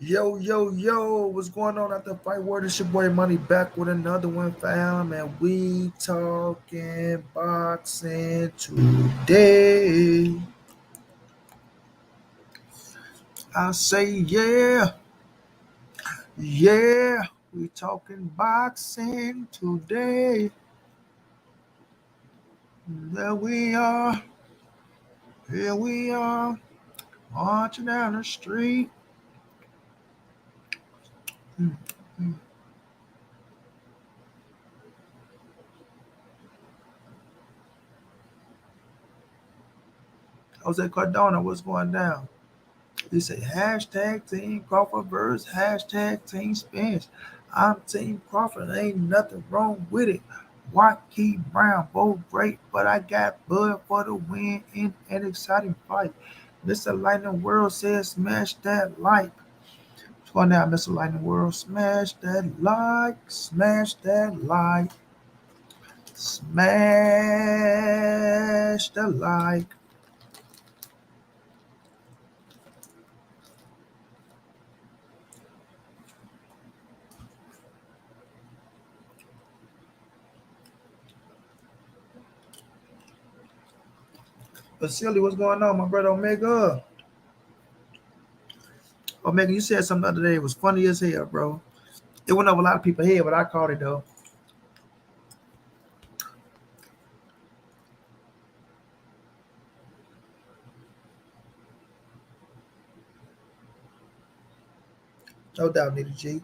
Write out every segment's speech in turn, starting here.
Yo, yo, yo, what's going on at the fight word? It's your boy Money back with another one, fam, and we talking boxing today. I say, yeah, we talking boxing today. There we are, here we are, marching down the street. Mm, mm. Jose Cardona, what's going down? They say hashtag Team Crawford versus hashtag Team Spence. I'm Team Crawford. Ain't nothing wrong with it. Waukee Brown, both great, but I got Bud for the win in an exciting fight. Mr. Lightning World says smash that like. What's going down, Mr. Lightning World? Smash that like, smash that like, smash the like. Vasily, what's going on, my brother Omega? Omega, you said something the other day. It was funny as hell, bro. It went over a lot of people's head, but I caught it though. No doubt, Nitty G.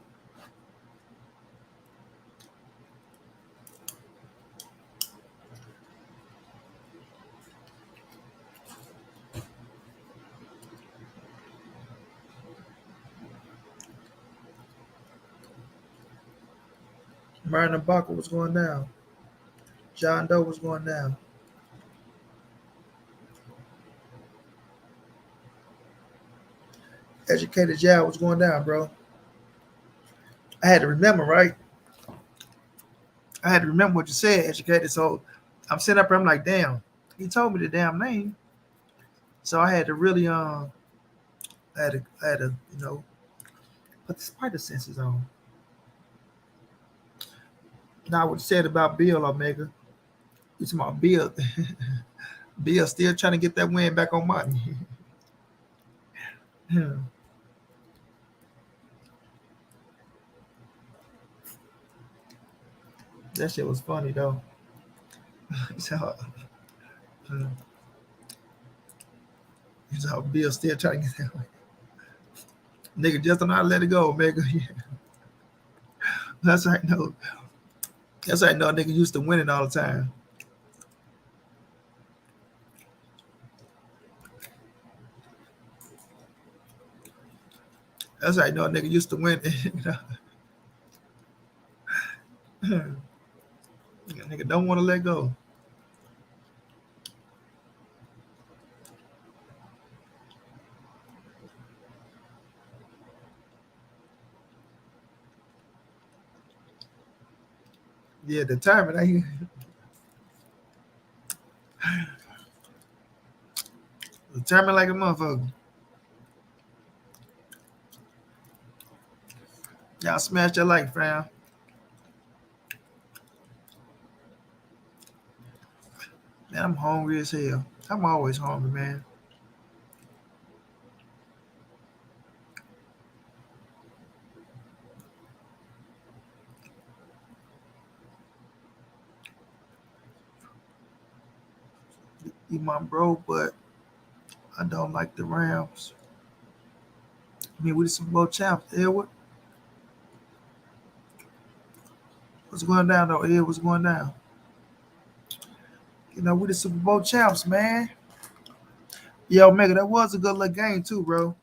Myron Ibaka was going down. John Doe was going down. Educated Jal was going down, bro. I had to remember, right? I had to remember what you said, educated. So I'm sitting up there, I'm like, damn, he told me the damn name. So I had to really I had to, put the spider senses on. Now what you said about Bill Omega. You talking about Bill. Bill still trying to get that win back on Martin. That shit was funny though. So, Bill still trying to get that win. Nigga just don't know how to let it go, Omega. That's right, no. That's right, no nigga used to winning all the time. That's right, no nigga used to win. Nigga don't want to let go. Yeah, determined. Determined like a motherfucker. Y'all smash that like, fam. Man, I'm hungry as hell. I'm always hungry, man. You my bro, but I don't like the Rams. I mean, we the Super Bowl champs. Edward, what's going down though? Ed, what's going down? We the Super Bowl champs, man. Yo, Omega, that was a good little game too, bro.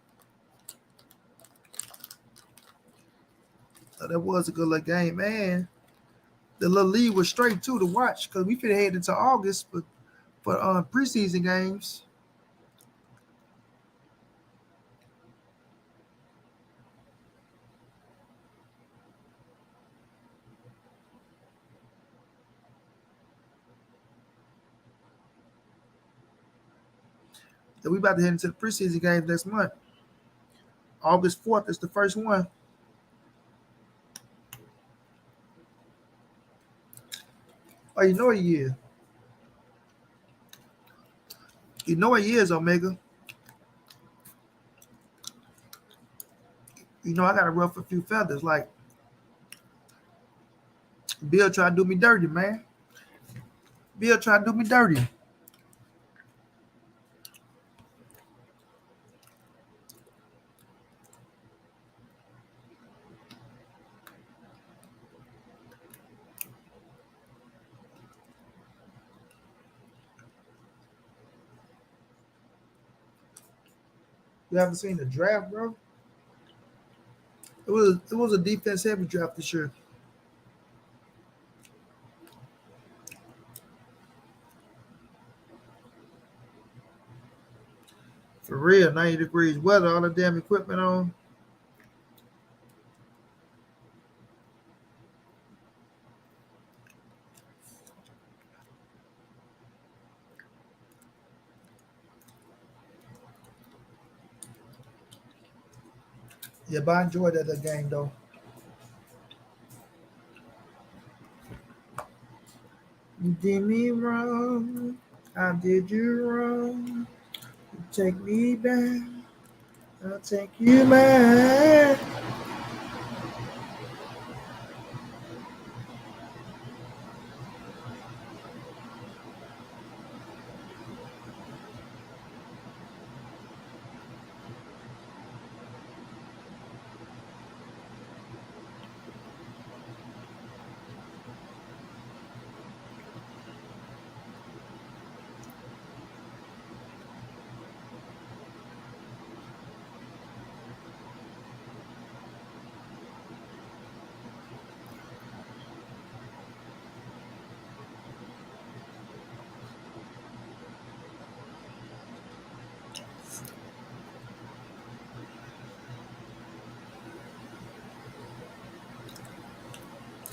That was a good little game, man. The little lead was straight too to watch because we finna head into August for preseason games. So we about to head into the preseason games next month. August 4th is the first one. Oh, you know what he is. You know what he is, Omega. You know I gotta ruffle a few feathers. Like Bill tried to do me dirty, man. Bill tried to do me dirty. You haven't seen the draft, bro? It was a defense heavy draft this year. For real, 90 degrees weather, all the damn equipment on. Yeah, but I enjoyed that game though. You did me wrong. I did you wrong. Take me back. I'll take you back.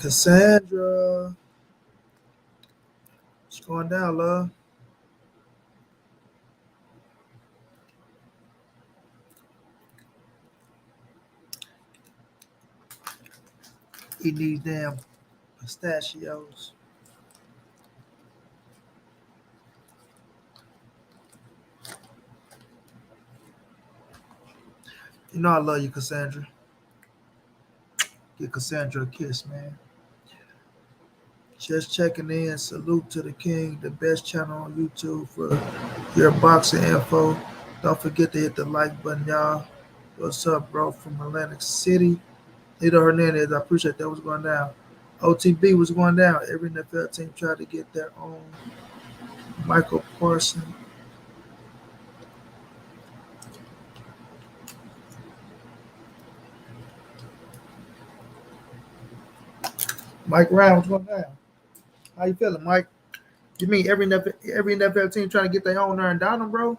Cassandra. What's going down, love? Eating these damn pistachios. You know I love you, Cassandra. Give Cassandra a kiss, man. Just checking in. Salute to the king, the best channel on YouTube for your boxing info. Don't forget to hit the like button, y'all. What's up, bro? From Atlantic City. Lito Hernandez, I appreciate that. What's going down? OTB was going down. Every NFL team tried to get their own. Michael Parson. Mike Brown, what's going down? How you feeling, Mike? You mean every NFL team trying to get their own there and down them, bro?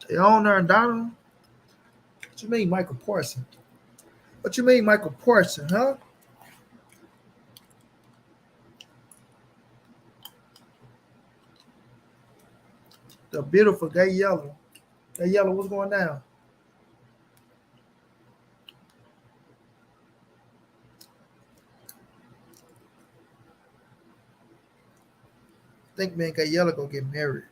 Their own there and down them? What you mean, Michael Parson? What you mean, Michael Parson, huh? The beautiful gay yellow. Gay yellow, what's going down? I think me and Gay Yellow gonna get married.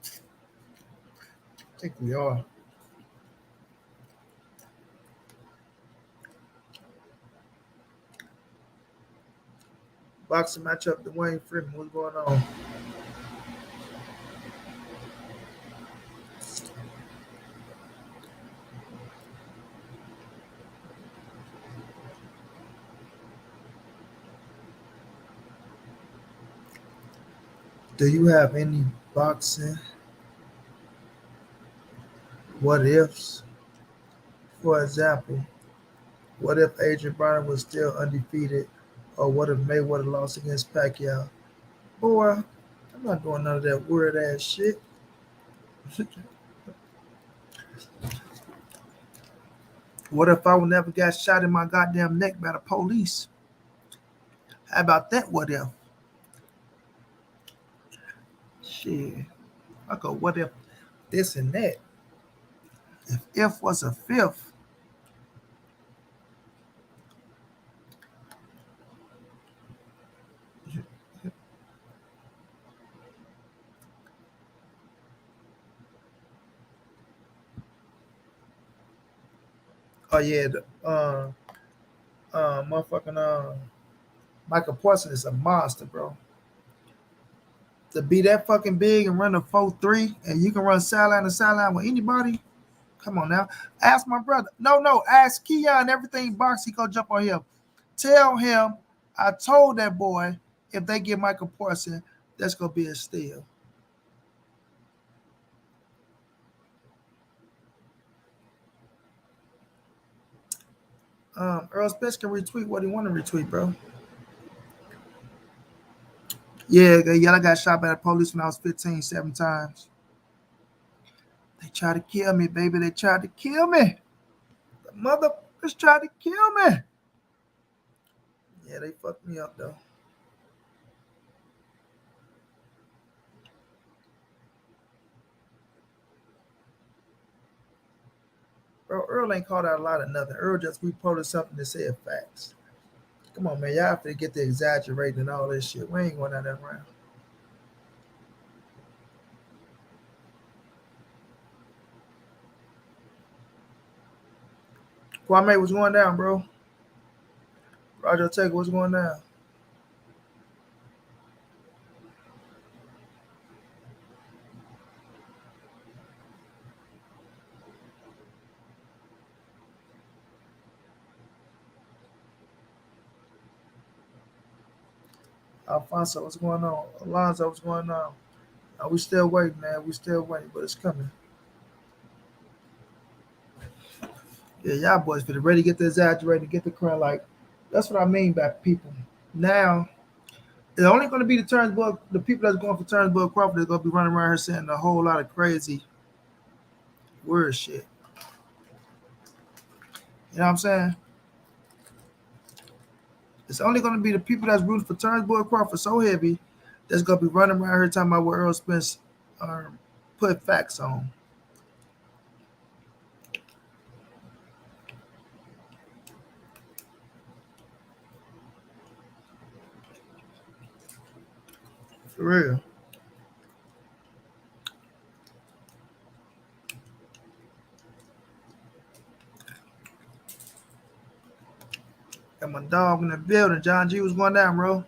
I think we are. Boxing matchup, Dwayne Freeman, what's going on? Do you have any boxing what ifs? For example, what if Adrian Broner was still undefeated? Or what if Mayweather lost against Pacquiao? Boy, I'm not doing none of that weird ass shit. What if I would never got shot in my goddamn neck by the police? How about that? What if? Shit. I go, what if this and that? If was a fifth. Oh yeah, motherfucking Michael Parsons is a monster, bro. To be that fucking big and run a 4-3, and you can run sideline to sideline with anybody. Come on now. Ask my brother. No. Ask Keon everything box. He gonna jump on him. Tell him I told that boy if they get Michael Parsons, that's gonna be a steal. Earl Spence can retweet what he want to retweet, bro. Yeah, I got shot by the police when I was 15, 7 times. They tried to kill me, baby. They tried to kill me. The motherfuckers tried to kill me. Yeah, they fucked me up though. Bro, Earl ain't called out a lot of nothing. Earl just reported something that said facts. Come on, man. Y'all have to get the exaggerating and all this shit. We ain't going down that round. Kwame, what's going down, bro? Roger Taker, what's going down? Alfonso, what's going on? Alonzo, what's going on? We still waiting, man. We still waiting, but it's coming. Yeah, y'all boys for the ready to get the exaggerated, get the crowd like. That's what I mean by people. Now, it's only going to be the people that's going for Turnbull Crawford that's going to be running around here saying a whole lot of crazy word shit. You know what I'm saying? It's only going to be the people that's rooting for Turnbull Crawford so heavy that's going to be running around here talking about what Errol Spence put facts on. For real. Got my dog in the building. John G was going down, bro.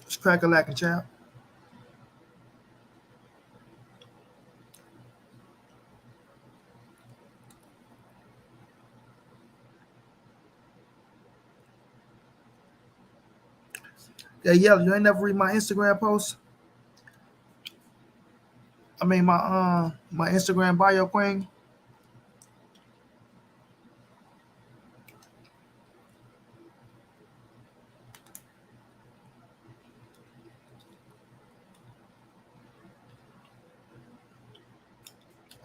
It's crack a lacking, champ. Yeah, you ain't never read my Instagram post. I mean my Instagram bio queen.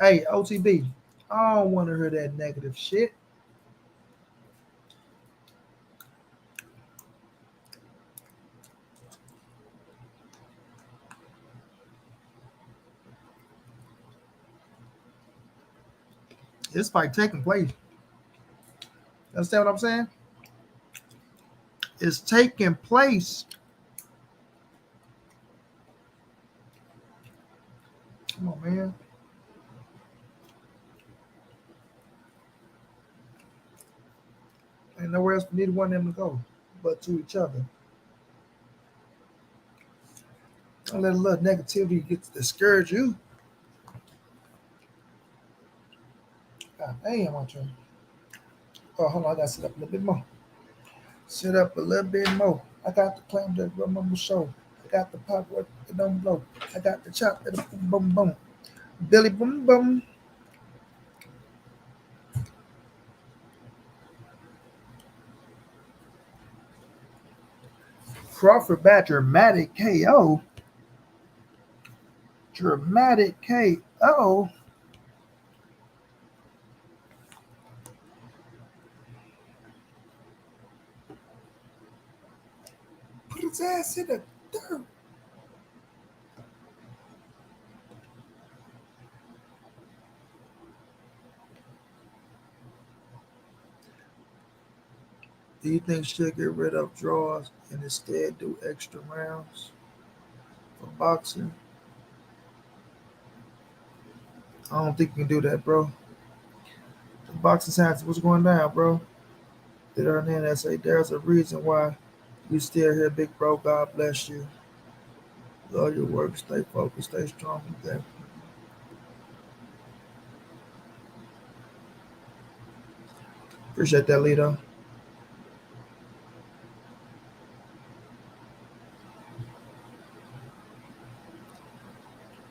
Hey, OTB. I don't want to hear that negative shit. This fight taking place. Understand what I'm saying? It's taking place. Come on, man. Ain't nowhere else for neither one of them to go but to each other. Don't let a little negativity get to discourage you. God damn, I'm trying. Oh, hold on. I got to sit up a little bit more. Sit up a little bit more. I got the claim that remember show. I got the pop what it don't blow. I got the chop that boom boom boom. Billy boom boom. Crawford by dramatic KO. Dramatic KO. Put his ass in the dirt. Do you think she'll get rid of draws and instead do extra rounds for boxing? I don't think you can do that, bro. The boxing science, what's going down, bro? Did Hernandez say there's a reason why you still here, big bro? God bless you. Love your work. Stay focused. Stay strong. Okay. Appreciate that, Lito.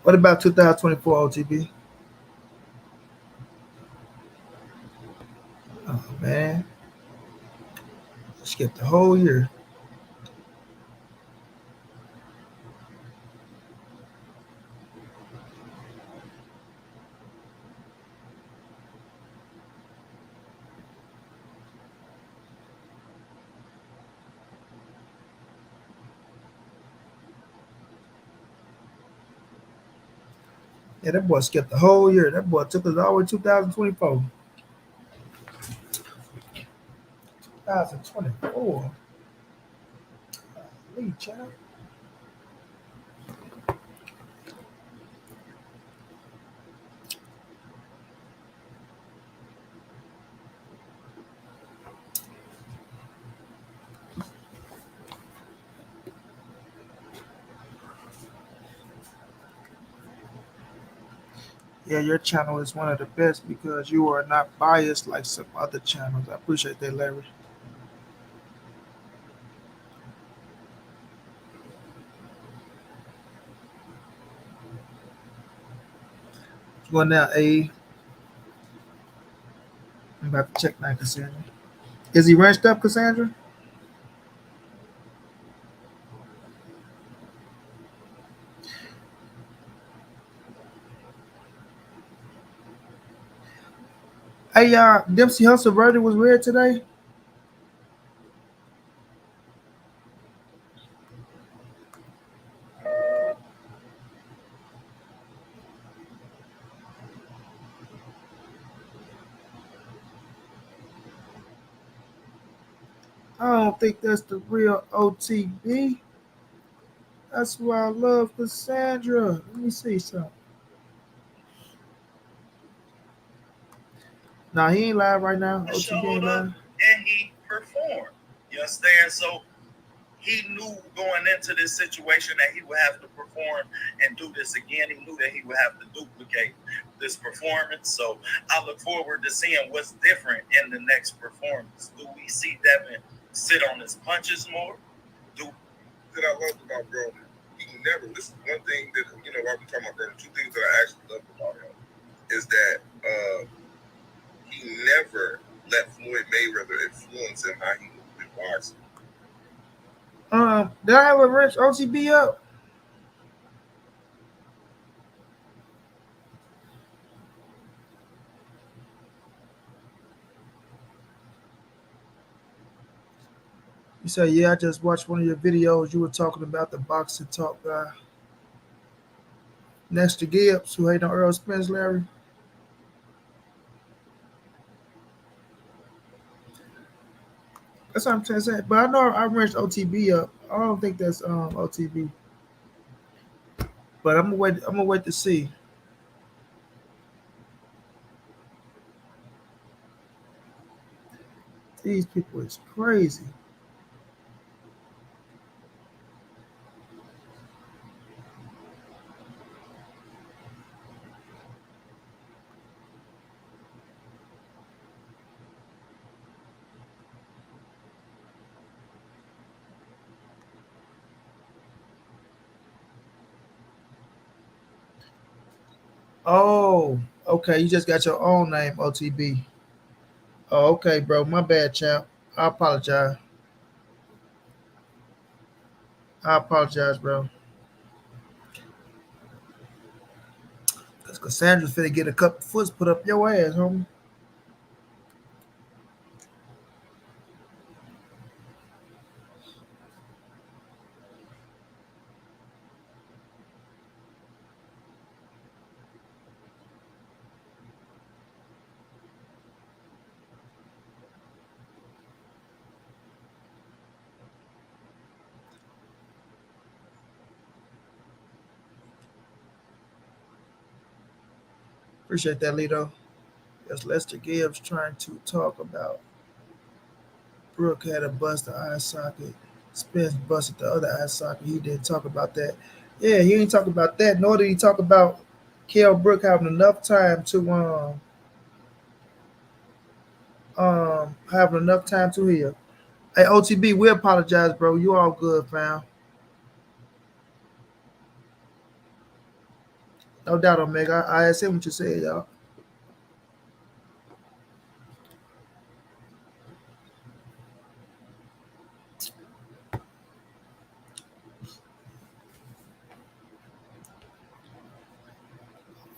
What about 2024 OTB? Oh man, skipped the whole year. Yeah, that boy skipped the whole year. That boy took us all the way 2024. 2024. Lee, child. Yeah, your channel is one of the best because you are not biased like some other channels. I appreciate that, Larry. What's going down, A? I'm about to check now, Cassandra. Is he wrenched up, Cassandra? Hey, Dempsey Hustle verdict was read today. I don't think that's the real OTB. That's why I love Cassandra. Let me see something. Nah, he ain't live right now. OTB ain't live. And he performed. You understand? So he knew going into this situation that he would have to perform and do this again. He knew that he would have to duplicate this performance. So I look forward to seeing what's different in the next performance. Do we see Devin sit on his punches more? That I loved about bro, he never. This is one thing that while we talking about bro, two things that I actually loved about him is that he never let Floyd Mayweather influence him how he moved in boxing. Did I have a wrench OTB up? You say, yeah, I just watched one of your videos. You were talking about the boxing talk guy. Next to Gibbs, who hate on Errol Spence, Larry. That's what I'm trying to say. But I know I wrenched OTB up. I don't think that's OTB. But I'm gonna wait. I'm gonna wait to see. These people is crazy. Oh, okay. You just got your own name, OTB. Oh, okay, bro. My bad, champ. I apologize. I apologize, bro. Cause Cassandra's finna get a couple foots put up your ass, homie. Appreciate that, Lito. Yes, Lester Gibbs trying to talk about Brooke had a busted eye socket. Spence busted the other eye socket. He didn't talk about that. Yeah, he didn't talk about that. Nor did he talk about Kell Brook having enough time to having enough time to heal. Hey OTB, we apologize, bro. You all good, fam. No doubt, Omega. I see what you said, y'all.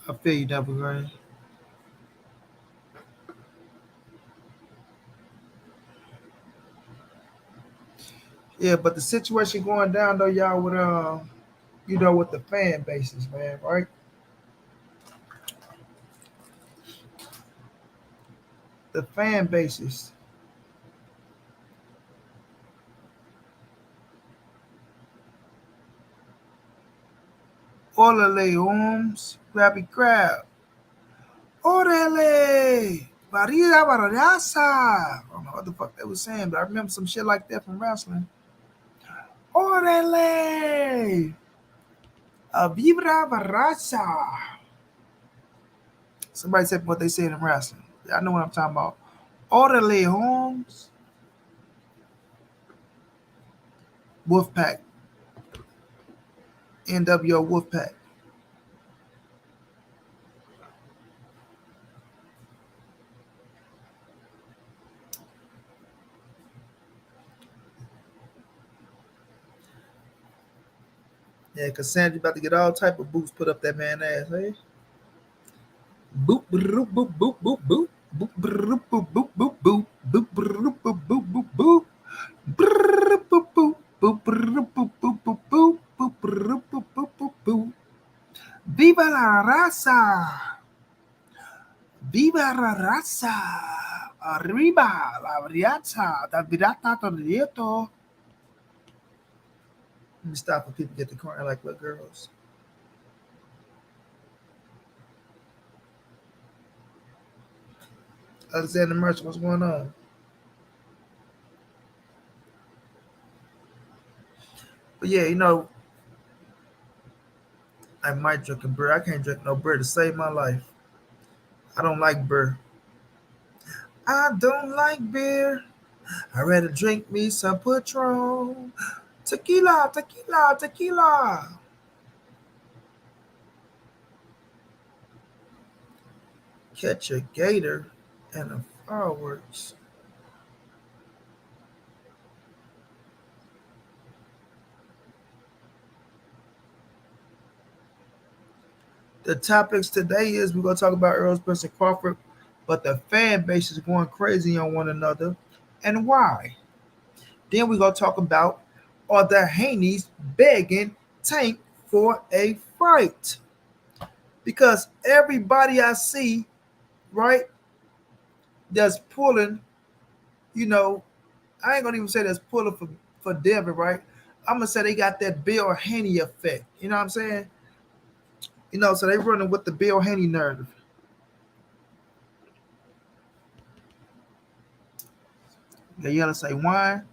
I feel you, Double Green. Yeah, but the situation going down though, y'all, with with the fan bases, man, right? The fan bases. Orale Holmes, Grabby Crab. Orale! Barilla Barriasa! I don't know what the fuck they was saying, but I remember some shit like that from wrestling. Orale! A Vibra Barraza! Somebody said what they said in wrestling. Y'all know what I'm talking about. Orale Holmes, Wolfpack, NWO Wolfpack. Yeah, Cassandra about to get all type of boots put up that man ass, hey? Boop, boop, boop, boop, boop, boop. Boop, boop, boop, boop, boop, boop. Boop, boop, boop, boop, boop, boop. Boop, boop, boop. Boop, boop, boop, boop, boop, boop. Boop, boop, boop, boop, boop, boop. Viva la raza! Viva la raza! Arriba la brianza! Da virata torrieto! Let me stop when people get to crying like little girls. Alexander Merchant, what's going on? But yeah, I might drink a beer. I can't drink no beer to save my life. I don't like beer. I don't like beer. I'd rather drink me some Patron. Tequila, tequila, tequila. Catch a gator and a fireworks. The topics today is we're gonna talk about Errol, Spence, and Crawford, but the fan base is going crazy on one another, and why? Then we're gonna talk about are the Haneys begging Tank for a fight? Because everybody I see, right, that's pulling, you know, I ain't gonna even say that's pulling for Devin, right? I'm gonna say they got that Bill Haney effect. You know what I'm saying? So they running with the Bill Haney narrative. They yelling say wine.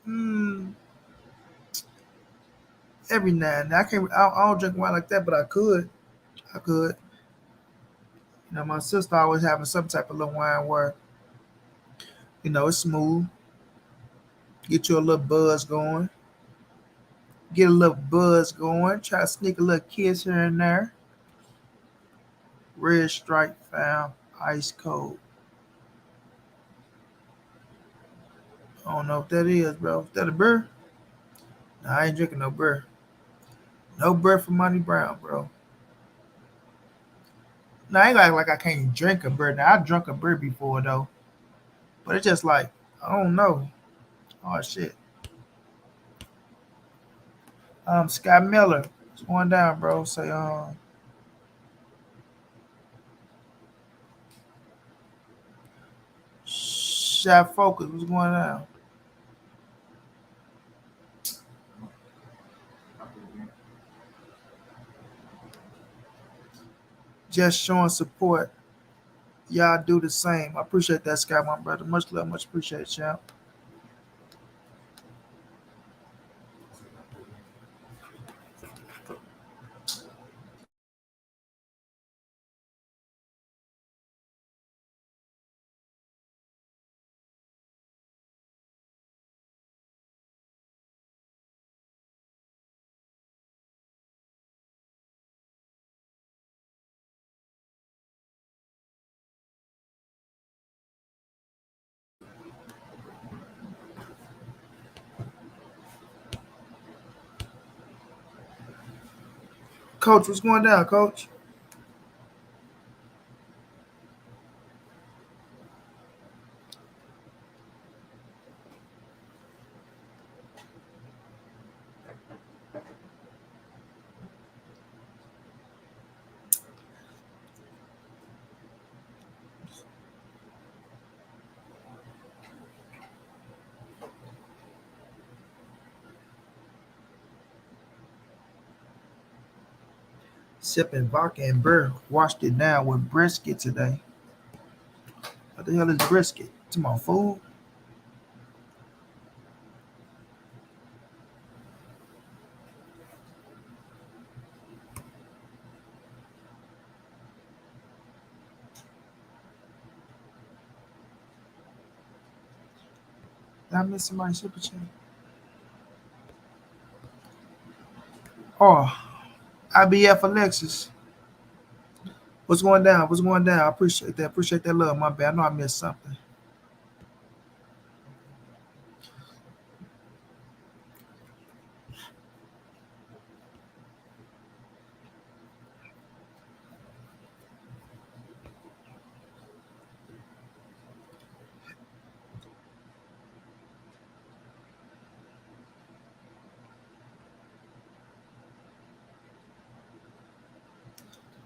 Mm, every now and then. I don't drink wine like that, but I could. I could. My sister always having some type of little wine where, it's smooth. Get you a little buzz going. Get a little buzz going. Try to sneak a little kiss here and there. Red Stripe found ice cold. I don't know what that is, bro. Is that a beer? Nah, I ain't drinking no beer. No beer for Monty Brown, bro. Now I ain't like I can't drink a beer. Now I drunk a beer before though, but it's just like I don't know. Oh shit. Scott Miller, what's going down, bro? Say Shot Focus, what's going on? just showing support. Y'all do the same. I appreciate that, Sky, my brother. Much love, much appreciate, champ. Coach, what's going down, Coach? Sipping vodka and beer. Washed it down with brisket today. What the hell is brisket? It's my food. Did I miss somebody's super chat? Oh, IBF Alexis. What's going down? What's going down? I appreciate that. Appreciate that love. My bad. I know I missed something.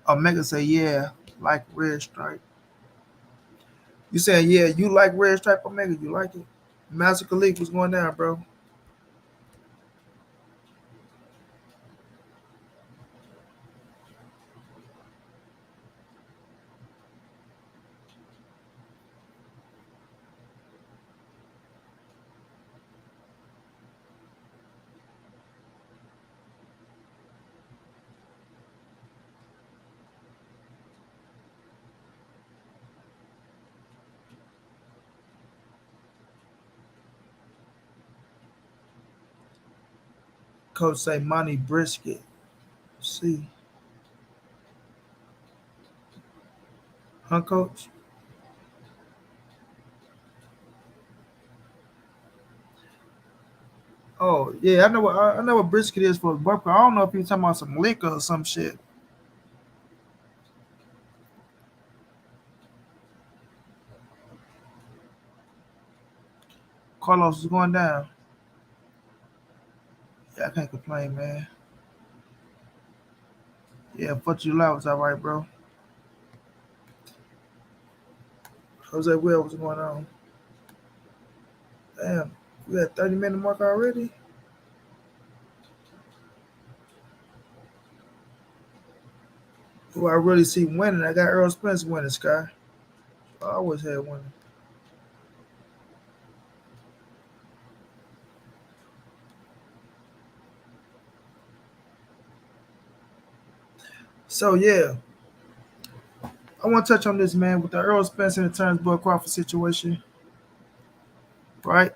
Omega say, yeah, like red stripe. You saying, yeah, you like red stripe, Omega? You like it? Master League, what's going down, bro? Coach say, Monty Brisket. See, huh, Coach? Oh, yeah, I know what brisket is for barbecue. I don't know if you're talking about some liquor or some shit. Carlos is going down. Yeah, I can't complain, man. Yeah, 4th of July was all right, bro. Jose Will, what's going on? Damn, we got 30-minute mark already. Who I really see winning, I got Errol Spence winning, Sky. I always had winning. So, yeah, I want to touch on this, man, with the Errol Spence and the Terence Crawford situation, right?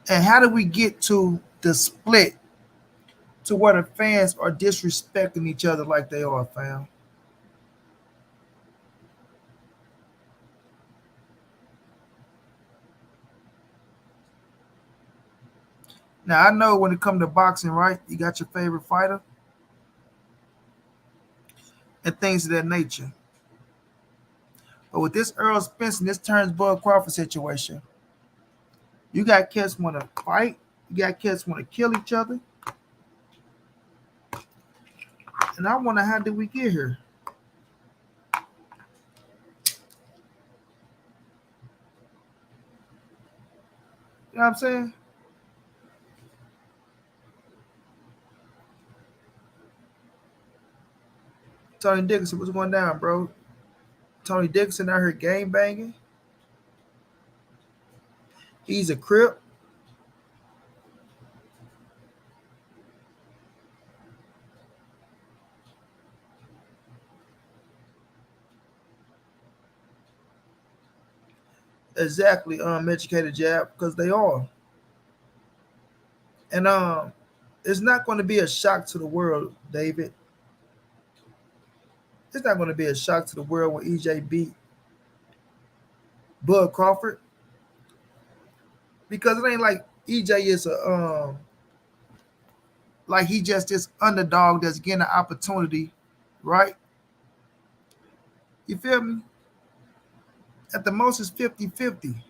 And how do we get to the split to where the fans are disrespecting each other like they are, fam? Now, I know when it comes to boxing, right, you got your favorite fighter and things of that nature. But with this Errol Spence and this Terence Crawford situation, you got cats want to fight, you got cats want to kill each other, and I wonder how did we get here? You know what I'm saying? Tony Dickinson, what's going down, bro? Tony Dickinson out here game banging. He's a crip. Exactly, educated jab, because they are. And it's not going to be a shock to the world, David. It's not going to be a shock to the world when EJ beat Bud Crawford, because it ain't like EJ is a like he just this underdog that's getting an opportunity, right? You feel me? At the most, it's 50-50. You know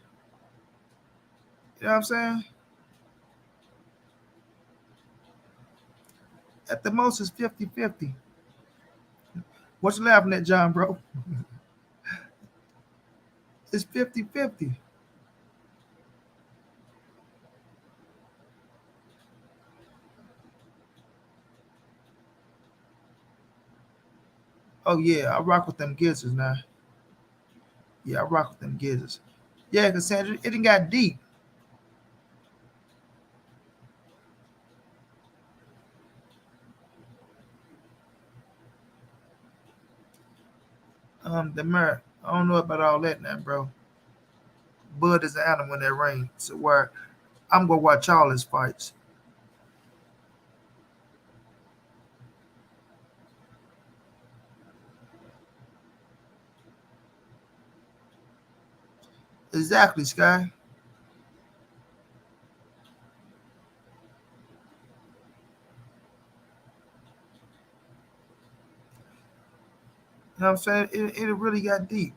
what I'm saying? At the most, it's 50-50. What you laughing at, John, bro? It's 50-50. Oh, yeah, I rock with them gizzards now. Yeah, I rock with them gizzards. Yeah, Cassandra, it done got deep. The mer, I don't know about all that now, bro. Bud is an animal in that ring, so where I'm gonna watch all his fights. Exactly, Sky. You know what I'm saying? It really got deep.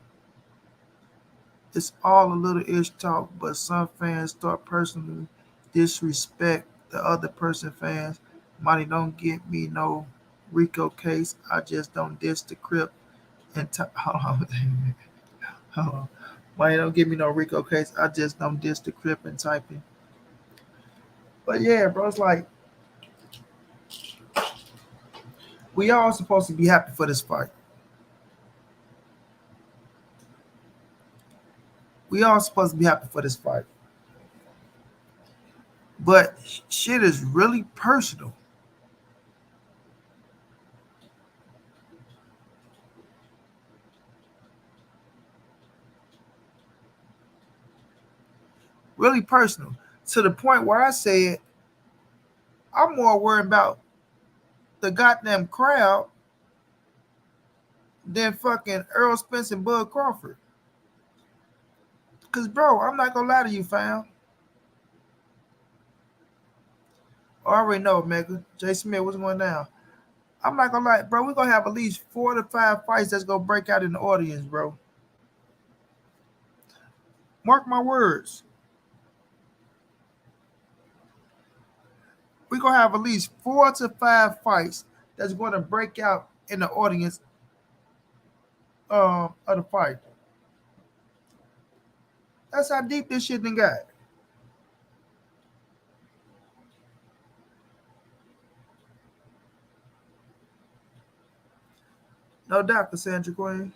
It's all a little ish talk, but some fans start personally disrespect the other person fans. Money don't get me no Rico case. I just don't diss the crip and hold on. Hold on. Money don't give me no Rico case. I just don't diss the crip and typing. But yeah, bro, it's like we all supposed to be happy for this fight. We all supposed to be happy for this fight. But shit is really personal. Really personal. To the point where I said I'm more worried about the goddamn crowd than fucking Errol Spence and Bud Crawford. Cause bro, I'm not gonna lie to you, fam. I already know, Mega. Jay Smith, what's going down? I'm not gonna lie, bro. We're gonna have at least 4 to 5 fights that's gonna break out in the audience, bro. Mark my words. We're gonna have at least 4 to 5 fights that's gonna break out in the audience of the fight. That's how deep this shit done got. No doubt, Cassandra Queen.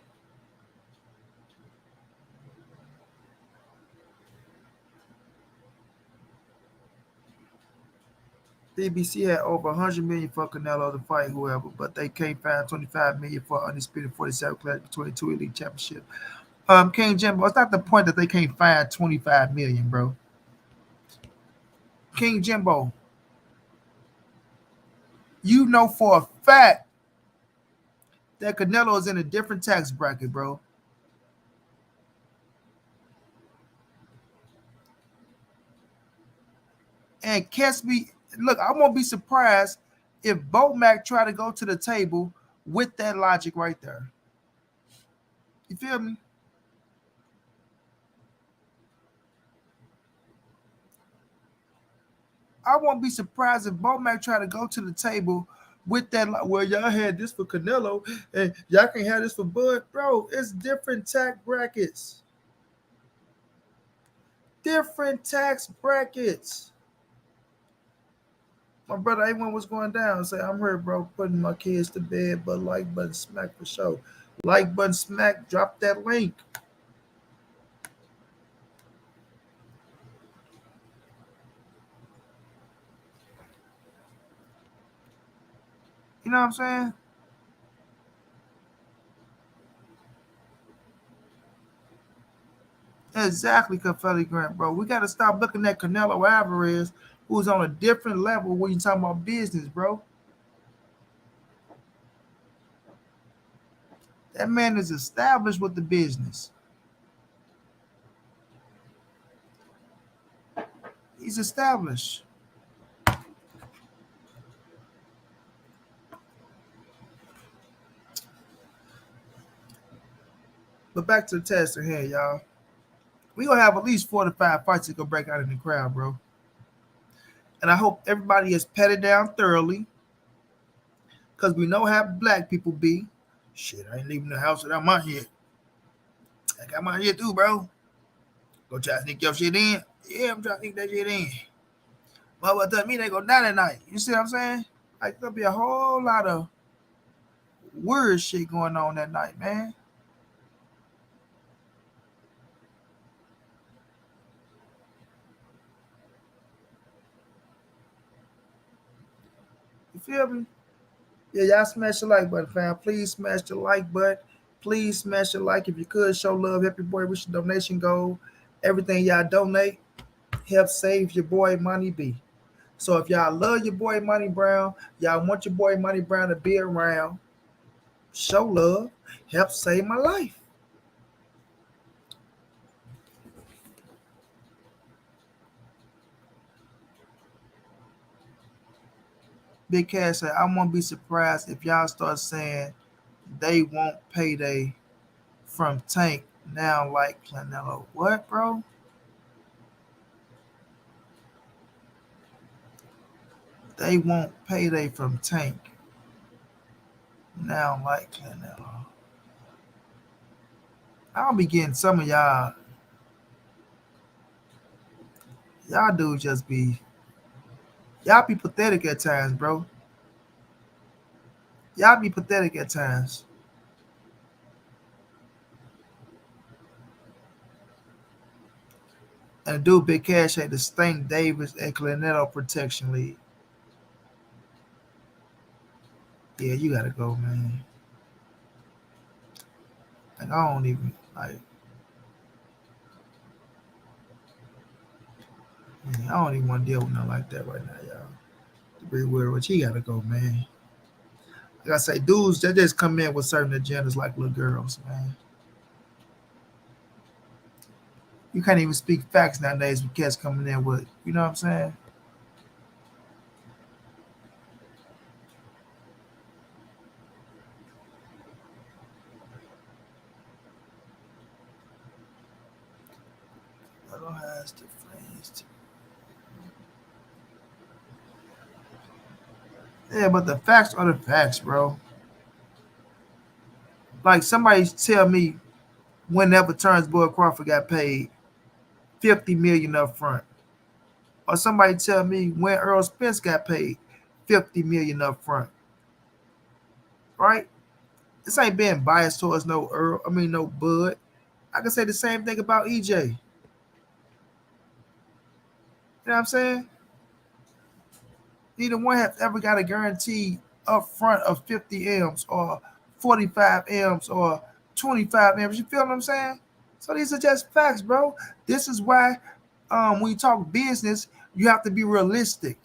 BBC had over 100 million for Canelo to fight whoever, but they can't find 25 million for undisputed 47 class between two elite championship. King Jimbo, it's not the point that they can't find 25 million, bro. King Jimbo, you know for a fact that Canelo is in a different tax bracket, bro. And catch me, look, I won't be surprised if Bo Mac try to go to the table with that logic right there. You feel me? I won't be surprised if Bo Mac try to go to the table with that. Well, y'all had this for Canelo, and y'all can have this for Bud, bro. It's different tax brackets. different tax brackets. My brother A1 was going down. Say, I'm here, bro, putting my kids to bed, but like button smack for sure. Like button smack, drop that link. You know what I'm saying? Exactly, Confetti Grant, bro. We got to stop looking at Canelo Alvarez, who's on a different level when you talking about business, bro. That man is established with the business. He's established. But back to the test at hand, y'all. We gonna have at least 4 to 5 fights that gonna break out in the crowd, bro. And I hope everybody is petted down thoroughly, cause we know how black people be. Shit, I ain't leaving the house without my shit. I got my shit too, bro. Go try to sneak your shit in. Yeah, I'm trying to sneak that shit in. But what doesn't mean they gonna die tonight. You see what I'm saying? Like there'll be a whole lot of weird shit going on that night, man. You feel me? Yeah, y'all smash the like button, fam. Please smash the like button. Please smash the like. If you could show love, help your boy reach the donation goal. Everything y'all donate help save your boy Money B. So if y'all love your boy Money Brown, y'all want your boy Money Brown to be around, show love, help save my life. Big Cash said, I won't be surprised if y'all start saying they won't payday from Tank now like Canelo. What, bro? They won't payday from Tank now like Canelo. I'll be getting some of y'all dudes just be y'all be pathetic at times, bro. Y'all be pathetic at times. And the dude Big Cash had the Stank Davis and Canelo Protection League. Yeah, you gotta go, man. Like I don't even like yeah, I don't even want to deal with nothing like that right now, y'all. To be weird, but you gotta go, man. Like I say, dudes that just come in with certain agendas like little girls, man. You can't even speak facts nowadays with cats coming in with, you know what I'm saying? Little has the friends. Yeah, but the facts are the facts, bro. Like somebody tell me whenever Terence Boyd Crawford got paid 50 million up front. Or somebody tell me when Errol Spence got paid 50 million up front. Right? This ain't being biased towards no Earl, no Bud. I can say the same thing about EJ. You know what I'm saying? Neither one have ever got a guarantee up front of 50 M's or 45 M's or 25 M's. You feel what I'm saying? So these are just facts, bro. This is why when you talk business, you have to be realistic.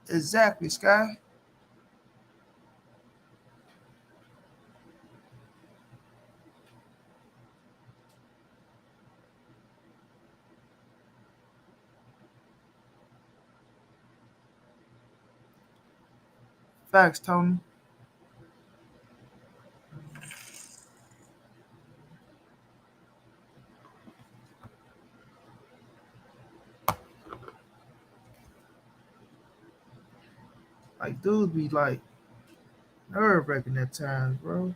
Exactly, Sky. Facts, Tony. Like, dudes be like, Nerve wracking at times, bro.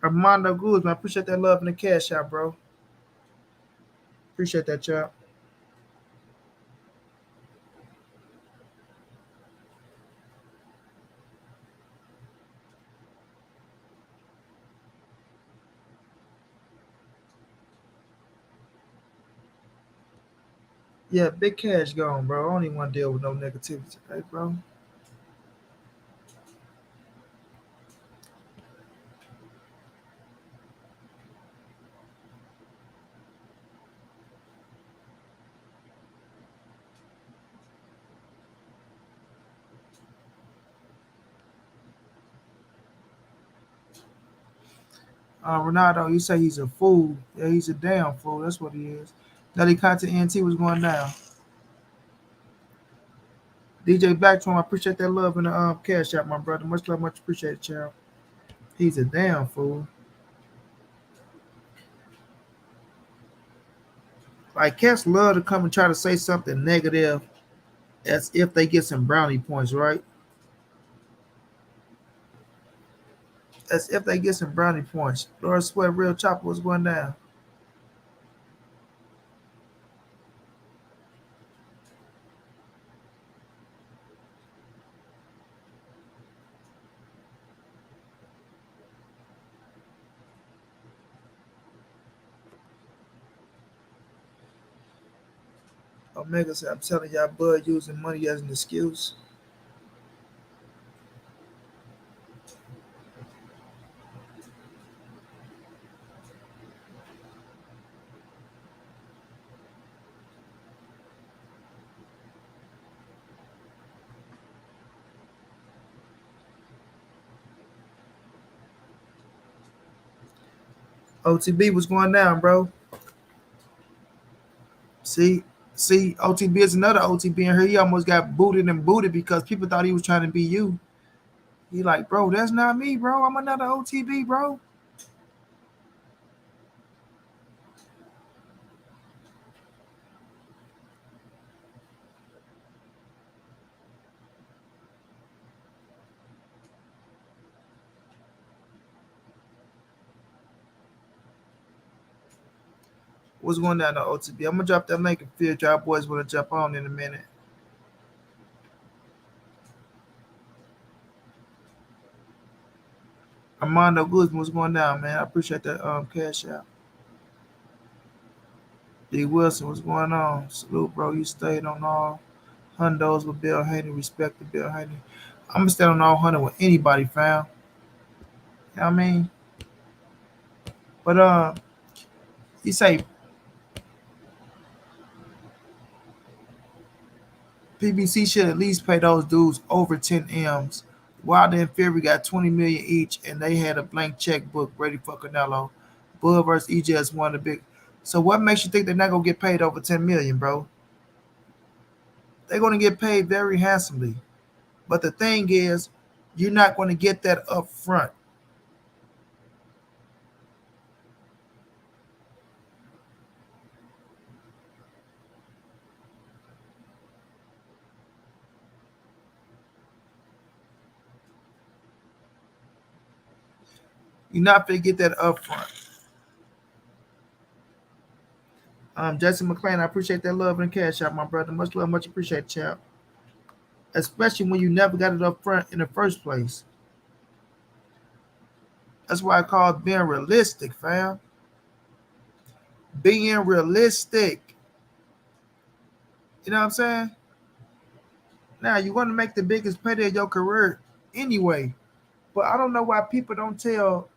Armando Guzman, I appreciate that love and the cash out, bro. Appreciate that, chop. Yeah, big cash gone, bro. I don't even want to deal with no negativity, hey, bro. Ronaldo, you say he's a fool. Yeah, he's a damn fool. That's what he is. Nelly Content NT was going down. DJ Backstrom, I appreciate that love and the cash out, my brother. Much love, much appreciated, child. He's a damn fool. Like cats love to come and try to say something negative as if they get some brownie points, right? As if they get some brownie points. Lord Sweat, real chopper was going down. Omega said, I'm telling y'all, Bud using money as an excuse. OTB was going down, bro. See, OTB is another OTB in here. He almost got booted and booted because people thought he was trying to be you. He like, bro, that's not me, bro. I'm another OTB, bro. What's going down to OTB? I'm gonna drop that link and feel y'all boys want to jump on in a minute. Armando Guzman, what's going down, man? I appreciate that cash out. D Wilson, what's going on? Salute, bro. You stayed on all hundos with Bill Haney. Respect to Bill Haney. I'm gonna stay on all hundred with anybody, fam. You know what I mean? But you say PBC should at least pay those dudes over 10 M's. Wilder and Fury got 20 million each, and they had a blank checkbook ready for Canelo. Bud versus EJ is one of the big. So what makes you think they're not gonna get paid over 10 million, bro? They're gonna get paid very handsomely. But the thing is, you're not gonna get that up front. You're not gonna get that up front. Jason McClain, I appreciate that love and cash out, my brother. Much love, much appreciate, champ. Especially when you never got it up front in the first place. That's why I call it being realistic, fam. Being realistic. You know what I'm saying? Now you want to make the biggest payday of your career anyway. But I don't know why people don't tell,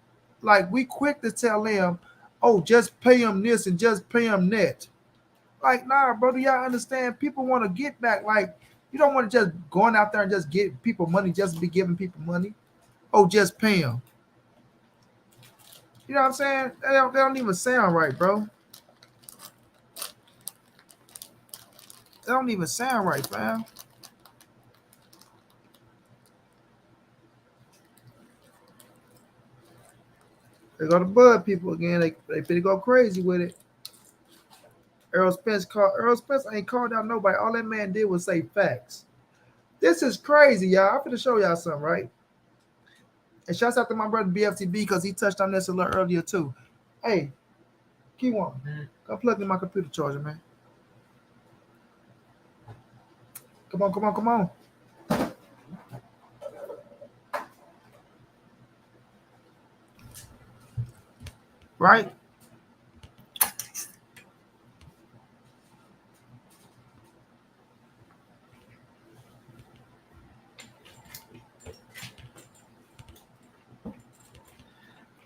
like we quick to tell them, oh, just pay them this and just pay them that. Like, nah, bro, do y'all understand? People want to get back. Like, you don't want to just going out there and just get people money just to be giving people money. Oh, just pay them. You know what I'm saying? They don't even sound right, bro. They don't even sound right, fam. They go to Bud people again. They finna go crazy with it. Errol Spence ain't called out nobody. All that man did was say facts. This is crazy, y'all. I'm gonna show y'all something, right? And shouts out to my brother BFTB because he touched on this a little earlier too. Hey, key one, go plug in my computer charger, man. Come on, come on, come on. Right?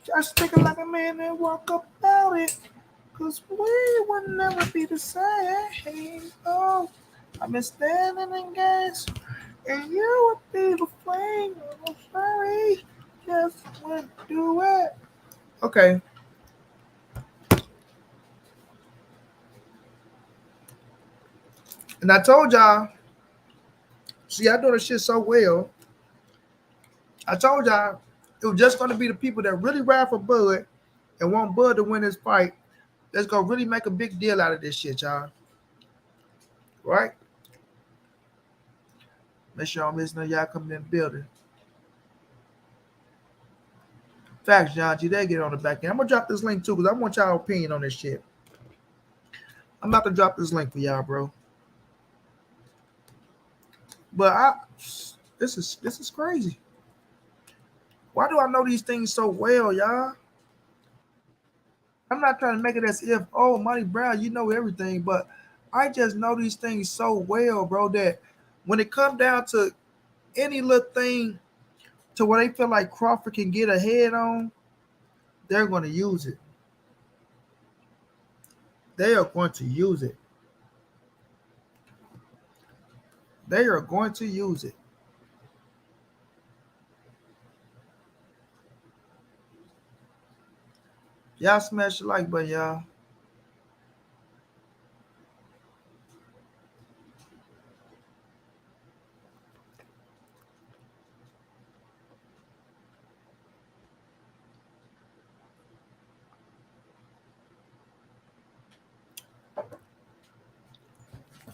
Just think like a man and walk about it. Cause we would never be the same. Oh, I've been standing in gas, and you would be the flame. I'm sorry, just went do it. Okay. And I told y'all, see, I do this shit so well. I told y'all it was just gonna be the people that really ride for Bud and want Bud to win this fight. That's gonna really make a big deal out of this shit, y'all. Right? Make sure I'm listening to y'all coming in the building. Facts, John G. They get on the back end. I'm gonna drop this link too because I want y'all opinion on this shit. I'm about to drop this link for y'all, bro. But this is crazy. Why do I know these things so well, y'all? I'm not trying to make it as if, oh, Money Brown, you know everything, but I just know these things so well, bro, that when it comes down to any little thing to where they feel like Crawford can get ahead on, they're going to use it. They are going to use it. They are going to use it. Y'all smash the like button, y'all.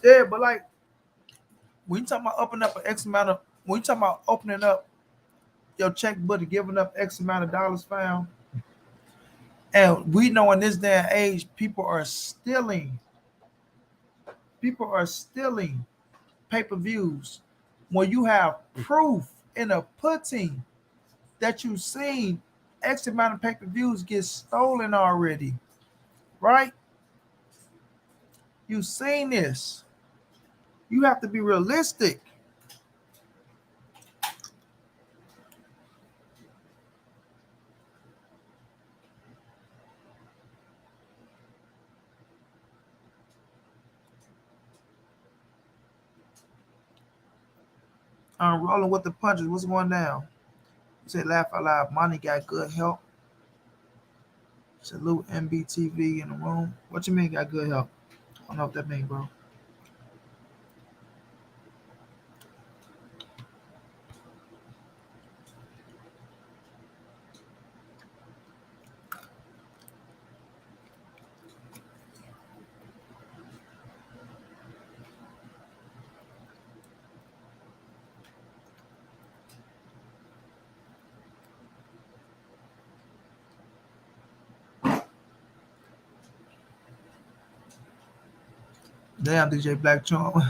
Yeah, but like when you talking about opening up an X amount of, when you talking about opening up your checkbook and giving up X amount of dollars found, and we know in this day and age, people are stealing. People are stealing pay-per-views when you have proof in a pudding that you've seen X amount of pay-per-views get stolen already, right? You've seen this. You have to be realistic. I'm rolling with the punches. What's going down? You say laugh out loud. Money got good help. Salute MBTV in the room. What you mean got good help? I don't know what that means, bro. Damn, DJ Black Charm.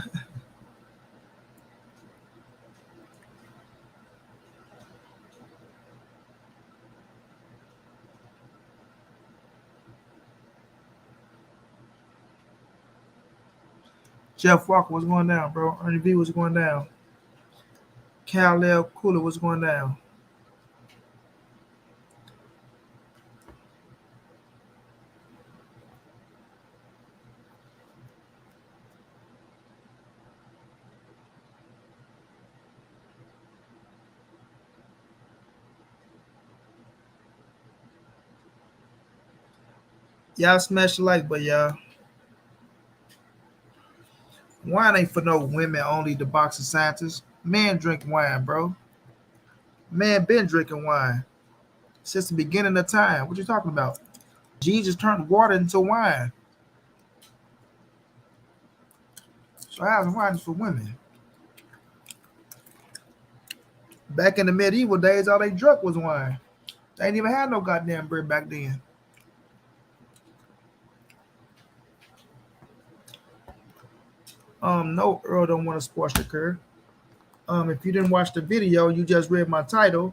Jeff Walker, what's going down, bro? Ernie V, what's going down? Cal L. Cooler, what's going down? Y'all smash the like, but y'all. Wine ain't for no women only, the boxing scientists. Men drink wine, bro. Man been drinking wine since the beginning of time. What you talking about? Jesus turned water into wine. So house and wine is for women. Back in the medieval days, all they drunk was wine. They ain't even had no goddamn beer back then. No, Earl don't want to sports liquor. If you didn't watch the video, you just read my title,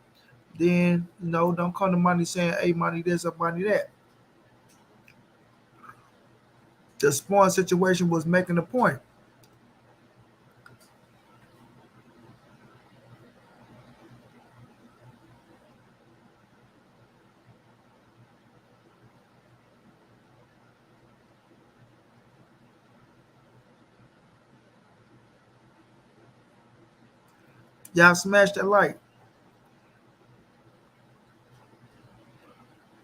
then don't come to money saying, hey, money this or money that. The spawn situation was making a point. Y'all smash that like.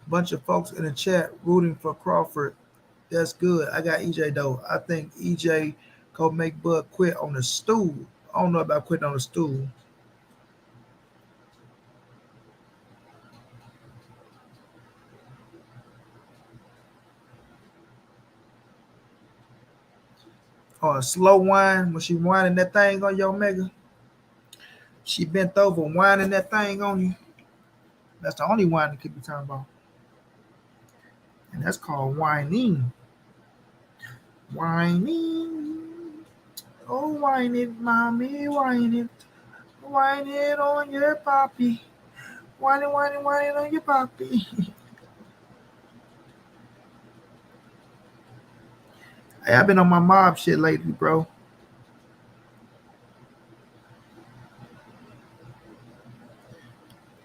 Bunch of folks in the chat rooting for Crawford. That's good. I got EJ though. I think EJ go make Bud quit on the stool. I don't know about quitting on the stool. Or a slow whine when she whining that thing on your mega. She bent over whining that thing on you. That's the only whine that could be talking about. And that's called whining. Whining. Oh, whine it, mommy, whine it. Whine it on your poppy. Whine it, whine it, whine it on your poppy. Hey, I've been on my mob shit lately, bro.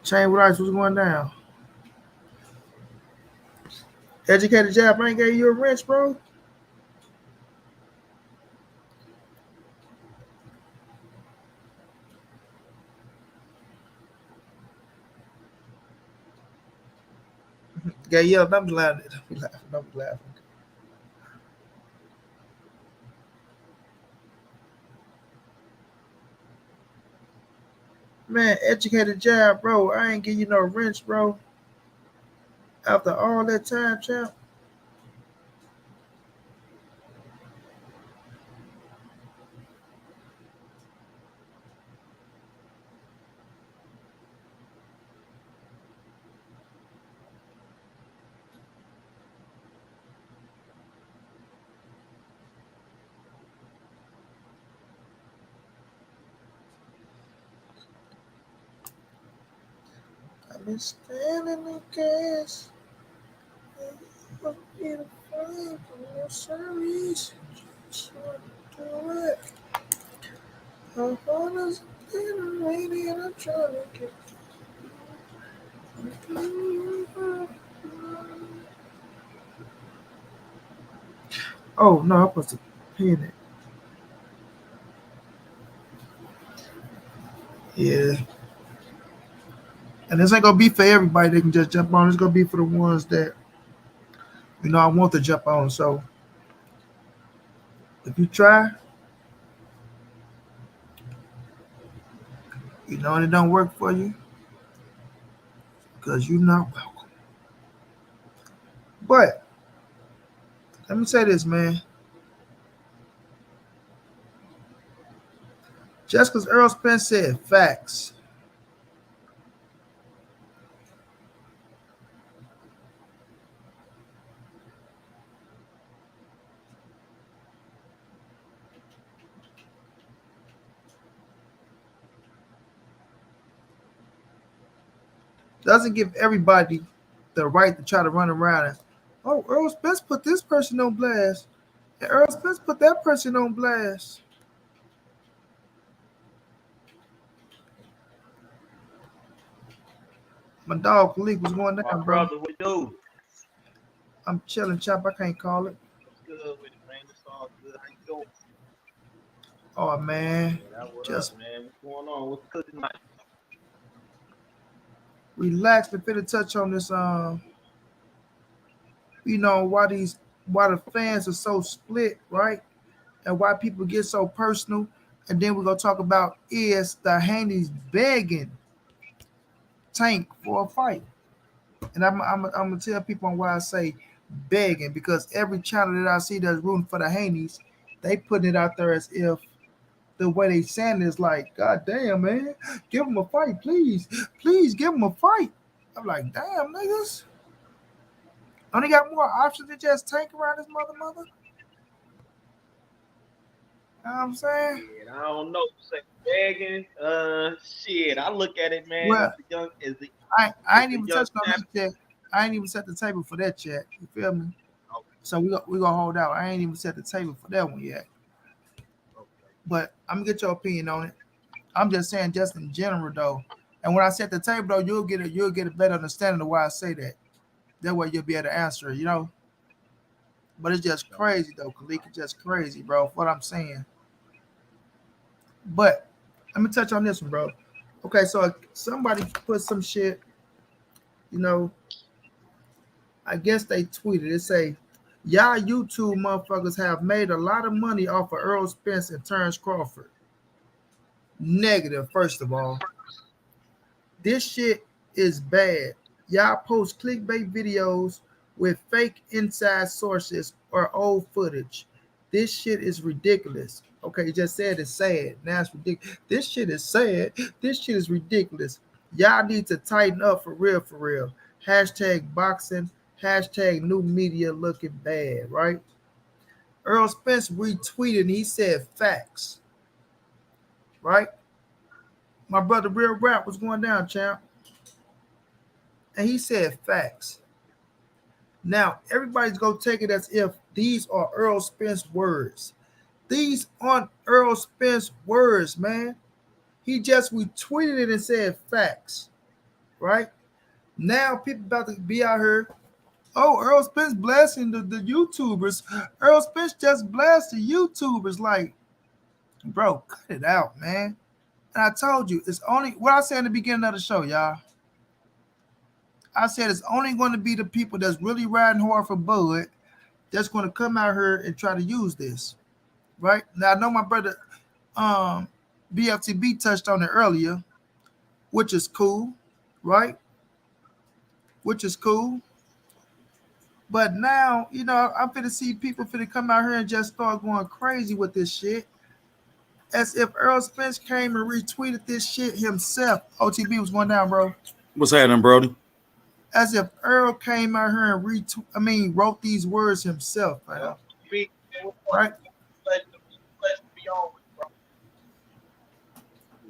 Chain with ice, what's going down? Educated Jab ain't gave you a wrench, bro. Yeah, don't be laughing. Don't be laughing. Don't be laughing. Man, educated Jab, bro. I ain't give you no wrench, bro. After all that time, champ. I've been standing the gas. I'm in a flame from your service. Just want to do it. My father's been a lady and I'm trying to get. Oh, no, I'm supposed to pin it. Yeah. And this ain't gonna be for everybody that can just jump on. It's gonna be for the ones that I want to jump on. So if you try, and it don't work for you, because you're not welcome. But let me say this, man. Just because Errol Spence said facts, doesn't give everybody the right to try to run around and, oh, Errol Spence put this person on blast, and Errol Spence put that person on blast. My dog Khalid was going down, My bro. brother, what you do? I'm chilling, chop. I can't call it. What's good with it, man? It's all good. How you doing? Oh man, What just up, man? What's going on? What's cooking tonight? relax and finna touch on this. Why the fans are so split, right? And why people get so personal. And then we're gonna talk about is the Haney's begging Tank for a fight. And I'm gonna tell people on why I say begging, because every channel that I see that's rooting for the Haneys, they putting it out there as if the way they saying it is like, God damn, man, give him a fight, please, please give him a fight. I'm like, damn, niggas, only got more options to just tank around this mother. You know what I'm saying? Shit, I don't know. Say begging. Shit. I look at it, man, Well, I as ain't a even young touched on champ. that yet. I ain't even set the table for that yet. You feel me? Okay, So we gonna hold out. I ain't even set the table for that one yet. okay. But I'm gonna get your opinion on it. I'm just saying, just in general though. And when I set the table though, you'll get a better understanding of why I say that. That way you'll be able to answer it, you know. But it's just crazy though, Khalik. It's just crazy, bro. What I'm saying. But let me touch on this one, bro. Okay, so somebody put some shit, you know. I guess they tweeted it say, y'all YouTube motherfuckers have made a lot of money off of Errol Spence and Terence Crawford. Negative, first of all. This shit is bad. Y'all post clickbait videos with fake inside sources or old footage. This shit is ridiculous. Okay, you just said it's sad. Now it's ridiculous. This shit is sad. This shit is ridiculous. Y'all need to tighten up for real, for real. Hashtag boxing. Hashtag new media looking bad, right? Earl Spence retweeted and he said facts, right? My brother Real Rap was going down, champ. And he said facts. Now, everybody's going to take it as if these are Earl Spence words. These aren't Earl Spence words, man. He just retweeted it and said facts, right? Now, people about to be out here. Oh, Earl Spence blasting the YouTubers. Earl Spence just blasted YouTubers. Like, bro, cut it out, man. And I told you, it's only what I said in the beginning of the show, y'all. I said it's only going to be the people that's really riding hard for Bud that's going to come out here and try to use this, right? Now I know my brother BFTB touched on it earlier, which is cool, right? Which is cool. But now, you know, I'm finna see people finna come out here and just start going crazy with this shit. As if Earl Spence came and retweeted this shit himself. OTB was going down, bro. What's happening, Brody? As if Earl came out here and wrote these words himself, man. Big, Right? pleasure to be on with, bro.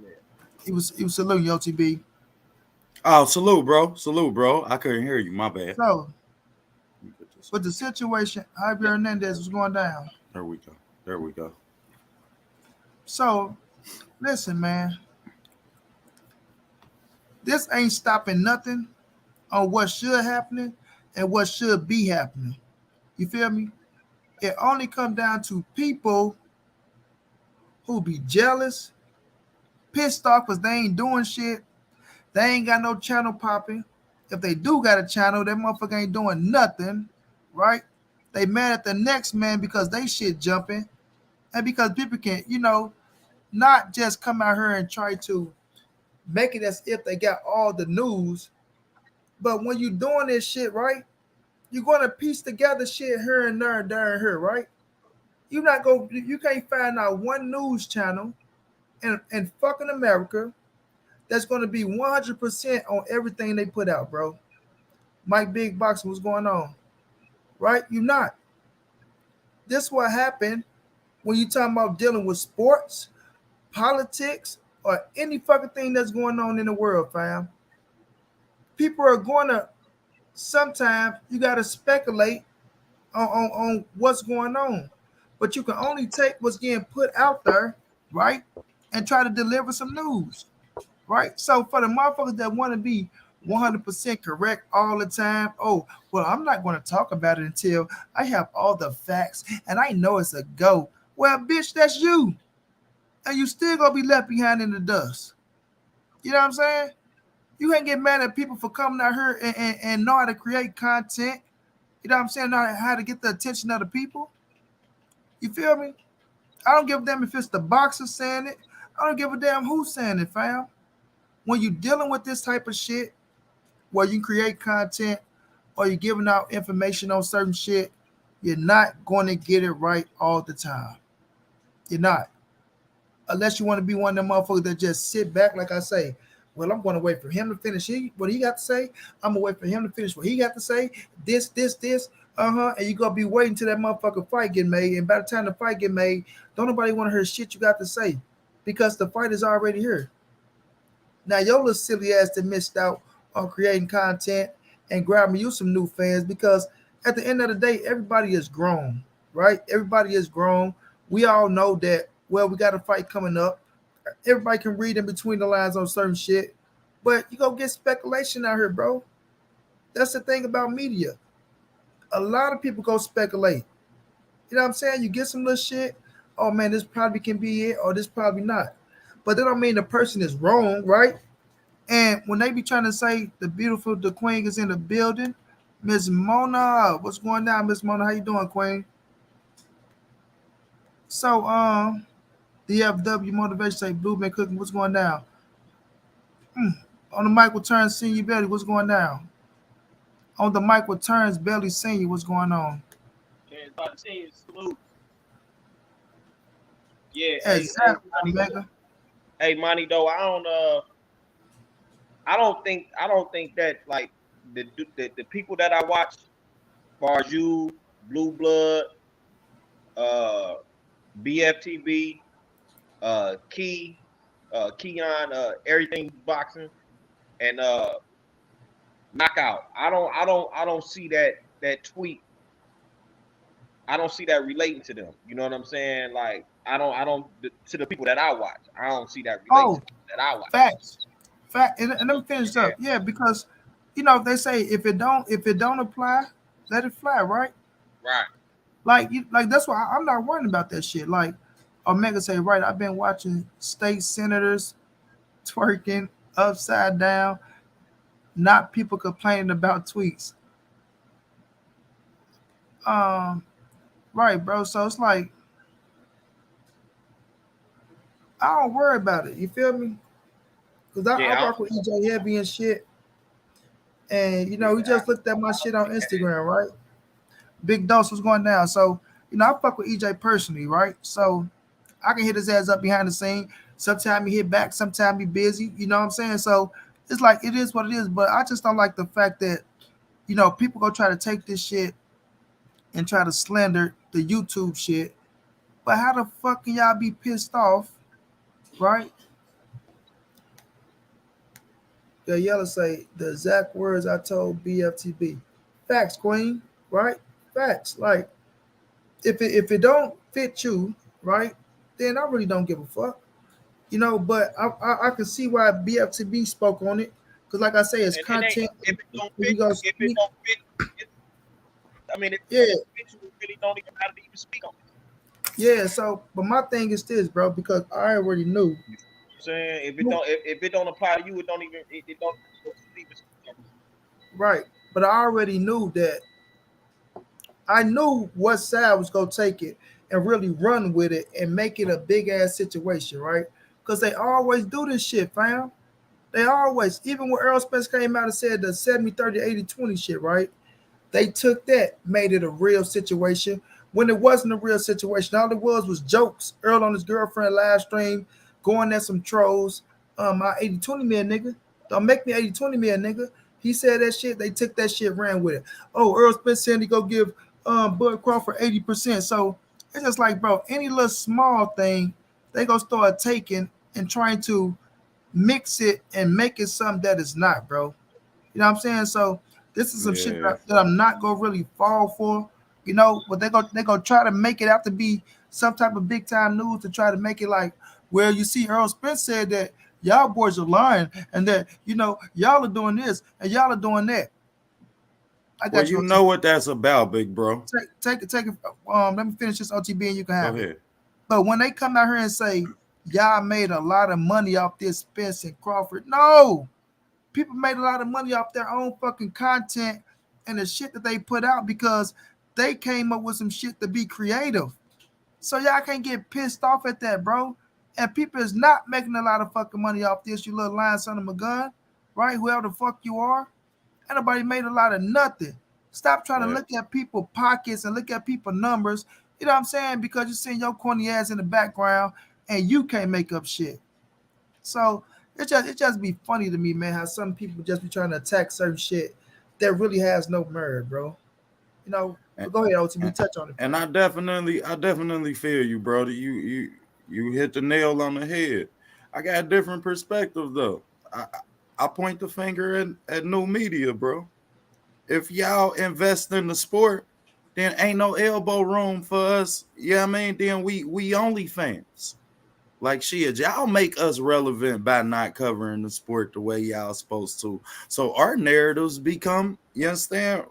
Yeah. He was saluting OTB. Oh, salute, bro. I couldn't hear you. My bad. So, with the situation, Javier Hernandez was going down. There we go. So, listen, man. This ain't stopping nothing on what should happen and what should be happening. You feel me? It only comes down to people who be jealous, pissed off because they ain't doing shit. They ain't got no channel popping. If they do got a channel, that motherfucker ain't doing nothing, right? They mad at the next man because they shit jumping. And because people can, you know, not just come out here and try to make it as if they got all the news. But when you doing this shit, right, you're going to piece together shit here and there and here, right? You can't find out one news channel in fucking America that's going to be 100% on everything they put out, bro. Mike Big Boxing, what's going on? Right? You're not. This what happened when you talking about dealing with sports, politics, or any fucking thing that's going on in the world, fam. People are going to, sometimes you got to speculate on what's going on. But you can only take what's getting put out there, right? And try to deliver some news. Right? So for the motherfuckers that want to be 100% correct all the time, oh, well, I'm not going to talk about it until I have all the facts and I know it's a go. Well, bitch, that's you. And you still going to be left behind in the dust. You know what I'm saying? You can't get mad at people for coming out here and know how to create content. You know what I'm saying? Know how to get the attention of the people. You feel me? I don't give a damn if it's the boxer saying it. I don't give a damn who's saying it, fam. When you're dealing with this type of shit, where you create content or you're giving out information on certain shit, you're not going to get it right all the time. You're not. Unless you want to be one of them motherfuckers that just sit back, like I say. Well, I'm going to wait for him to finish what he got to say. I'm going to wait for him to finish what he got to say. This. And you going to be waiting till that motherfucking fight get made. And by the time the fight get made, don't nobody want to hear shit you got to say because the fight is already here. Now, your little silly ass that missed out on creating content and grabbing you some new fans because at the end of the day, everybody is grown, right? Everybody is grown. We all know that, well, we got a fight coming up. Everybody can read in between the lines on certain shit, but you go get speculation out here, bro. That's the thing about media. A lot of people go speculate. You know what I'm saying? You get some little shit. Oh man, this probably can be it, or this probably not. But that don't mean the person is wrong, right? And when they be trying to say the queen is in the building, Miss Mona, what's going on, Miss Mona? How you doing, Queen? So, DFW motivation say Blue been cooking. What's going down? On the mic with Terence Senior Belly, what's going down? On the mic with Terence Belly Senior, what's going on? And by the team, salute. Yeah, Exactly, Omega. Hey, Monty, though, I don't think that like the people that I watch, as far as you, Blue Blood, BFTB, Keon, everything boxing, and knockout. I don't see that tweet. I don't see that relating to them. You know what I'm saying? Like I don't to the people that I watch. I don't see that relating to them that I watch. Facts. And let me finish up. Yeah, because they say if it don't apply, let it fly, right? Right. Like that's why I'm not worrying about that shit. Like Omega say, right, I've been watching state senators twerking upside down, not people complaining about tweets. Right, bro. So it's like I don't worry about it. You feel me? Because I work with EJ Heavy and shit. And he just looked at my shit on Instagram, right? Big Dose was going down. So, I fuck with EJ personally, right? So I can hit his ass up behind the scene. Sometimes he hit back, sometimes he busy. You know what I'm saying? So it's like it is what it is. But I just don't like the fact that, people go try to take this shit and try to slander the YouTube shit. But how the fuck can y'all be pissed off, right? The yellow say the exact words I told BFTB. Facts, Queen, right? Facts. Like if it don't fit you, right, then I really don't give a fuck. But I can see why BFTB spoke on it. Because like I say, it's content. If it don't fit, I mean, if it don't fit, you really don't even have to even speak on it. Yeah, so but my thing is this, bro, because I already knew. You know what I'm saying if it don't apply to you, it don't even right. But I already knew that I knew what side was gonna take it and really run with it and make it a big ass situation, right? Because they always do this shit, fam. They always, even when Errol Spence came out and said the 70-30, 80-20 shit, right? They took that, made it a real situation when it wasn't a real situation. All it was jokes. Earl on his girlfriend live stream, going at some trolls. My 80-20 man, nigga. Don't make me 80-20 man, nigga. He said that shit. They took that shit, ran with it. Oh, Earl Spence said he go give Bud Crawford 80%. So it's just like, bro, any little small thing, they gonna start taking and trying to mix it and make it something that is not, bro. You know what I'm saying? So this is some shit that I'm not gonna really fall for, but they gonna try to make it out to be some type of big time news to try to make it like, well, you see, Errol Spence said that y'all boys are lying and that y'all are doing this and y'all are doing that. I got you know what that's about, big bro. Take it. Let me finish this OTB and you can have Go it. ahead. But when they come out here and say y'all made a lot of money off this Spence and Crawford, no. People made a lot of money off their own fucking content and the shit that they put out because they came up with some shit to be creative. So y'all can't get pissed off at that, bro. And people is not making a lot of fucking money off this, you little lying son of a gun, right? Whoever the fuck you are. Anybody made a lot of nothing. Stop trying to look at people pockets and look at people numbers You know what I'm saying? Because you seen your corny ass in the background and you can't make up shit. So it just be funny to me, man, how some people just be trying to attack certain shit that really has no merit, bro. You know, And, but go ahead, OTB, and, touch on it, and bro. I definitely feel you, brother. You hit the nail on the head. I got a different perspective though. I point the finger at new media, bro. If y'all invest in the sport, then ain't no elbow room for us. Yeah, I mean, then we only fans. Like shit, y'all make us relevant by not covering the sport the way y'all supposed to. So our narratives become, you understand,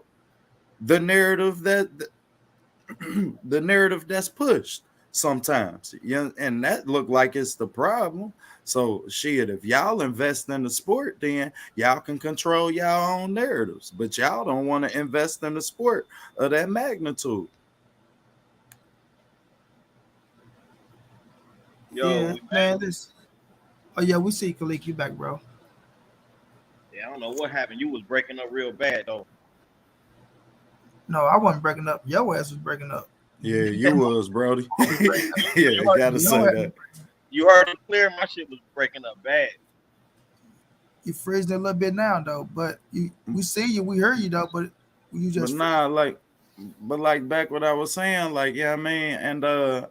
the narrative that the narrative that's pushed sometimes. Yeah, and that look like it's the problem. So shit, if y'all invest in the sport, then y'all can control y'all own narratives. But y'all don't want to invest in the sport of that magnitude. Yo, Yeah, we back. man, this. Oh yeah, we see Kalik, you back, bro. Yeah, I don't know what happened. You was breaking up real bad though. No, I wasn't breaking up. Your ass was breaking up. Yeah, Your you was, Brody. phone was breaking up. Yeah, You heard, gotta say Your ass, that. you heard it clear. My shit was breaking up bad. you freezing a little bit now though, but we see you, we heard you though, but you But just freeze. nah, like back what I was saying, like, yeah, I mean, and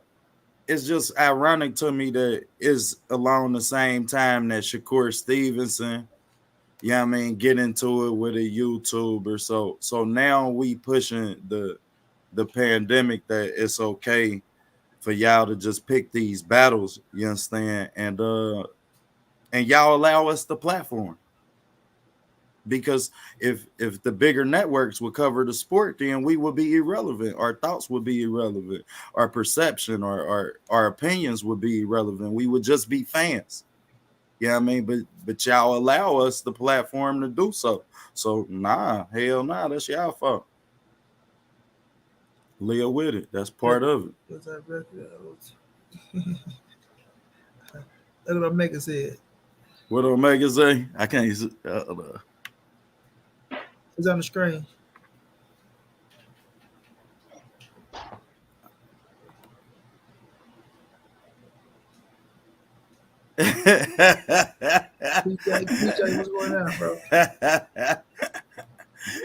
it's just ironic to me that it's along the same time that Shakur Stevenson, yeah, I mean, get into it with a YouTuber. So now we pushing the pandemic that it's okay for y'all to just pick these battles, you understand? And y'all allow us the platform. Because if the bigger networks would cover the sport, then we would be irrelevant. Our thoughts would be irrelevant. Our perception or our opinions would be irrelevant. We would just be fans. Yeah, I mean, but y'all allow us the platform to do so. So nah, hell nah, that's y'all fault. Live with it. That's part of it. What's that record? Look what Omega said. What Omega say? I can't. It's on the screen. PJ, what's going on, bro?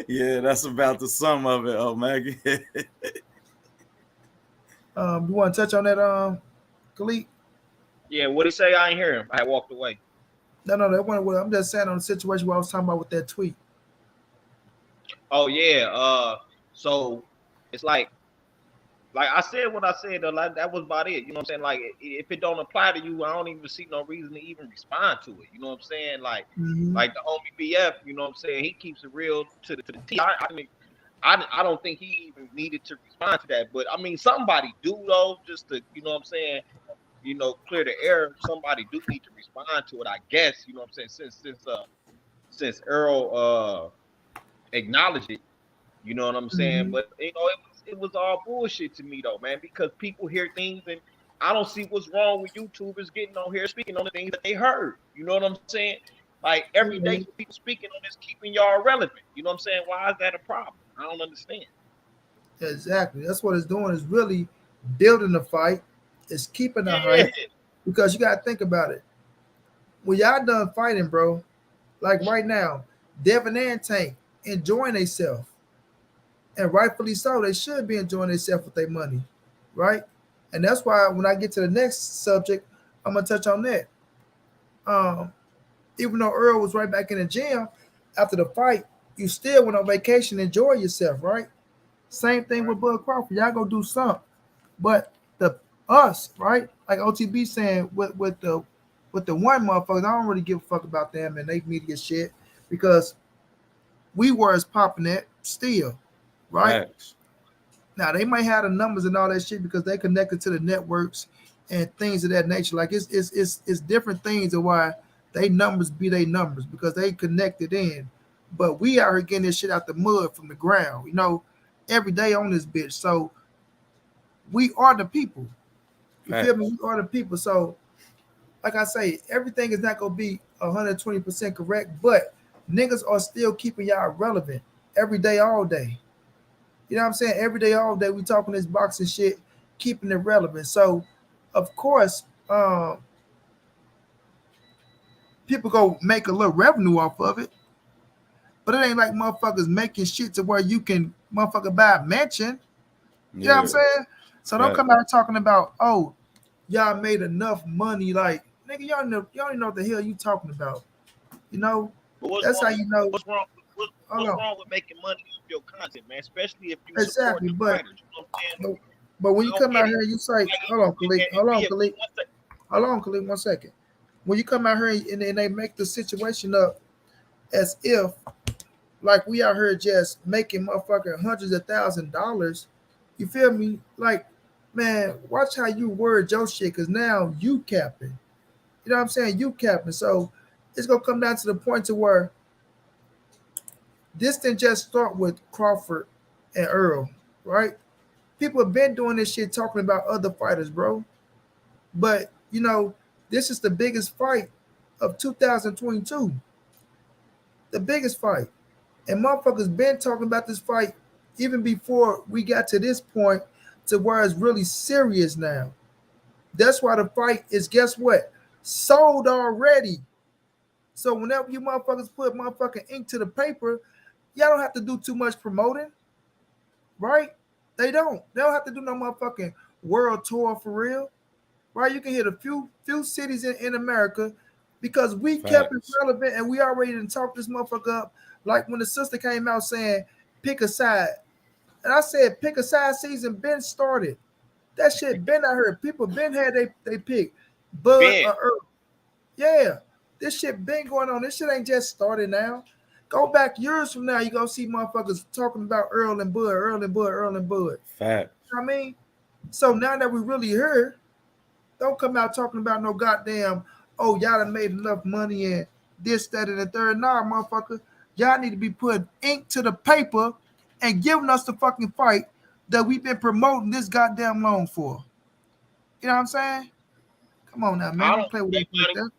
Yeah, that's about the sum of it, Omega. You want to touch on that, Khalid? Yeah, what he say? I ain't hear him. I walked away. No, that one. I'm just saying on the situation where I was talking about with that tweet. Oh yeah. So it's like I said what I said. Like that was about it. You know what I'm saying? Like if it don't apply to you, I don't even see no reason to even respond to it. You know what I'm saying? Mm-hmm. Like the homie BF. You know what I'm saying? He keeps it real to the T. I don't think he even needed to respond to that. But I mean, somebody do though, just to you know what I'm saying. Clear the air. Somebody do need to respond to it. I guess. You know what I'm saying? Since Errol acknowledged it. You know what I'm saying? Mm-hmm. But it was all bullshit to me though, man, because people hear things and I don't see what's wrong with YouTubers getting on here speaking on the things that they heard. You know what I'm saying? Like every day people speaking on this keeping y'all relevant. You know what I'm saying? Why is that a problem? I don't understand. Exactly. That's what it's doing. Is really building the fight. It's keeping the Yeah. hype because you got to think about it. When y'all done fighting, bro, like right now, Devin and Tank enjoying themselves, and rightfully so. They should be enjoying themselves with their money, right? And that's why when I get to the next subject, I'm gonna touch on that. Um, Even though Earl was right back in the gym after the fight, you still went on vacation, enjoy yourself, right? Same thing Right. with Bud Crawford. Y'all go do something, but the us, right? Like OTB saying with the one motherfuckers, I don't really give a fuck about them and they media shit because we were as popping that still, right? Facts. Now they might have the numbers and all that shit because they connected to the networks and things of that nature. Like it's different things of why they numbers be they numbers because they connected in. But we out here getting this shit out the mud from the ground, every day on this bitch. So we are the people. You feel me? Facts. We are the people. So like I say, everything is not gonna be 120% correct, but niggas are still keeping y'all relevant every day, all day. You know what I'm saying? Every day, all day, we talking this boxing shit, keeping it relevant. So, of course, people go make a little revenue off of it, but it ain't like motherfuckers making shit to where you can motherfucker buy a mansion. You know what I'm saying? So don't come out talking about, oh, y'all made enough money. Like, nigga, y'all don't know what the hell you talking about. You know, that's how you know. What's wrong? What's wrong with making money off your content, man? Especially if you exactly, support the but, fighters. You know what I'm saying? but when you come out here and you say, hold on, Khalid, 1 second. When you come out here and they make the situation up as if like we out here just making motherfucking hundreds of $1,000s, you feel me? Like, man, watch how you word your shit, because now you capping. You know what I'm saying? You capping. So it's gonna come down to the point to where this didn't just start with Crawford and Errol, right? People have been doing this shit talking about other fighters, bro. But you know, this is the biggest fight of 2022. The biggest fight. And motherfuckers been talking about this fight even before we got to this point to where it's really serious now. That's why the fight is, guess what? Sold already. So whenever you motherfuckers put motherfucking ink to the paper, y'all don't have to do too much promoting, right? They don't. They don't have to do no motherfucking world tour for real, right? You can hit a few cities in America because we kept it relevant and we already done talked this motherfucker up. Like when the sister came out saying, pick a side. And I said, pick a side season been started. That shit been out here. People been had they pick. Bud or Earl. Yeah. This shit been going on. This shit ain't just started now. Go back years from now, you gonna see motherfuckers talking about Earl and Bud, Earl and Bud, Earl and Bud. Fact. You know what I mean? So now that we really here, don't come out talking about no goddamn, oh, y'all done made enough money and this, that, and the third. Nah, motherfucker. Y'all need to be putting ink to the paper and giving us the fucking fight that we've been promoting this goddamn long for. You know what I'm saying? Come on now, man. Don't play with that.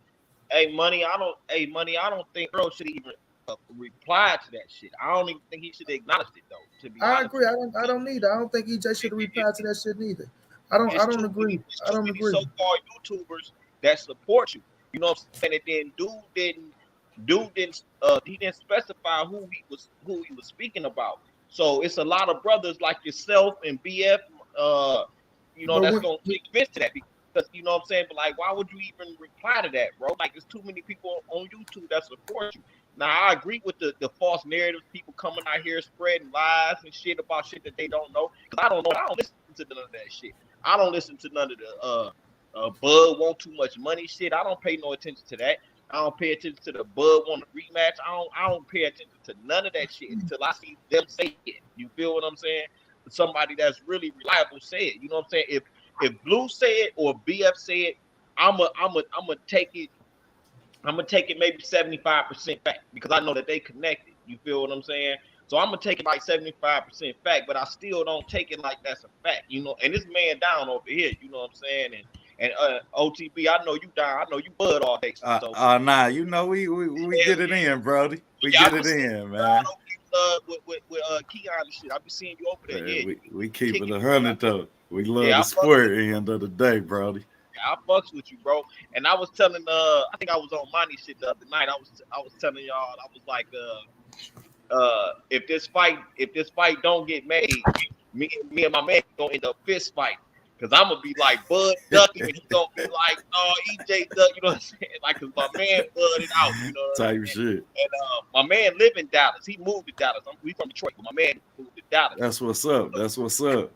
Money. I don't think Earl should even reply to that shit. I don't even think he should have acknowledged it though. To be honest, agree. I don't need it. I don't think EJ should have replied to that shit neither. I don't agree. I don't agree. So-called YouTubers that support you. You know what I'm saying? And then dude didn't specify who he was speaking about. So it's a lot of brothers like yourself and BF, that's gonna take offense to that because you know what I'm saying. But like, why would you even reply to that, bro? Like, there's too many people on YouTube that support you. Now I agree with the false narratives, people coming out here spreading lies and shit about shit that they don't know. Because I don't know. I don't listen to none of that shit. I don't listen to none of the Bud want too much money shit. I don't pay no attention to that. I don't pay attention to the Bud want a rematch. I don't pay attention to none of that shit until I see them say it. You feel what I'm saying? Somebody that's really reliable say it. You know what I'm saying? If Blue say it or BF say it, I'm gonna take it. I'm gonna take it maybe 75% fact because I know that they connected. You feel what I'm saying? So I'm gonna take it like 75% fact, but I still don't take it like that's a fact, you know. And this man down over here, you know what I'm saying? And OTB, I know you down. I know you Bud all day. So. Nah, you know we get it in, Brody. We get it in, man. With Keon and shit, I be seeing you over there. Yeah, we keep it 100 though. We love the sport at the end of the day, Brody. I fucks with you, bro. And I was telling, I think I was on Money shit the other night. I was telling y'all, I was like, if this fight don't get made, me and my man gonna end up fist fighting. Cause I'm gonna be like Bud ducking, and he's gonna be like, "Oh, EJ duck," you know what I'm saying? Like, cause my man budded out, you know. What type shit. And my man live in Dallas. He moved to Dallas. We from Detroit, but my man moved to Dallas. That's what's up. That's what's up.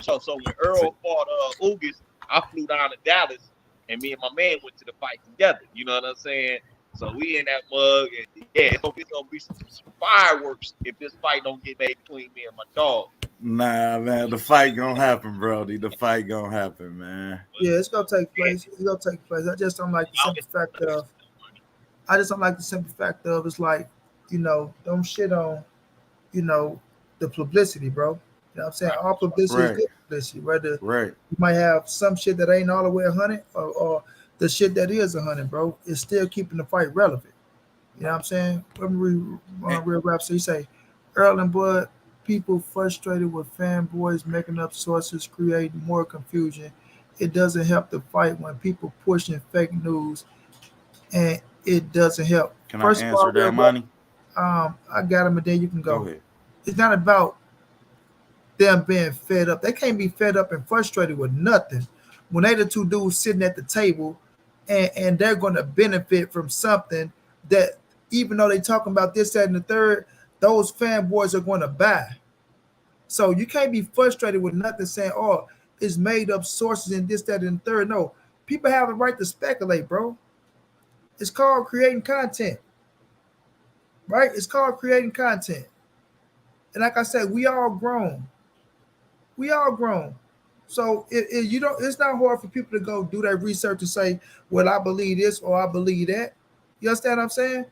So when Errol fought Ugas, I flew down to Dallas, and me and my man went to the fight together. You know what I'm saying? So we in that mug, and yeah, it's gonna be some fireworks if this fight don't get made between me and my dog. Nah, man, the fight gonna happen, Brody. The fight gonna happen, man. Yeah, it's gonna take place. It's gonna take place. I just don't like the simple fact of. I just don't like the simple fact of it's like, you know, don't shit on, you know, the publicity, bro. You know what I'm saying? All publicity is good publicity. Whether you might have some shit that ain't all the way 100 or the shit that is 100, bro, is still keeping the fight relevant. You know what I'm saying? Real rap. So you say Errol and Bud people frustrated with fanboys making up sources, creating more confusion. It doesn't help the fight when people pushing fake news, and it doesn't help. Can I First of all, answer that, money? I got him, and then you can Go go. ahead. It's not about them being fed up. They can't be fed up and frustrated with nothing when they the two dudes sitting at the table, and they're going to benefit from something that, even though they talking about this, that, and the third, those fanboys are going to buy. So you can't be frustrated with nothing saying, oh, it's made up sources and this, that, and the third. No, people have the right to speculate, bro. It's called creating content, right? It's called creating content. And like I said, we all grown. We all grown. So if you don't, it's not hard for people to go do their research and say, well, I believe this or I believe that. You understand what I'm saying?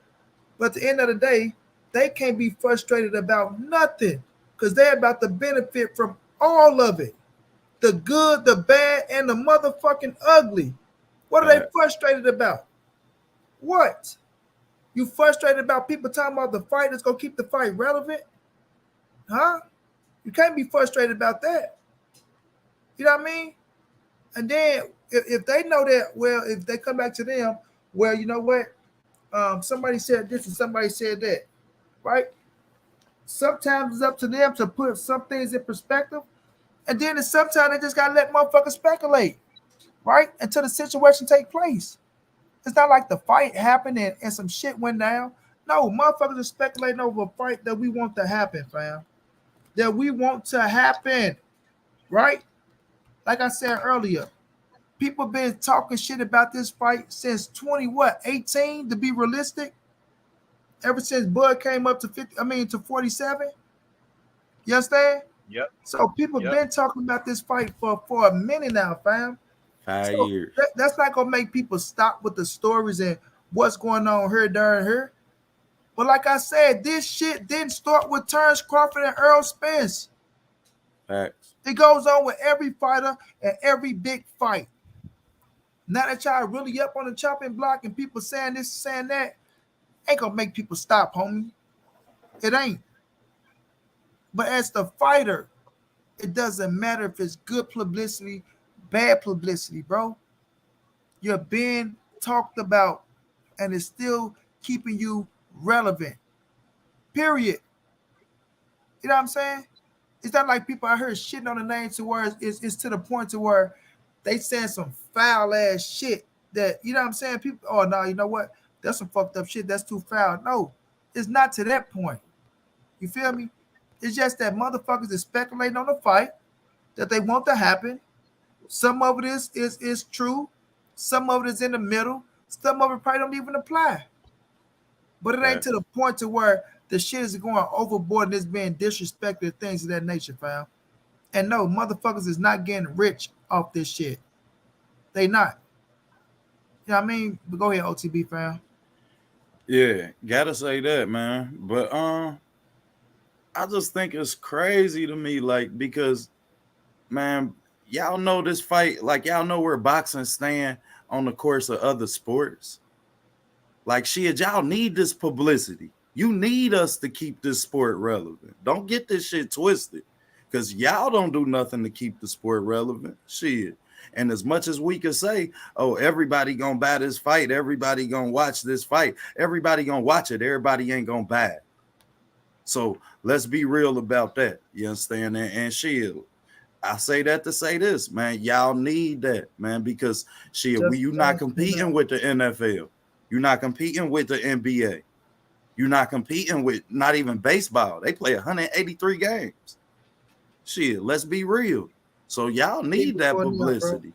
But at the end of the day, they can't be frustrated about nothing because they're about to benefit from all of it. The good, the bad, and the motherfucking ugly. What are they frustrated about? What? You frustrated about people talking about the fight that's going to keep the fight relevant? Huh? You can't be frustrated about that. You know what I mean? And then if they know that, well, if they come back to them, well, you know what? Somebody said this and somebody said that, right? Sometimes it's up to them to put some things in perspective. And then sometimes they just got to let motherfuckers speculate, right? Until the situation take place. It's not like the fight happened and some shit went down. No, motherfuckers are speculating over a fight that we want to happen, fam. That we want to happen, right? Like I said earlier, people been talking shit about this fight since 18 to be realistic. Ever since Bud came up to 50, to 47. You understand? Yep. So people been talking about this fight for a minute now, fam. 5 So years. that's not gonna make people stop with the stories and what's going on here, there, and here. But like I said, this shit didn't start with Terence Crawford and Errol Spence. Facts. It goes on with every fighter and every big fight. Now that y'all really up on the chopping block and people saying this, saying that, ain't gonna make people stop, homie. It ain't. But as the fighter, it doesn't matter if it's good publicity, bad publicity, bro. You're being talked about and it's still keeping you relevant. Period. You know what I'm saying? It's not like people out here shitting on the name to where it's to the point to where they saying some foul ass shit that, you know what I'm saying? People, oh no, you know what? That's some fucked up shit. That's too foul. No, it's not to that point. You feel me? It's just that motherfuckers is speculating on the fight that they want to happen. Some of it is true. Some of it is in the middle. Some of it probably don't even apply. But it ain't to the point to where the shit is going overboard and it's being disrespected, things of that nature, fam. And no, motherfuckers is not getting rich off this shit. They not. You know what I mean? But go ahead, OTB, fam. Yeah, gotta say that, man. But I just think it's crazy to me, like, because, man, y'all know this fight, like, y'all know where boxing stand on the course of other sports. Like, shit, y'all need this publicity. You need us to keep this sport relevant. Don't get this shit twisted, because y'all don't do nothing to keep the sport relevant. Shit. And as much as we could say, oh, everybody gonna buy this fight, everybody gonna watch this fight, everybody gonna watch it, everybody ain't gonna buy it. So let's be real about that. You understand? And shit, I say that to say this, man. Y'all need that, man, because shit, you're not competing with the NFL. You're not competing with the NBA. You're not competing with not even baseball. They play 183 games. Shit, let's be real. So y'all need that publicity.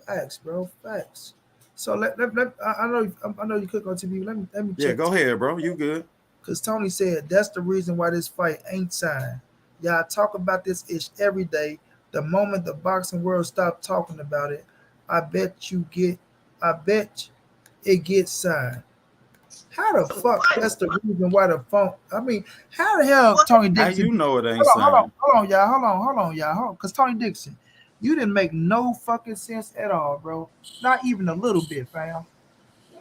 Facts, bro. Facts. So I know you could go to me. Let me check. Yeah, go ahead, bro. You good? Because Tony said that's the reason why this fight ain't signed. Y'all talk about this ish every day. The moment the boxing world stop talking about it, I bet it gets signed. How the fuck that's the reason why the phone? I mean, how the hell Tony Dixon? How you know it ain't signed? Hold on, y'all. Because Tony Dixon, you didn't make no fucking sense at all, bro. Not even a little bit, fam.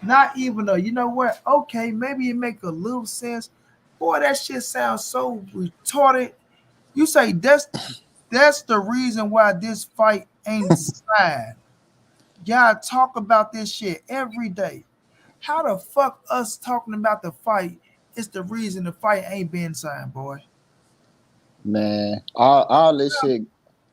Not even a, you know what? Okay, maybe it make a little sense, Boy, that shit sounds so retarded. You say that's the reason why this fight ain't signed. Y'all talk about this shit every day. How the fuck us talking about the fight is the reason the fight ain't been signed, boy? Man, all this shit,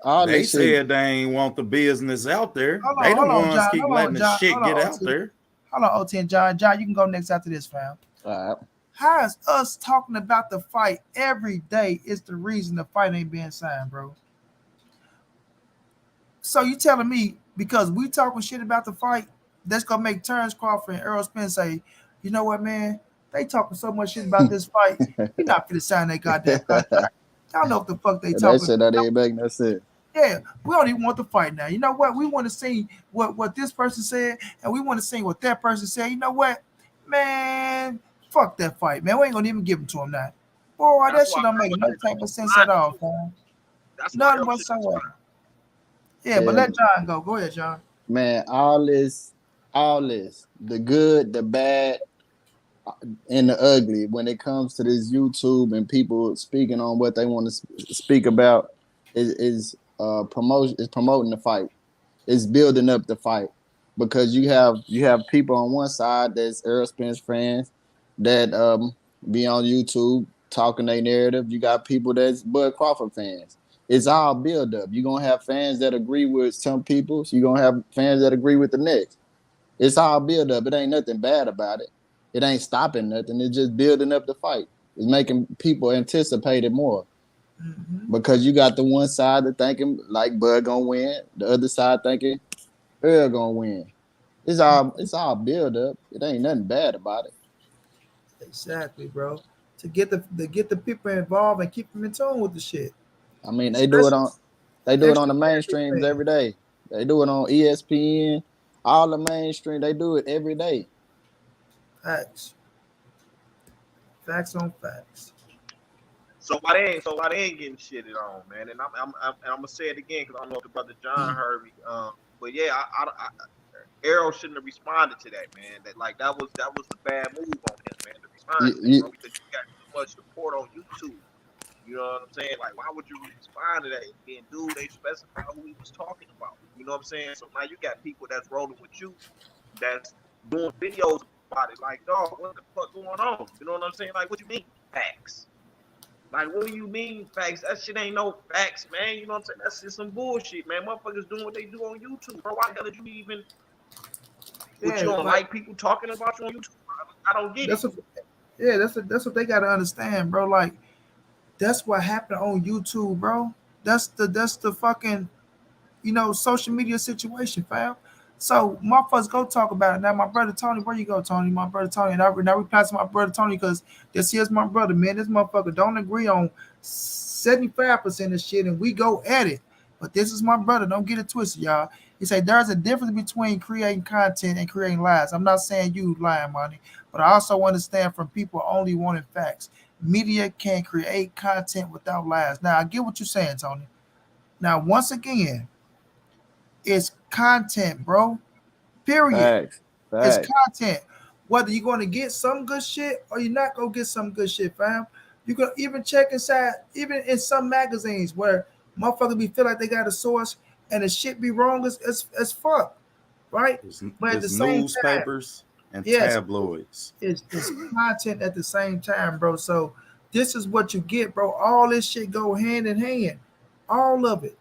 all They this shit. said they ain't want the business out there. They the Hold on, ones John. keep Hold on, letting the John. shit Hold on, get out OT. there. Hold on, OT and John. John, you can go next after this, fam. All right. How is us talking about the fight every day is the reason the fight ain't being signed, bro? So you telling me because we talking shit about the fight, that's gonna make Terence Crawford and Errol Spence say, you know what, man? They talking so much shit about this fight. You're not finna sign that goddamn contract. Y'all know what the fuck they That talking. shit that ain't making no sense. Yeah, we don't even want the fight now. You know what? We want to see what this person said, and we want to see what that person said. You know what, man? Fuck that fight, man. We ain't gonna even give them to him now. Boy, that That's shit why don't make Errol no shouldn't type have of sense at responded all, to. fam. That's why None Errol shouldn't have whatsoever. responded. Yeah, but Yeah, let John go. Go ahead, John. man, all this, the good, the bad, and the ugly when it comes to this YouTube and people speaking on what they want to speak about is promotion, is promoting the fight. It's building up the fight because you have people on one side that's Errol Spence fans that be on YouTube talking their narrative. You got people that's Bud Crawford fans. It's all build up. You're gonna have fans that agree with some people. So you're gonna have fans that agree with the next. It's all build up. It ain't nothing bad about it. It ain't stopping nothing. It's just building up the fight. It's making people anticipate it more Mm-hmm. because you got the one side that thinking like Bud gonna win, the other side thinking Earl gonna win. It's all build up. It ain't nothing bad about it. Exactly, bro. To get the people involved and keep them in tune with the shit, I mean, especially they do it on extra the casual mainstreams fans. every day. They do it on ESPN, all the mainstream. They do it every day. Facts, facts on facts. So why they ain't getting shitted on, man? And I'm gonna say it again because I don't know if the brother John heard me. But yeah, Errol shouldn't have responded to that, man. That was the bad move on him, man, to respond You, to that, you, bro, because you got too much support on YouTube. You know what I'm saying? Like, why would you respond to that? And then, dude, they specify who he was talking about. You know what I'm saying? So now you got people that's rolling with you, that's doing videos about it. Like, dog, what the fuck going on? You know what I'm saying? Like, what you mean facts? Like, what do you mean facts? That shit ain't no facts, man. You know what I'm saying? That's just some bullshit, man. Motherfuckers doing what they do on YouTube, bro. Why the hell did you even? What you Yeah, don't like like people talking about you on YouTube? I don't get it. that's what. Yeah, that's what they gotta understand, bro. Like that's what happened on YouTube, bro. That's the fucking social media situation, fam. So motherfuckers go talk about it. Now my brother Tony, where you go, Tony? My brother Tony, and I now we pass my brother Tony because this here's my brother, man. This motherfucker don't agree on 75% of shit, and we go at it. But this is my brother. Don't get it twisted, y'all. He say there's a difference between creating content and creating lies. I'm not saying you lying, money, but I also understand from people only wanting facts. Media can create content without lies. Now I get what you're saying, Tony. Now once again, it's content, bro. Period. facts, It's facts. content. Whether you're going to get some good shit or you're not going to get some good shit, fam. You can even check inside, even in some magazines where motherfuckers be feel like they got a source and the shit be wrong as fuck, right? But at the It's same time, newspapers and yes, tabloids. it's content at the same time, bro. So this is what you get, bro. All this shit go hand in hand. All of it.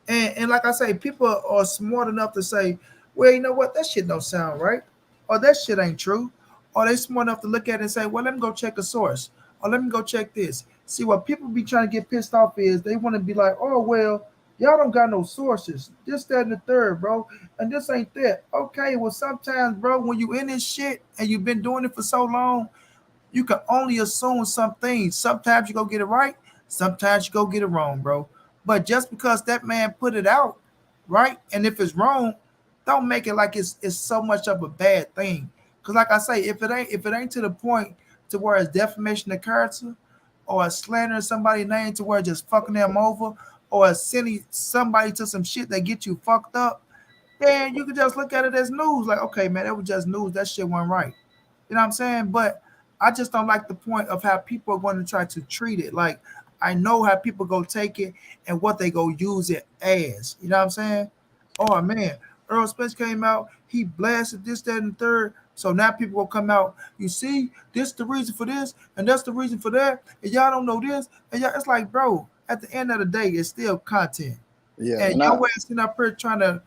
And like I say, people are smart enough to say, well, you know what, that shit don't sound right, or that shit ain't true, or they smart enough to look at it and say, well, let me go check a source, or let me go check this. See, what people be trying to get pissed off is they want to be like, oh well, y'all don't got no sources, this, that, and the third, bro, and this ain't that. Okay, well sometimes, bro, when you in this shit and you've been doing it for so long, you can only assume some things. Sometimes you go get it right, sometimes you go get it wrong, bro. But just because that man put it out, right? And if it's wrong, don't make it like it's so much of a bad thing. Cause like I say, if it ain't to the point to where it's defamation of character or slandering somebody's name to where it's just fucking them over or sending somebody to some shit that get you fucked up, then you can just look at it as news. Like, okay, man, that was just news. That shit wasn't right. You know what I'm saying? But I just don't like the point of how people are going to try to treat it. Like I know how people go take it and what they go use it as. You know what I'm saying? Oh man, Earl Spence came out, he blasted this, that, and the third. So now people will come out. You see, this the reason for this, and that's the reason for that, and y'all don't know this, and y'all. It's like, bro, at the end of the day, it's still content, Yeah, and and your ass sitting up here trying to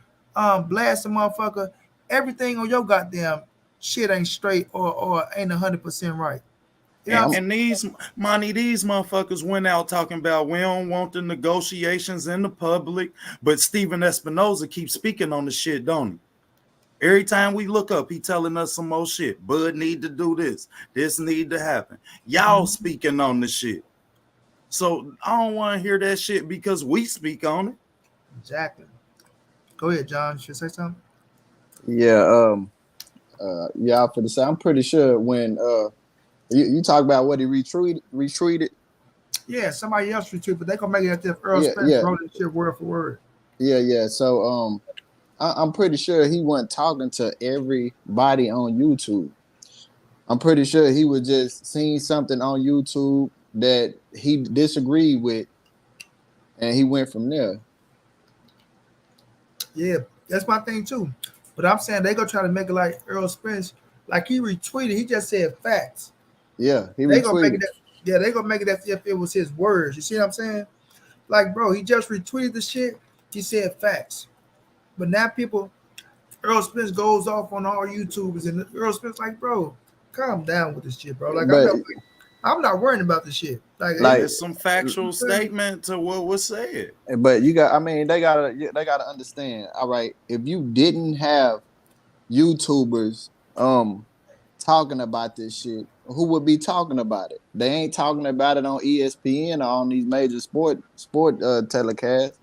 blast a motherfucker. Everything on your goddamn shit ain't straight or ain't 100% right. You know what I'm saying? And these motherfuckers went out talking about we don't want the negotiations in the public, but Steven Espinoza keeps speaking on the shit, don't he? Every time we look up, he telling us some more shit. Bud need to do this. This need to happen. Y'all speaking on the shit. So I don't want to hear that shit because we speak on it. Exactly. Go ahead, John. Should I say something? yeah, yeah. For the same, I'm pretty sure when you talk about what he retweeted. Yeah, somebody else retweet, but they gonna make it as if Earl Yeah, Spence yeah, wrote this shit word for word. yeah. So I'm pretty sure he wasn't talking to everybody on YouTube. I'm pretty sure he was just seeing something on YouTube that he disagreed with, and he went from there. Yeah, that's my thing too. But I'm saying they gonna try to make it like Earl Spence, like he retweeted. He just said facts. Yeah, he They gonna make it retweeted. that. Yeah, they gonna make it as if it was his words. You see what I'm saying? Like, bro, he just retweeted the shit. He said facts. But now people, Earl Spence goes off on all YouTubers, and Earl Spence like, bro, calm down with this shit, bro. Like, But I'm not worrying about this shit. Like, like, It's some factual statement to what was said. but I mean, they gotta understand. All right, if you didn't have YouTubers talking about this shit, who would be talking about it? They ain't talking about it on ESPN or on these major sport telecasts.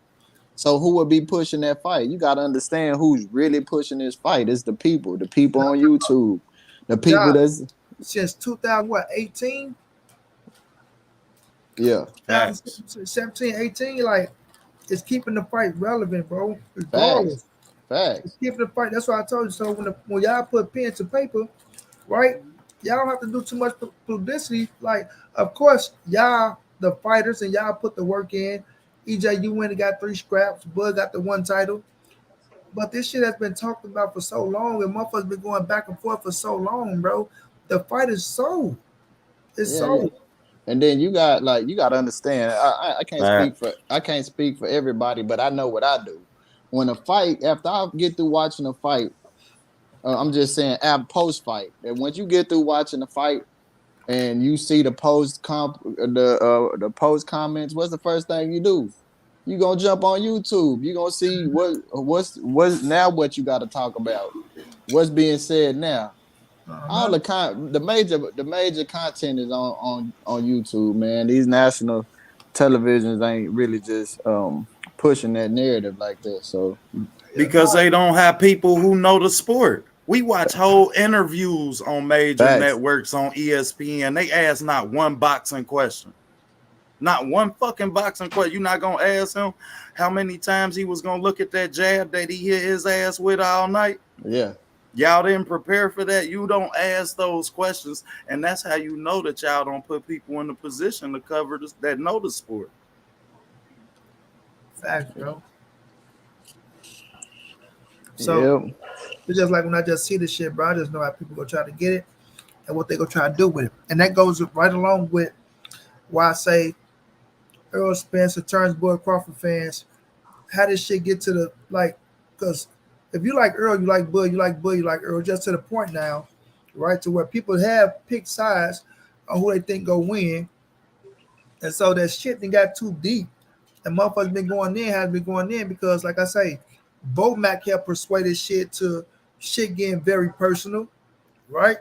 So who would be pushing that fight? You got to understand who's really pushing this fight. It's the people on YouTube, the people John, that's since 2018, yeah, Facts. 17, 18, like, it's keeping the fight relevant, bro. facts, Regardless, it's facts. keeping the fight. That's why I told you. So when y'all put pen to paper, right? Y'all don't have to do too much publicity. Like, of course, y'all the fighters and y'all put the work in. EJ, you went and got 3 scraps. Bud got the 1 title. But this shit has been talked about for so long, and motherfuckers been going back and forth for so long, bro. The fight is sold. It's Yeah, yeah. sold. And then you got to understand. Facts. I can't speak for everybody, but I know what I do. When a fight, after I get through watching a fight, I'm just saying, post fight. And once you get through watching the fight, and you see the post comments, what's the first thing you do? You gonna jump on YouTube. You gonna see what's now what you got to talk about. What's being said now? All Uh-huh. the major content is on YouTube, man. These national televisions ain't really just pushing that narrative like that. So Yeah, Because no. they don't have people who know the sport. We watch whole interviews on major facts. networks on ESPN. They ask not one boxing question. Not one fucking boxing question. You're not gonna ask him how many times he was gonna look at that jab that he hit his ass with all night. Yeah. Y'all didn't prepare for that. You don't ask those questions, and that's how you know that y'all don't put people in the position to cover this, that know the sport. Facts, bro. So Yep. it's just like when I just see this shit, bro. I just know how people go try to get it and what they go try to do with it, and that goes right along with why I say Earl Spence, Terence Boyd Crawford fans, how this shit get to the like, because if you like Earl, you like Bud, you like Bud, you like Earl, just to the point now, right? To where people have picked sides on who they think go win. And so that shit then got too deep. And motherfuckers been going in, has been going in because, like I say, Bo Mac helped persuade shit to shit getting very personal, right?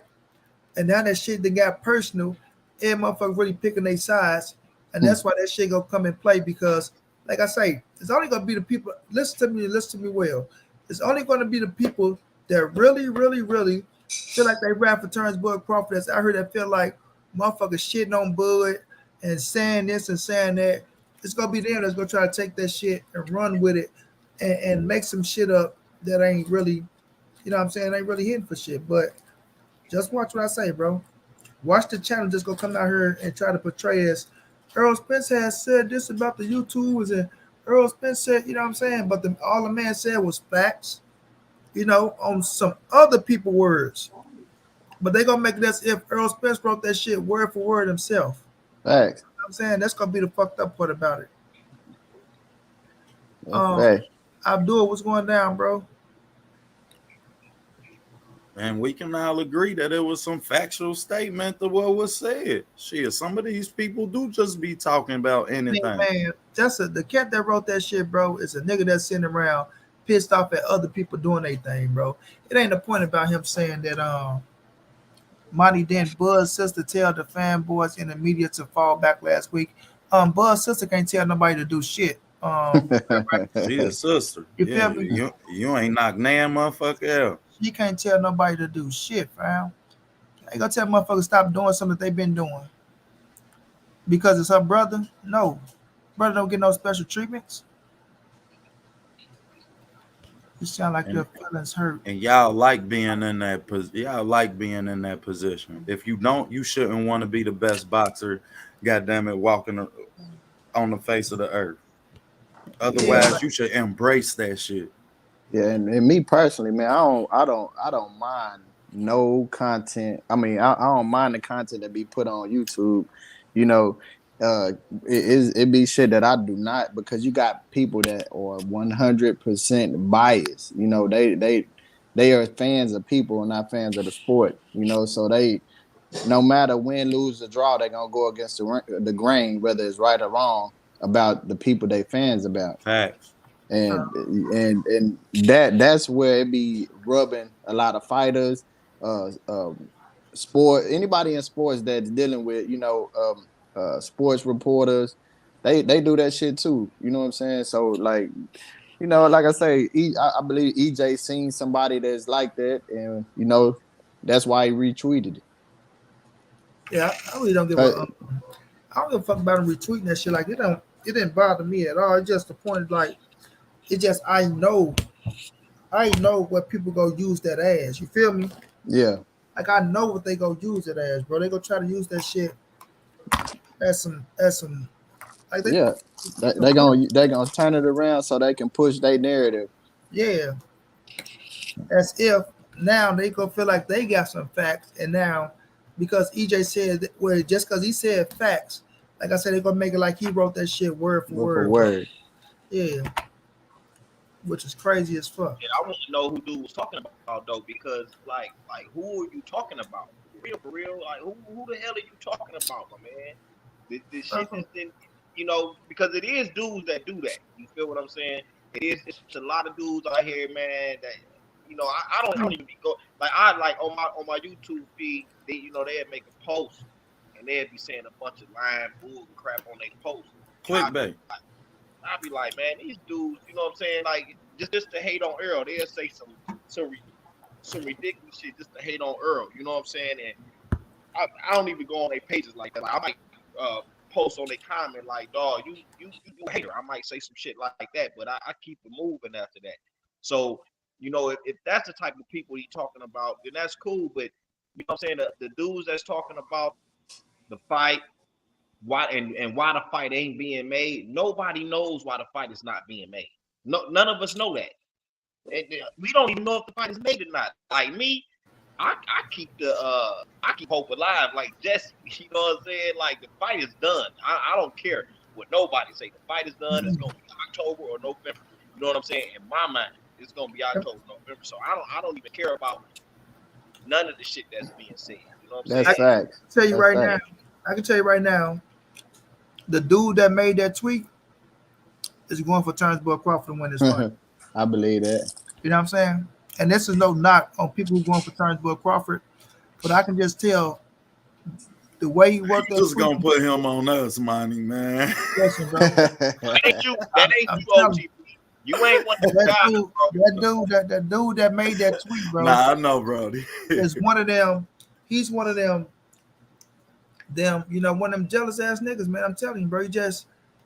And now that shit then got personal, and motherfuckers really picking their sides. And Hmm. that's why that shit gonna come in play because, like I say, it's only gonna be the people. Listen to me well. It's only gonna be the people that really, really, really feel like they ran for Terrence Bud Crawford. That's out here that feel like motherfuckers shitting on Bud and saying this and saying that. It's gonna be them that's gonna try to take that shit and run with it and make some shit up that ain't really, you know what I'm saying, ain't really hitting for shit. But just watch what I say, bro. Watch the channel just go come out here and try to portray as Errol Spence has said this about the YouTubers and Errol Spence said, you know what I'm saying? But all the man said was facts, on some other people words. But they gonna make it as if Errol Spence wrote that shit word for word himself. Facts. You know what I'm saying? That's gonna be the fucked up part about it. Facts. Abdul, what's going down, bro? And we can all agree that it was some factual statement to what was said. Shit, some of these people do just be talking about anything. Man, the cat that wrote that shit, bro, is a nigga that's sitting around pissed off at other people doing their thing, bro. It ain't the point about him saying that Monty didn't Bud's sister tell the fanboys in the media to fall back last week. Bud's sister can't tell nobody to do shit. She a sister. You feel me? You ain't knock nan motherfucker out. She can't tell nobody to do shit, fam. Ain't gonna tell motherfuckers stop doing something that they've been doing. Because it's her brother? No. Brother don't get no special treatments. You sound like your feelings hurt. And y'all like being in that position. If you don't, you shouldn't want to be the best boxer, goddamn it, walking on the face of the earth. Otherwise, you should embrace that shit. Yeah, and me personally, man, I don't mind no content. I mean, I don't mind the content that be put on YouTube. It be shit that I do not, because you got people that are 100% biased. They are fans of people and not fans of the sport. So they, no matter win, lose, or draw, they're gonna go against the grain, whether it's right or wrong, about the people they fans about. Facts. And that's where it be rubbing a lot of fighters, anybody in sports that's dealing with sports reporters, they do that shit too. You know what I'm saying? So like I say, I believe EJ seen somebody that's like that, and that's why he retweeted it. Yeah, I really don't give a I don't give a fuck about him retweeting that shit. Like it didn't bother me at all. It's just the point, like I know what people go use that as. You feel me? Yeah. Like I know what they go use it as, bro. They go try to use that shit as some like they gonna turn it around so they can push their narrative. Yeah. As if now they go feel like they got some facts, and now because EJ said just because he said facts, like I said, they're gonna make it like he wrote that shit word for word. Yeah. Which is crazy as fuck. Yeah, I want to know who dude was talking about though, because like who are you talking about? For real, like who the hell are you talking about, my man? This shit has been, because it is dudes that do that. You feel what I'm saying? It's a lot of dudes out here, man, that I don't even be go like on my YouTube feed, they'd make a post and they'd be saying a bunch of lying bull and crap on their post. Clickbait. I'd be like, man, these dudes, you know what I'm saying? Like, just to hate on Errol, they'll say some ridiculous shit just to hate on Errol. You know what I'm saying? And I don't even go on their pages like that. Like, I might post on their comment like, dog, you a hater. I might say some shit like that, but I keep it moving after that. So, if that's the type of people he's talking about, then that's cool. But you know what I'm saying? The dudes that's talking about the fight, why the fight ain't being made, nobody knows why the fight is not being made. No, none of us know that. And we don't even know if the fight is made or not. Like me, I keep hope alive like Jesse. You know what I'm saying? Like the fight is done. I don't care what nobody say. The fight is done. It's gonna be October or November. You know what I'm saying? In my mind, it's gonna be October, November. So I don't even care about none of the shit that's being said. You know what I'm saying? That's facts. I can tell you right now, the dude that made that tweet is going for Terence Crawford to win this fight. I believe that. You know what I'm saying? And this is no knock on people who going for Terence Crawford, but I can just tell the way he worked. Just gonna put him on us, Monty, man. Listen, bro. That ain't you, OG. You ain't one of the that dude that made that tweet, bro. Nah, I know, bro. Is one of them. He's one of them. One of them jealous ass niggas, man. I'm telling you, bro.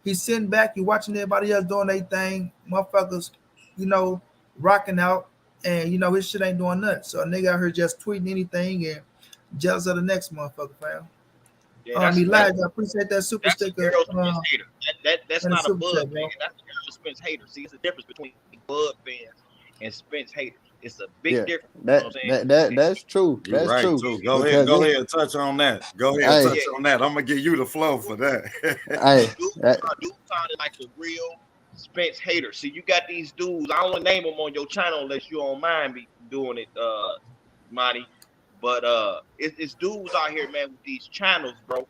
He's sitting back, you watching everybody else doing their thing, motherfuckers, rocking out, and his shit ain't doing nothing. So a nigga out here just tweeting anything, and Jealous of the next motherfucker, fam. Yeah, that's Elijah, I appreciate that super that's an sticker Errol Spence hater. That's and the not a super Bud chat, fan. bro. That's an Errol Spence hater. See, it's a difference between Bud fans and Spence haters. It's a big Yeah, difference. You know what I'm saying? that's true. You're That's right true. too. Go Because ahead and touch on that. Go ahead and hey, touch on that. I'm gonna give you the flow for that. hey, Dude sounded like the real Spence hater. See, you got these dudes. I don't want to name them on your channel unless you don't mind me doing it, Monty. But it's dudes out here, man, with these channels, bro.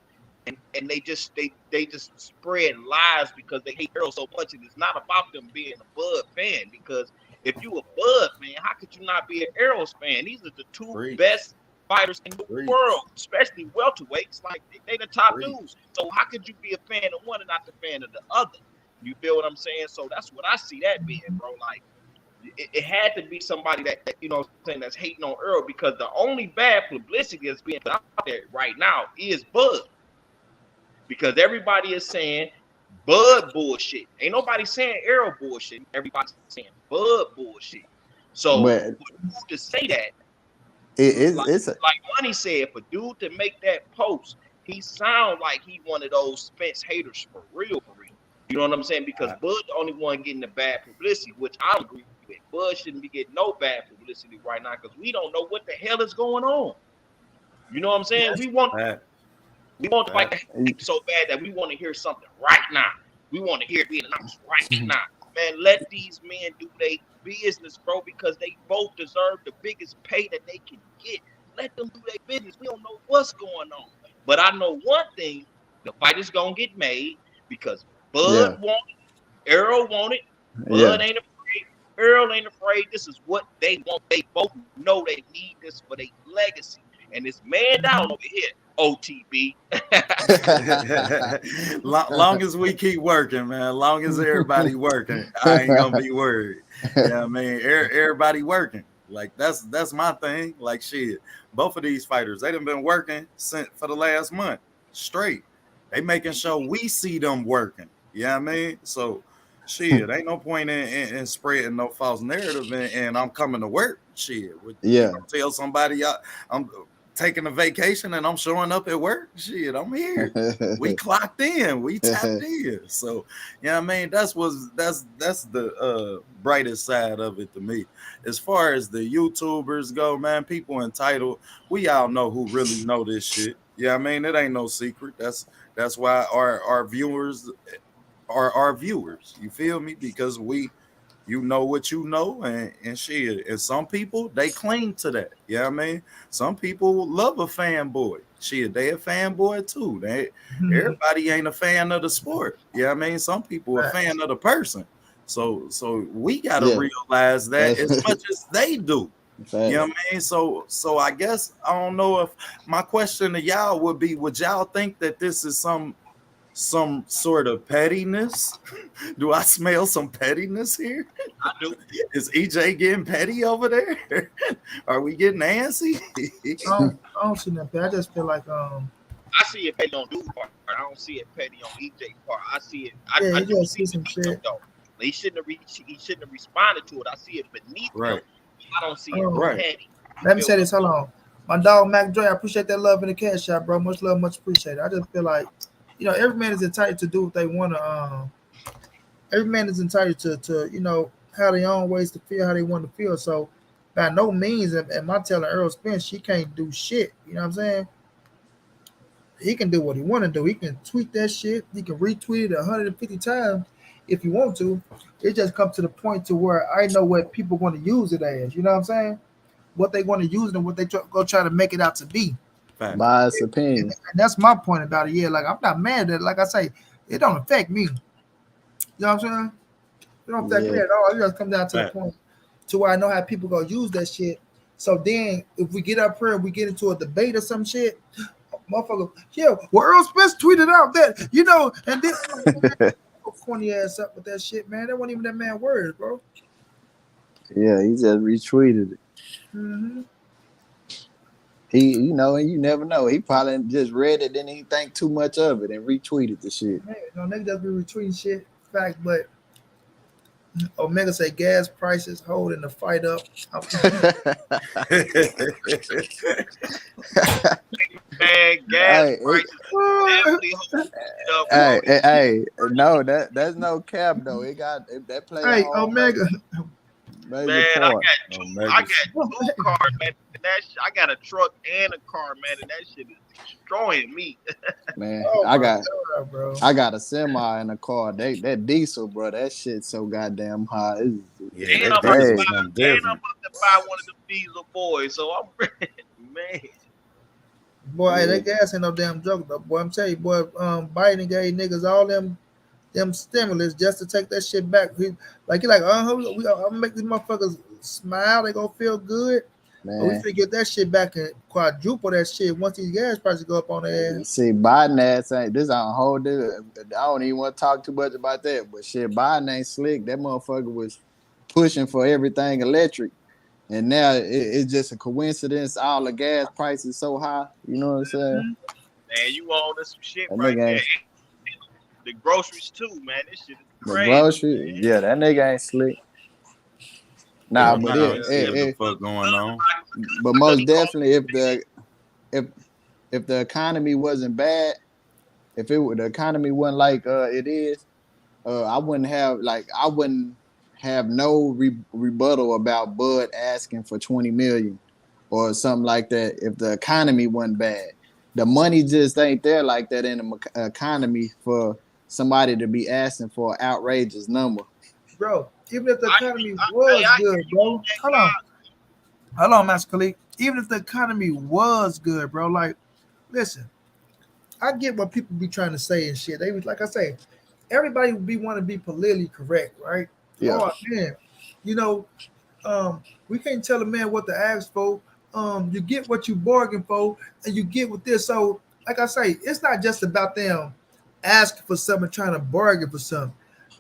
And they just spread lies because they hate Errol so much. And it's not about them being a Bud fan, because if you a Bud fan, how could you not be an Errol's fan? These are the two best fighters in the world, especially welterweights. Like they the top dudes. So how could you be a fan of one and not the fan of the other? You feel what I'm saying? So that's what I see that being, bro. Like it had to be somebody that you know what I'm saying, that's hating on Errol, because the only bad publicity that's being put out there right now is Bud. Because everybody is saying Bud bullshit. Ain't nobody saying Errol bullshit. Everybody's saying Bud bullshit. So but to say that, it's like Money said, for dude to make that post, he sound like he one of those Spence haters for real, for real. You know what I'm saying? Because Bud the only one getting the bad publicity, which I agree with. Bud shouldn't be getting no bad publicity right now, because we don't know what the hell is going on. You know what I'm saying? We want the fight to hate so bad that we want to hear something right now. We want to hear it being announced right now. Man, let these men do their business, bro, because they both deserve the biggest pay that they can get. Let them do their business. We don't know what's going on. But I know one thing, the fight is going to get made, because Bud want it, Errol want it, Bud ain't afraid, Errol ain't afraid. This is what they want. They both know they need this for their legacy. And it's man down over here, OTB. Long as we keep working, man. Long as everybody working, I ain't gonna be worried. Yeah, I mean, everybody working. Like that's my thing. Like shit, both of these fighters, they done been working for the last month straight. They making sure we see them working. Yeah, I mean, so shit, ain't no point in spreading no false narrative. And I'm coming to work. Shit, tell somebody I'm taking a vacation and I'm showing up at work. Shit, I'm here. We clocked in. We tapped in. So, yeah, I mean, that's the brightest side of it to me. As far as the YouTubers go, man, people entitled, we all know who really know this shit. Yeah, I mean, it ain't no secret. That's why our viewers are our viewers. You feel me? Because you know what you know, and shit. And some people, they cling to that. Yeah, I mean, some people love a fanboy. Shit, they a fanboy too. Everybody ain't a fan of the sport. Yeah, I mean, some people are a fan of the person. So we gotta realize that as much as they do. You know what I mean? So I guess I don't know if my question to y'all would be: would y'all think that this is some sort of pettiness? Do I smell some pettiness here? I do. Is EJ getting petty over there? Are we getting antsy? I don't see nothing. I just feel like I see it petty on dude's part. I don't see it petty on EJ's part. I see it. I just see some shit. Though. He shouldn't have responded to it. I see it beneath him. I don't see it petty. Let me say this. Hold on. My dog Mac Dre, I appreciate that love in the cash shop, bro. Much love, much appreciated. I just feel like, you know, every man is entitled to do what they want to. Every man is entitled to you know, have their own ways to feel how they want to feel. So by no means am I telling Errol Spence she can't do shit. You know what I'm saying? He can do what he want to do. He can tweet that shit. He can retweet it 150 times if you want to. It just comes to the point to where I know what people want to use it as. You know what I'm saying? What they want to use it and what they go try to make it out to be. Biased opinion. And that's my point about it. Yeah, like I'm not mad at it. Like I say, it don't affect me. You know what I'm saying? It don't affect me at all. It just comes down to the point to where I know how people gonna use that shit. So then if we get up here and we get into a debate or some shit, motherfucker, well, Errol Spence tweeted out that, you know, and then corny ass up with that shit, man. That wasn't even that man words, bro. Yeah, he just retweeted it. Mm-hmm. He, you know, and you never know. He probably just read it, didn't even think too much of it, and retweeted the shit. Man, niggas just be retweeting shit, fact, but Omega say gas prices holding the fight up. Man, gas Hey, prices definitely hold it up, hey, bro. no, that's no cap though. That play a Hey, whole Omega. major Man, part. I got two cars, man. And I got a truck and a car, man, and that shit is destroying me. Man, Oh I my got god, bro. I got a semi in a car. That diesel, bro. That shit's so goddamn high. Yeah, And that I'm about to Hey. diesel buy, something and I'm different. about to buy one of them diesel boys. So I'm ready, man. Boy, hey, Yeah. that gas ain't no damn joke though. Boy, I'm telling you, boy, Biden gave niggas all them stimulus just to take that shit back. He like, I'm gonna make these motherfuckers smile. They gonna feel good. But we Man, finna get that shit back and quadruple that shit once these gas prices go up on their ass. see, Biden ass ain't this on a whole different. I don't even want to talk too much about that. But shit, Biden ain't slick. That motherfucker was pushing for everything electric. And now it's just a coincidence. All the gas prices so high. You know what I'm saying? Man, you on to some shit That right nigga there. ain't The groceries too, man. This shit is the crazy. grocery. Yeah, that nigga ain't slick. Man. Nah, Hell but no, it, you see what the it fuck going on. but most definitely if if the economy wasn't bad, if the economy wasn't like it is, I wouldn't have no rebuttal about Bud asking for 20 million or something like that if the economy wasn't bad. The money just ain't there like that in the economy for somebody to be asking for an outrageous number. Bro, even if the economy was I hear good, you on bro. that, Hold on, Master Khalid. Even if the economy was good, bro, like, listen, I get what people be trying to say and shit. They was like I say, everybody would be want to be politically correct, right? Yeah. Oh man, you know, we can't tell a man what to ask for. You get what you bargain for, and you get with this. So, like I say, it's not just about them asking for something, trying to bargain for something.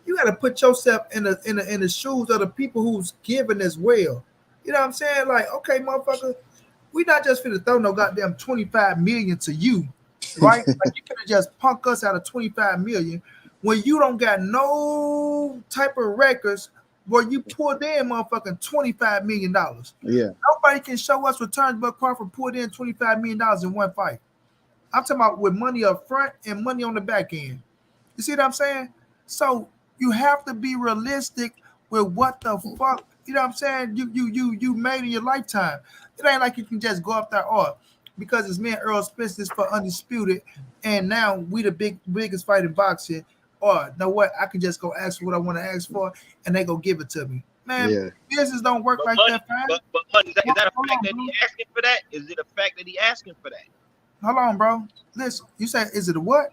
You got to put yourself in the shoes of the people who's giving as well. You know what I'm saying? Like, okay, motherfucker, we not just finna throw no goddamn 25 million to you, right? Like you finna just punk us out of 25 million when you don't got no type of records where you pulled in motherfucking $25 million. Yeah. Nobody can show us returns but Crawford pulled in $25 million in one fight. I'm talking about with money up front and money on the back end. You see what I'm saying? So you have to be realistic with what the fuck, you know what I'm saying? You made in your lifetime. It ain't like you can just go up there or because it's me and Errol Spence is for undisputed, and now we the biggest fight in boxing. Or know what? I can just go ask for what I want to ask for, and they go give it to me. Man, Yeah. business don't work but like money, that, fam. but money. Is that a Hold fact on, that bro. he asking for that? Is it a fact that he asking for that? Hold on, bro. Listen, you say is it a what?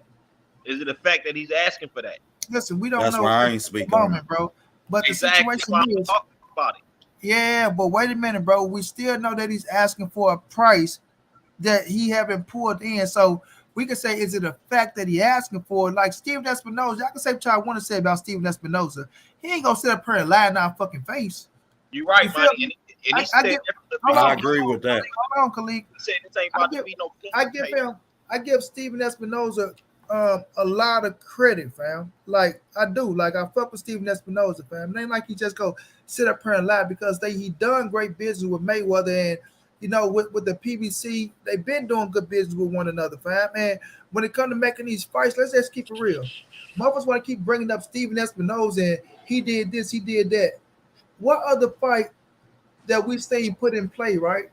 Is it a fact that he's asking for that? Listen, we don't That's know why I at ain't the speak on it. moment, bro. But the Exactly. That's situation why I'm is, talking about it. yeah, but wait a minute, bro. We still know that he's asking for a price that he haven't pulled in. So we can say, is it a fact that he asking for? Like Steven Espinoza, I can say what I want to say about Steven Espinoza. He ain't gonna sit up here and lie in our fucking face. You're right, You feel money. me? And he I said get. that from the Hold I on, beginning. agree with that. hold on, Khalid. He said this ain't I about to give, be no I game give pay. him, I give Steven Espinoza a lot of credit, fam. Like I do, like I fuck with Steven Espinoza, fam. It ain't like he just go sit up here and lie because he done great business with Mayweather and with the PBC, they've been doing good business with one another, fam. And when it comes to making these fights, let's just keep it real. Motherfuckers want to keep bringing up Steven Espinoza and he did this, he did that. What other fight that we've seen put in play, right?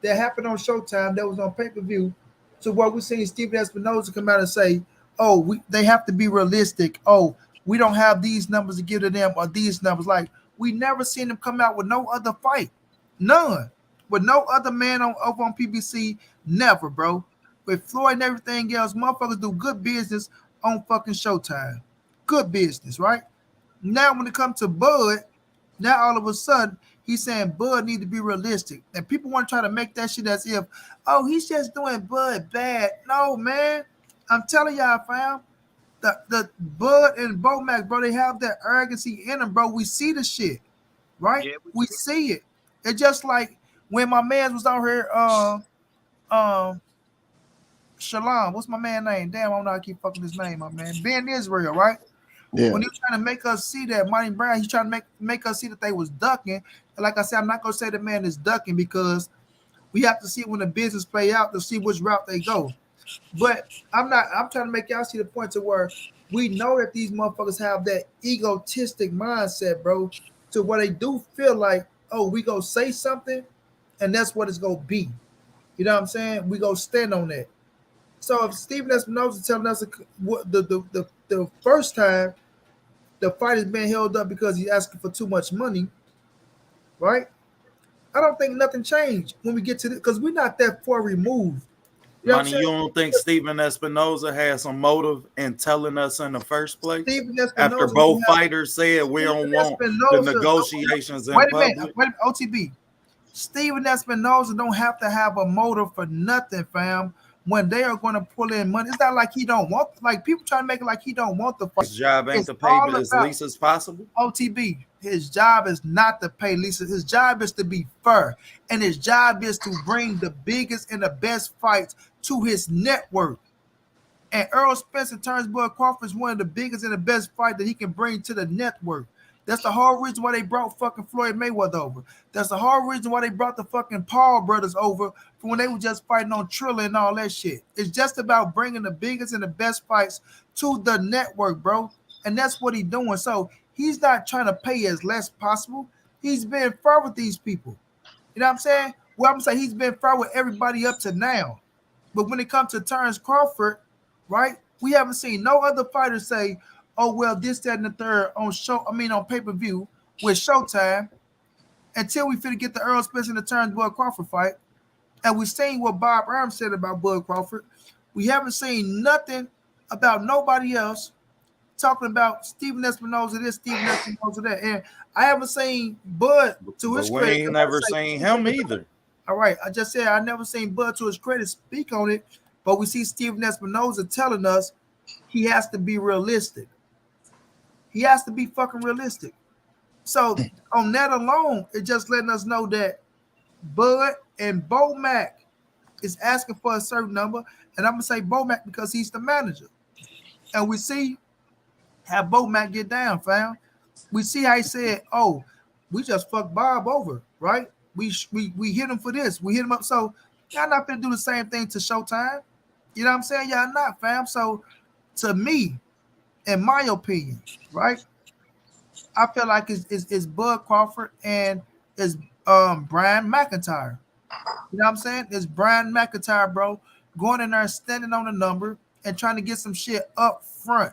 That happened on Showtime that was on pay-per-view to where we seen Steven Espinoza come out and say, oh, they have to be realistic. Oh, we don't have these numbers to give to them or these numbers. Like, we never seen them come out with no other fight. None. With no other man over on PBC. Never, bro. With Floyd and everything else, motherfuckers do good business on fucking Showtime. Good business, right? Now when it comes to Bud, now all of a sudden he's saying Bud need to be realistic, and people want to try to make that shit as if, oh, he's just doing Bud bad. No, man, I'm telling y'all, fam, the Bud and Bomac, bro, they have that arrogancy in them, bro. We see the shit, right? Yeah, We see it. It's just like when my man was out here, um, Shalom. What's my man name? Damn, I don't know how I keep fucking his name, my man. Ben Israel, right? Yeah. When he was trying to make us see that Monty Brown, he's trying to make us see that they was ducking. And like I said, I'm not gonna say the man is ducking because we have to see when the business play out to see which route they go. But I'm trying to make y'all see the point to where we know that these motherfuckers have that egotistic mindset, bro, to where they do feel like, oh, we go say something and that's what it's gonna be. You know what I'm saying? We go stand on that. So if Steven Espinosa telling us the first time the fight is being held up because he's asking for too much money, right? I don't think nothing changed when we get to this because we're not that far removed. You know what I'm Money, saying? you don't think Steven Espinosa had some motive in telling us in the first place? Steven After Espinosa don't both have fighters said we Steven don't want the Espinosa. negotiations in Wait a minute, public. OTB. Steven Espinosa don't have to have a motive for nothing, fam. When they are going to pull in money, it's not like he don't want. Like people trying to make it like he don't want the fight. His job ain't It's to pay all as about least as possible. OTB. His job is not to pay Lisa. His job is to be fair, and his job is to bring the biggest and the best fights to his network. And Errol Spence and Terence Crawford is one of the biggest and the best fight that he can bring to the network. That's the whole reason why they brought fucking Floyd Mayweather over. That's the whole reason why they brought the fucking Paul brothers over from when they were just fighting on Triller and all that shit. It's just about bringing the biggest and the best fights to the network, bro. And that's what he's doing. So he's not trying to pay as less possible. He's been fair with these people. You know what I'm saying? Well, I'm saying he's been fair with everybody up to now. But when it comes to Terence Crawford, right? We haven't seen no other fighter say, "Oh well, this, that, and the third on show. I mean, on pay-per-view with Showtime." Until we finna get the Errol Spence and the Terence Bud Crawford fight, and we seen what Bob Arum said about Bud Crawford. We haven't seen nothing about nobody else talking about Steven Espinosa this, Steven Espinosa that, and I haven't seen Bud to But his we credit. ain't never seen him either. All right, I just said I never seen Bud to his credit speak on it, but we see Steven Espinosa telling us he has to be realistic. He has to be fucking realistic. So on that alone, it just letting us know that Bud and Bo Mack is asking for a certain number, and I'm gonna say Bo Mack because he's the manager, and we see how Bo Mack get down, fam. We see how he said, "Oh, we just fucked Bob over, right? We hit him for this, we hit him up." So y'all not gonna do the same thing to Showtime. You know what I'm saying? Y'all not, fam. So to me, in my opinion, right? I feel like it's Bud Crawford and it's Brian McIntyre. You know what I'm saying? It's Brian McIntyre, bro, going in there standing on the number and trying to get some shit up front,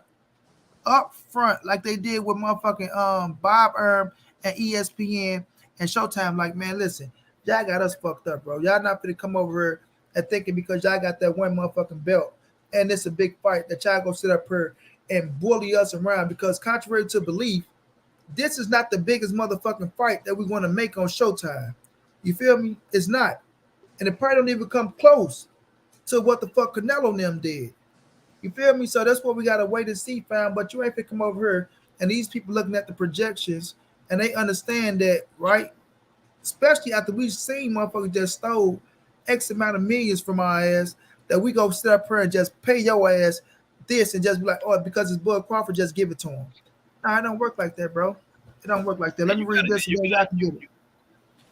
like they did with motherfucking Bob Erm and ESPN and Showtime. Like, man, listen, y'all got us fucked up, bro. Y'all not gonna come over here and thinking because y'all got that one motherfucking belt and it's a big fight that y'all go sit up here and bully us around because contrary to belief, this is not the biggest motherfucking fight that we want to make on Showtime. You feel me? It's not. And it probably don't even come close to what the fuck Canelo and them did. You feel me? So that's what we gotta wait and see, fam. But you ain't finna come over here and these people looking at the projections and they understand that, right? Especially after we've seen motherfuckers just stole X amount of millions from our ass, that we go sit up here and just pay your ass this and just be like, oh, because it's Bud Crawford, just give it to him. Nah, it don't work like that, bro. It don't work like that. Let me read this and then y'all can get it.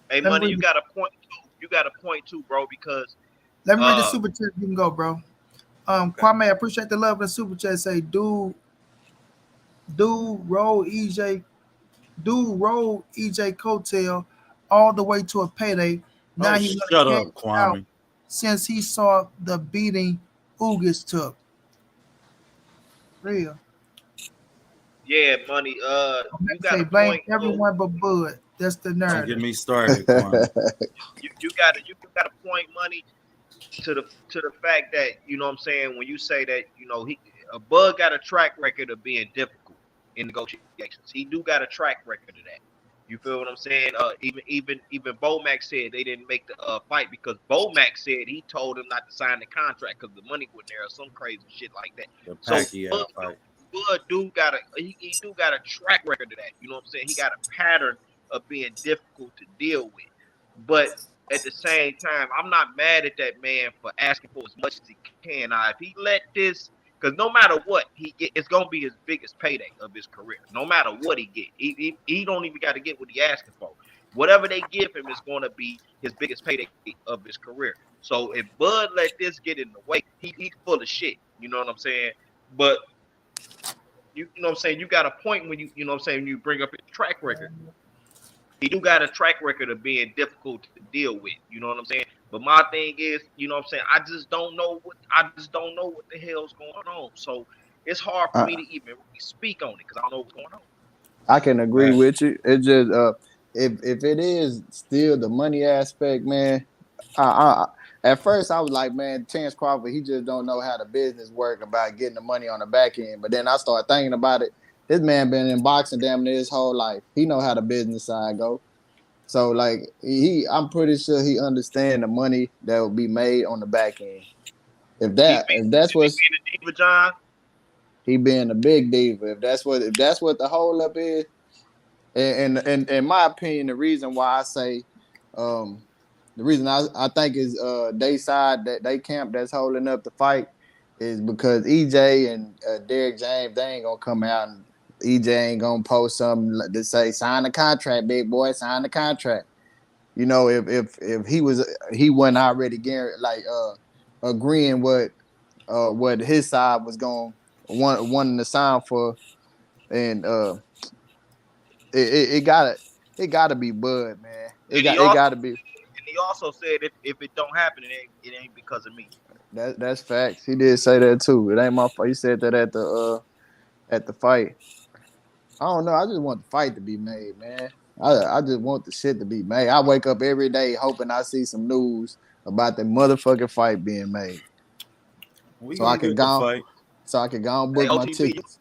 Hey, Let me Money, read you it. got a point too. You got a point too, bro, because Let me read the super chat. You can go, bro. Kwame, I appreciate the love in the super chat. Say, dude, roll EJ, roll EJ coattail all the way to a payday. Now Oh, he shut gonna up, cash out Kwame. since he saw the beating Ugas took. Real. yeah, Money. I'm You about to got say a blame point. everyone but Bud. That's the Don't narrative. get me started, Kwame. You got a point, Money, to the fact that you know what I'm saying when you say that Bud got a track record of being difficult in negotiations. He do got a track record of that. You feel what I'm saying? Even Bomac said they didn't make the fight because Bomac said he told him not to sign the contract because the money wasn't there or some crazy shit like that. The So Pacquiao fight. Bud do got he do got a track record of that. You know what I'm saying? He got a pattern of being difficult to deal with. But at the same time, I'm not mad at that man for asking for as much as he can. Now, if he let this Because no matter what he get, it's gonna be his biggest payday of his career. No matter what he get, he don't even got to get what he asking for. Whatever they give him is gonna be his biggest payday of his career. So if Bud let this get in the way, he's full of shit. You know what I'm saying? But you know what I'm saying? You got a point when you know what I'm saying, you bring up his track record. He do got a track record of being difficult to deal with. You know what I'm saying? But my thing is, you know what I'm saying, I just don't know what the hell's going on. So it's hard for me to even really speak on it because I don't know what's going on. I can agree Right. with you. It just if it is still the money aspect, man. I at first I was like, man, Terence Crawford, he just don't know how the business work about getting the money on the back end. But then I started thinking about it. This man been in boxing damn near his whole life. He know how the business side go. So like I'm pretty sure he understand the money that will be made on the back end. If that's If he what's being a diva, John, he being a big diva, if that's what the hold up is, and in my opinion, the reason why I say, the reason I think is they side that they camp that's holding up the fight is because EJ and Derrick James, they ain't gonna come out and EJ ain't gonna post something to say sign the contract, big boy, sign the contract. You know, if he wasn't already agreeing what his side was going wanting to sign for, and it gotta be Bud, man. and he It also gotta be. said if it don't happen, it ain't because of me. That's facts. He did say that too. It ain't my fault. He said that at the fight. I don't know. I just want the fight to be made, man. I just want the shit to be made. I wake up every day hoping I see some news about the motherfucking fight being made, We so I gonna could get the go, fight. so I could go and Hey, book my OTB, tickets.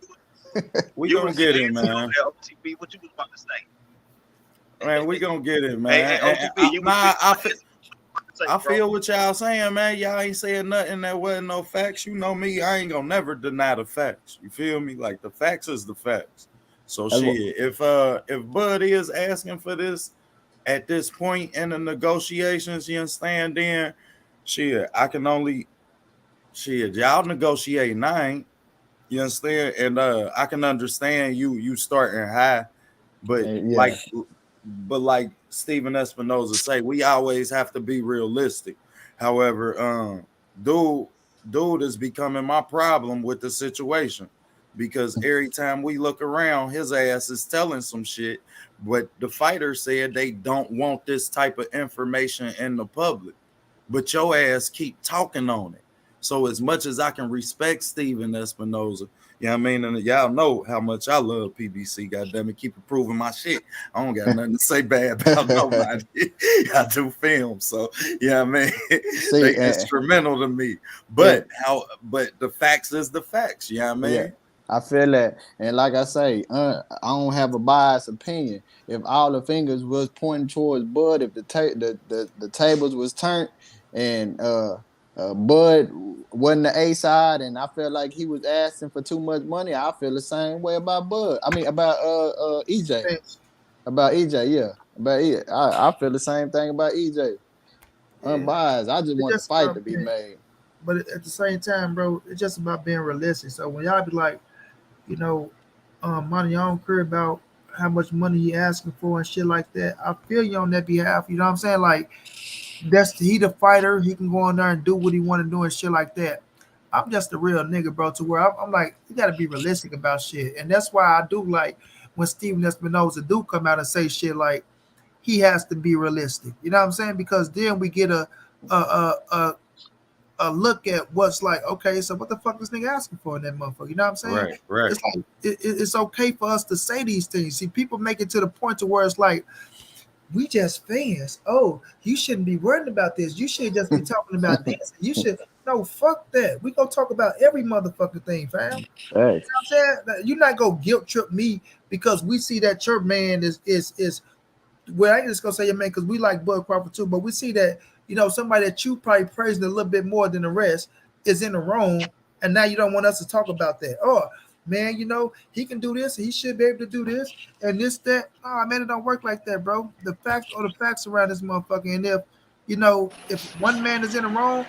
We you gonna was get saying it, something man. there, OTB. What you was about to say? Man, we gonna get it, Hey, man. OTB, you was about to say, I bro. feel what y'all saying, man. Y'all ain't saying nothing that wasn't no facts. You know me, I ain't gonna never deny the facts. You feel me? Like the facts is the facts. So That's what, shit, if Bud is asking for this at this point in the negotiations, you understand? Then shit, I can only shit. Y'all negotiate nine. You understand? And I can understand you starting high, but yeah. like Stephen Espinoza say, we always have to be realistic. However, dude is becoming my problem with the situation because every time we look around, his ass is telling some shit. But the fighter said they don't want this type of information in the public. But your ass keep talking on it. So as much as I can respect Steven Espinoza, you know what I mean? And y'all know how much I love PBC, goddamn it, keep improving my shit. I don't got nothing to say bad about nobody. I do film, so you know what I mean? See, They instrumental to me. yeah, But the facts is the facts, you know what I yeah. mean? I feel that, and like I say, I don't have a biased opinion. If all the fingers was pointing towards Bud, if the tables was turned, and Bud wasn't the A side, and I felt like he was asking for too much money, I feel the same way about Bud. I mean about EJ, Spence. about EJ, yeah, about EJ. I feel the same thing about EJ. Yeah. Unbiased. I just It's want the just fight to about be made. but at the same time, bro, it's just about being realistic. So when y'all be like, you know, money, I don't care about how much money he asking for and shit like that. I feel you on that behalf. You know what I'm saying? Like he the fighter. He can go in there and do what he want to do and shit like that. I'm just a real nigga, bro. To where I'm like, you got to be realistic about shit, and that's why I do like when Steven Espinoza do come out and say shit like he has to be realistic. You know what I'm saying? Because then we get a a a, a look at what's like, okay, so what the fuck this nigga asking for in that motherfucker? You know what I'm saying? Right. It's like it's okay for us to say these things. See, people make it to the point to where it's like we just fans. Oh, you shouldn't be worrying about this. You should just be talking about this. You should no fuck that. We gonna talk about every motherfucking thing, fam. You know Hey, what I'm saying? You're not gonna guilt trip me because we see that your man is well, I ain't just gonna say your man because we like Bud Crawford too, but we see that somebody that you probably praising a little bit more than the rest is in the wrong, and now you don't want us to talk about that. Oh man, he can do this, he should be able to do this, and this that. Oh man, it don't work like that, bro. The facts around this motherfucker, and if one man is in the wrong,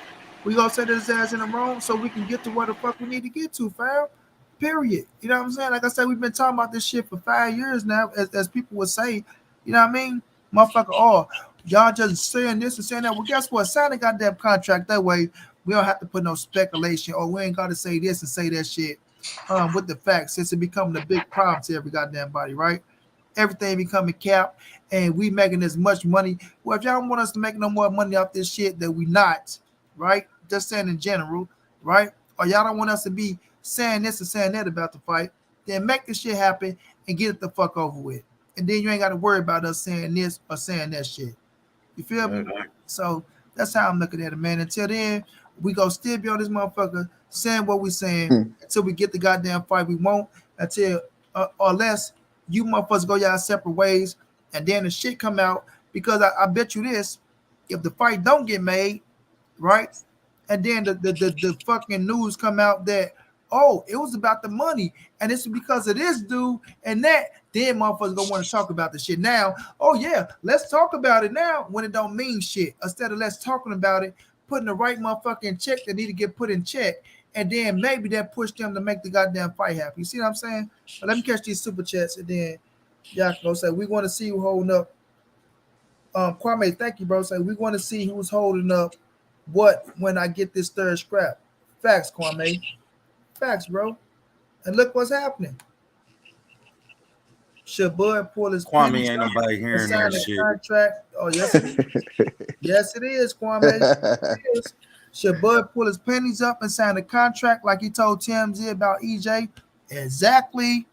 We gonna set his ass in the room so we can get to where the fuck we need to get to, fam. Period. You know what I'm saying? Like I said, we've been talking about this shit for 5 years now, as people would say. You know what I mean? Motherfucker, oh, y'all just saying this and saying that. Well, guess what? Sign a goddamn contract. That way, we don't have to put no speculation, or we ain't got to say this and say that shit with the facts, since it becoming a big problem to every goddamn body, right? Everything becoming capped, and we making as much money. Well, if y'all want us to make no more money off this shit, that we not, right? Just saying in general, right? Or y'all don't want us to be saying this and saying that about the fight, then make this shit happen and get it the fuck over with. And then you ain't got to worry about us saying this or saying that shit. You feel me? So that's how I'm looking at it, man. Until then, we gonna still be on this motherfucker saying what we saying until we get the goddamn fight we want. Until unless you motherfuckers go y'all separate ways, and then the shit come out. Because I bet you this, if the fight don't get made, right? And then the fucking news come out that, oh, it was about the money, and it's because of this dude and that, then motherfuckers gonna want to talk about the shit now. Oh yeah, let's talk about it now when it don't mean shit. Instead of let's talking about it, putting the right motherfucking check that need to get put in check, and then maybe that push them to make the goddamn fight happen. You see what I'm saying? But let me catch these super chats, and then y'all can go say we want to see who holding up. Kwame, thank you, bro. Say we want to see who's holding up what when I get this third scrap. Facts, Kwame. Facts, bro. And look what's happening. Should Bud pull his Kwame pennies ain't up nobody and hearing sign that a shit. contract? Oh, yes, it is. Yes, it is, Kwame. It is. Should Bud pull his pennies up and sign a contract like he told TMZ about EJ? Exactly.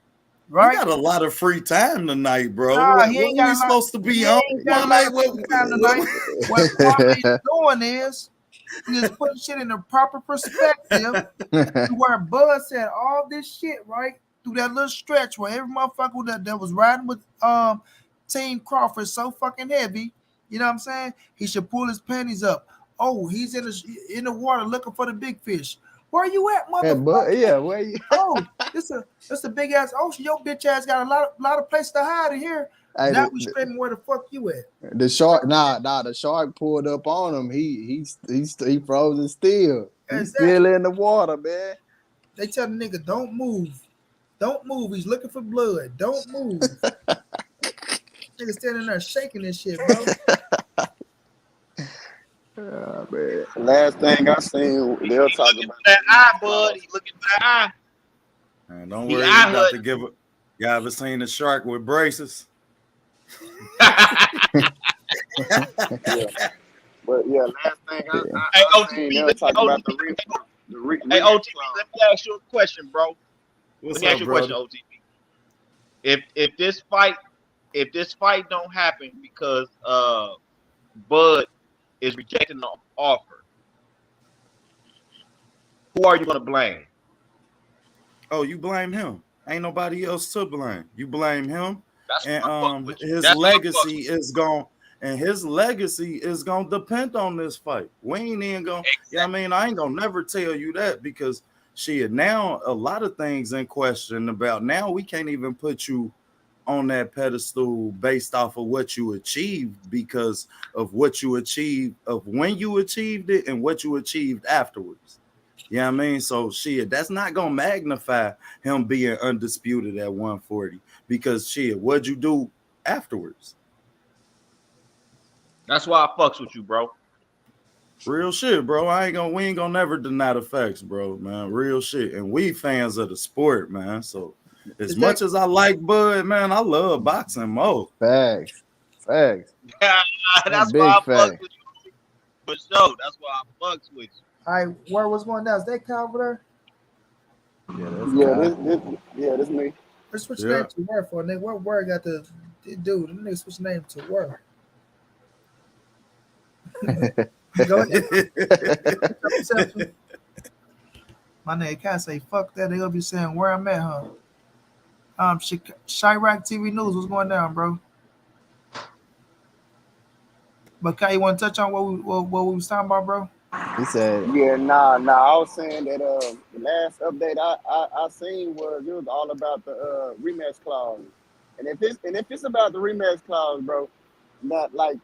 Right? You got a lot of free time tonight, bro. Nah, What he ain't we got a lot. supposed to be He on? ain't got a lot of free time tonight. What Kwame is doing is he is putting shit in the proper perspective to where Bud said all this shit, right? Through that little stretch where every motherfucker that was riding with Team Crawford so fucking heavy, you know what I'm saying? He should pull his panties up. Oh, he's in the water looking for the big fish. Where you at, motherfucker? Yeah, where you? Oh, this a big ass ocean. Your bitch ass got a lot of places to hide in here. Hey, Now we screaming where the fuck you at? the shark, the shark pulled up on him. He frozen still. He's Exactly. still in the water, man. They tell the nigga, don't move. Don't move. He's looking for blood. Don't move. Nigga standing there shaking this shit, bro. Oh, man. Last thing I seen, they'll talk about that eye, Bud. He looking for that eye. Man, don't worry, we got to give it. You ever seen a shark with braces? Yeah. But yeah, last thing I seen, they'll talk about the Hey, OTP, let me ask you a question, bro. What's let me ask you a question, OTP. If this fight don't happen because Bud is rejecting the offer, who are you gonna blame? Oh, you blame him. Ain't nobody else to blame. You blame him. That's And his legacy is gone. And his legacy is gonna depend on this fight. We ain't even gonna, exactly. I mean, I ain't gonna never tell you that, because shit, now a lot of things in question about now we can't even put you on that pedestal based off of what you achieved, because of what you achieved, of when you achieved it and what you achieved afterwards. You know what I mean? So shit, that's not gonna magnify him being undisputed at 140, because shit, what'd you do afterwards? That's why I fucks with you, bro. Real shit, bro. We ain't gonna never deny the facts, bro, man. Real shit. And we fans of the sport, man. So as much as I like Bud, man, I love boxing more. Facts. That's why I fucks with you. For sure. That's why I fucks with you. All right, where was going down? Is that Kyle over there? This me. Let's switch name to where for nigga. What word got the dude? The nigga switch name to where? Go ahead. My nigga can't say fuck that. They gonna be saying where I'm at, huh? Chirac TV News, what's going down, bro? But Kai, you want to touch on what we was talking about, bro? He said, "Yeah, nah. I was saying that the last update I seen was it was all about the rematch clause, and if it's about the rematch clause, bro, not like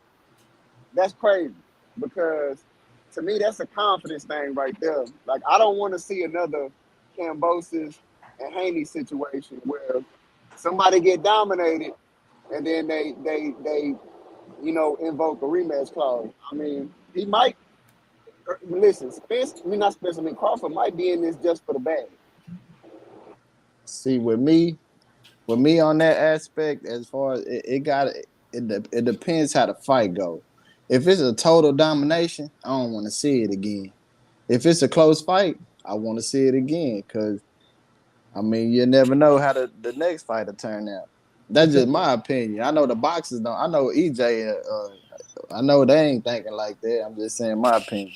that's crazy, because to me, that's a confidence thing right there. Like, I don't want to see another Cambosis and Haney situation where somebody get dominated and then they invoke a rematch clause. I mean, he might listen. Spence, I mean not Spence. I mean Crawford might be in this just for the bag. See, with me on that aspect, as far as it depends how the fight go. If it's a total domination, I don't want to see it again. If it's a close fight, I want to see it again because, I mean, you never know how the next fight will turn out. That's just my opinion. I know the boxers don't. I know EJ. I know they ain't thinking like that. I'm just saying my opinion.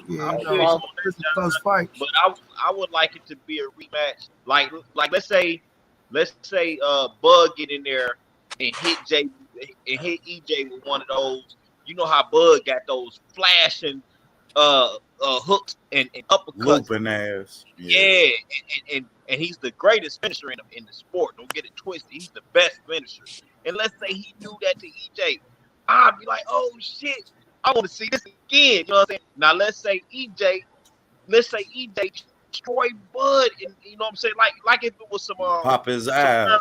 Yeah, I you feel you know, on it's a that, close fight. but I would like it to be a rematch. Like let's say Bud get in there and hit EJ with one of those. You know how Bud got those flashing hooks and uppercuts. Looping ass. Yeah, and he's the greatest finisher in the sport. Don't get it twisted. He's the best finisher. And let's say he do that to EJ, I'd be like, oh shit, I want to see this again. You know what I'm saying? Now let's say EJ destroy Bud, and you know what I'm saying? Like if it was some Pop his eye.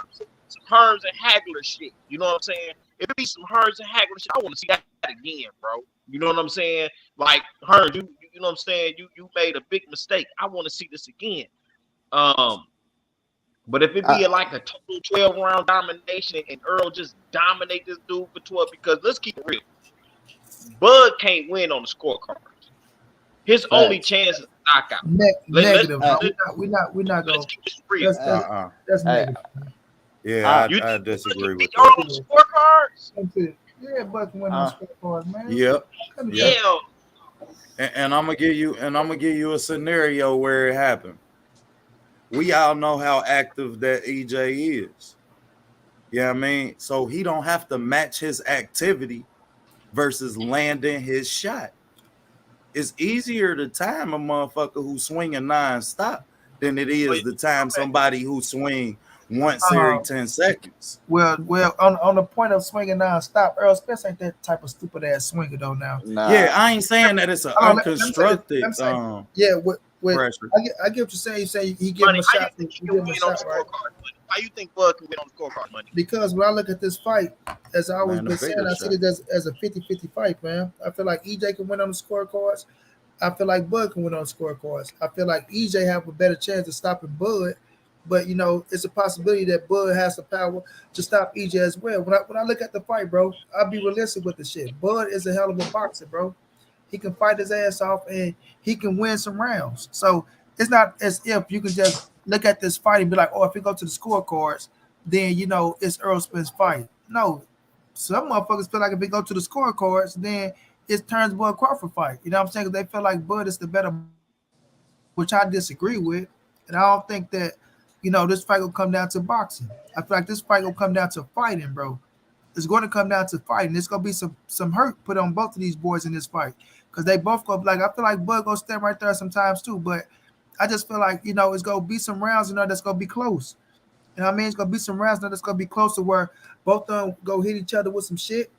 some Hearns and Hagler shit. You know what I'm saying? If it be some Hearns and Hagler shit, I want to see that again, bro. You know what I'm saying? Like Hearns, you know what I'm saying? You made a big mistake. I want to see this again. But if it be like a total 12-round domination and Errol just dominate this dude for 12, because let's keep it real, Bud can't win on the scorecard. His only chance is knockout. Negative. We're not going. Let's keep this real. That's negative. Yeah, I disagree with Errol on the scorecards? Yeah, Bud can win on scorecards, man. Yep. Yeah. And I'm gonna give you a scenario where it happened. We all know how active that EJ is. Yeah, I mean, so he don't have to match his activity versus landing his shot. It's easier to time a motherfucker who's swinging nonstop than it is to time somebody who swing once every 10 seconds. Well, on the point of swinging non-stop, Errol Spence ain't that type of stupid ass swinger though. Now, yeah, I ain't saying that it's an unconstructed pressure. I get what you're saying. You say he give him a shot. He give him a shot, right? How you think Bud can win on the scorecard money? Because when I look at this fight, as I always been saying, I see it as a 50-50 fight, man. I feel like EJ can win on the scorecards. I feel like Bud can win on the scorecards. I feel like EJ have a better chance of stopping Bud. But, you know, it's a possibility that Bud has the power to stop EJ as well. When I look at the fight, bro, I'll be realistic with the shit. Bud is a hell of a boxer, bro. He can fight his ass off and he can win some rounds. So it's not as if you can just look at this fight and be like, oh, if we go to the scorecards, then, you know, it's Errol Spence fight. No. Some motherfuckers feel like if we go to the scorecards, then it turns Bud Crawford fight. You know what I'm saying? Because they feel like Bud is the better, which I disagree with. And I don't think that, you know, this fight will come down to boxing. I feel like this fight will come down to fighting, bro. It's going to come down to fighting. There's going to be some hurt put on both of these boys in this fight because they both go like I feel like Bud gonna stand right there sometimes too. But I just feel like, you know, it's going to be some rounds, you know, that's going to be close. You know what I mean? It's going to be some rounds that's going to be close to where both of them go hit each other with some shit.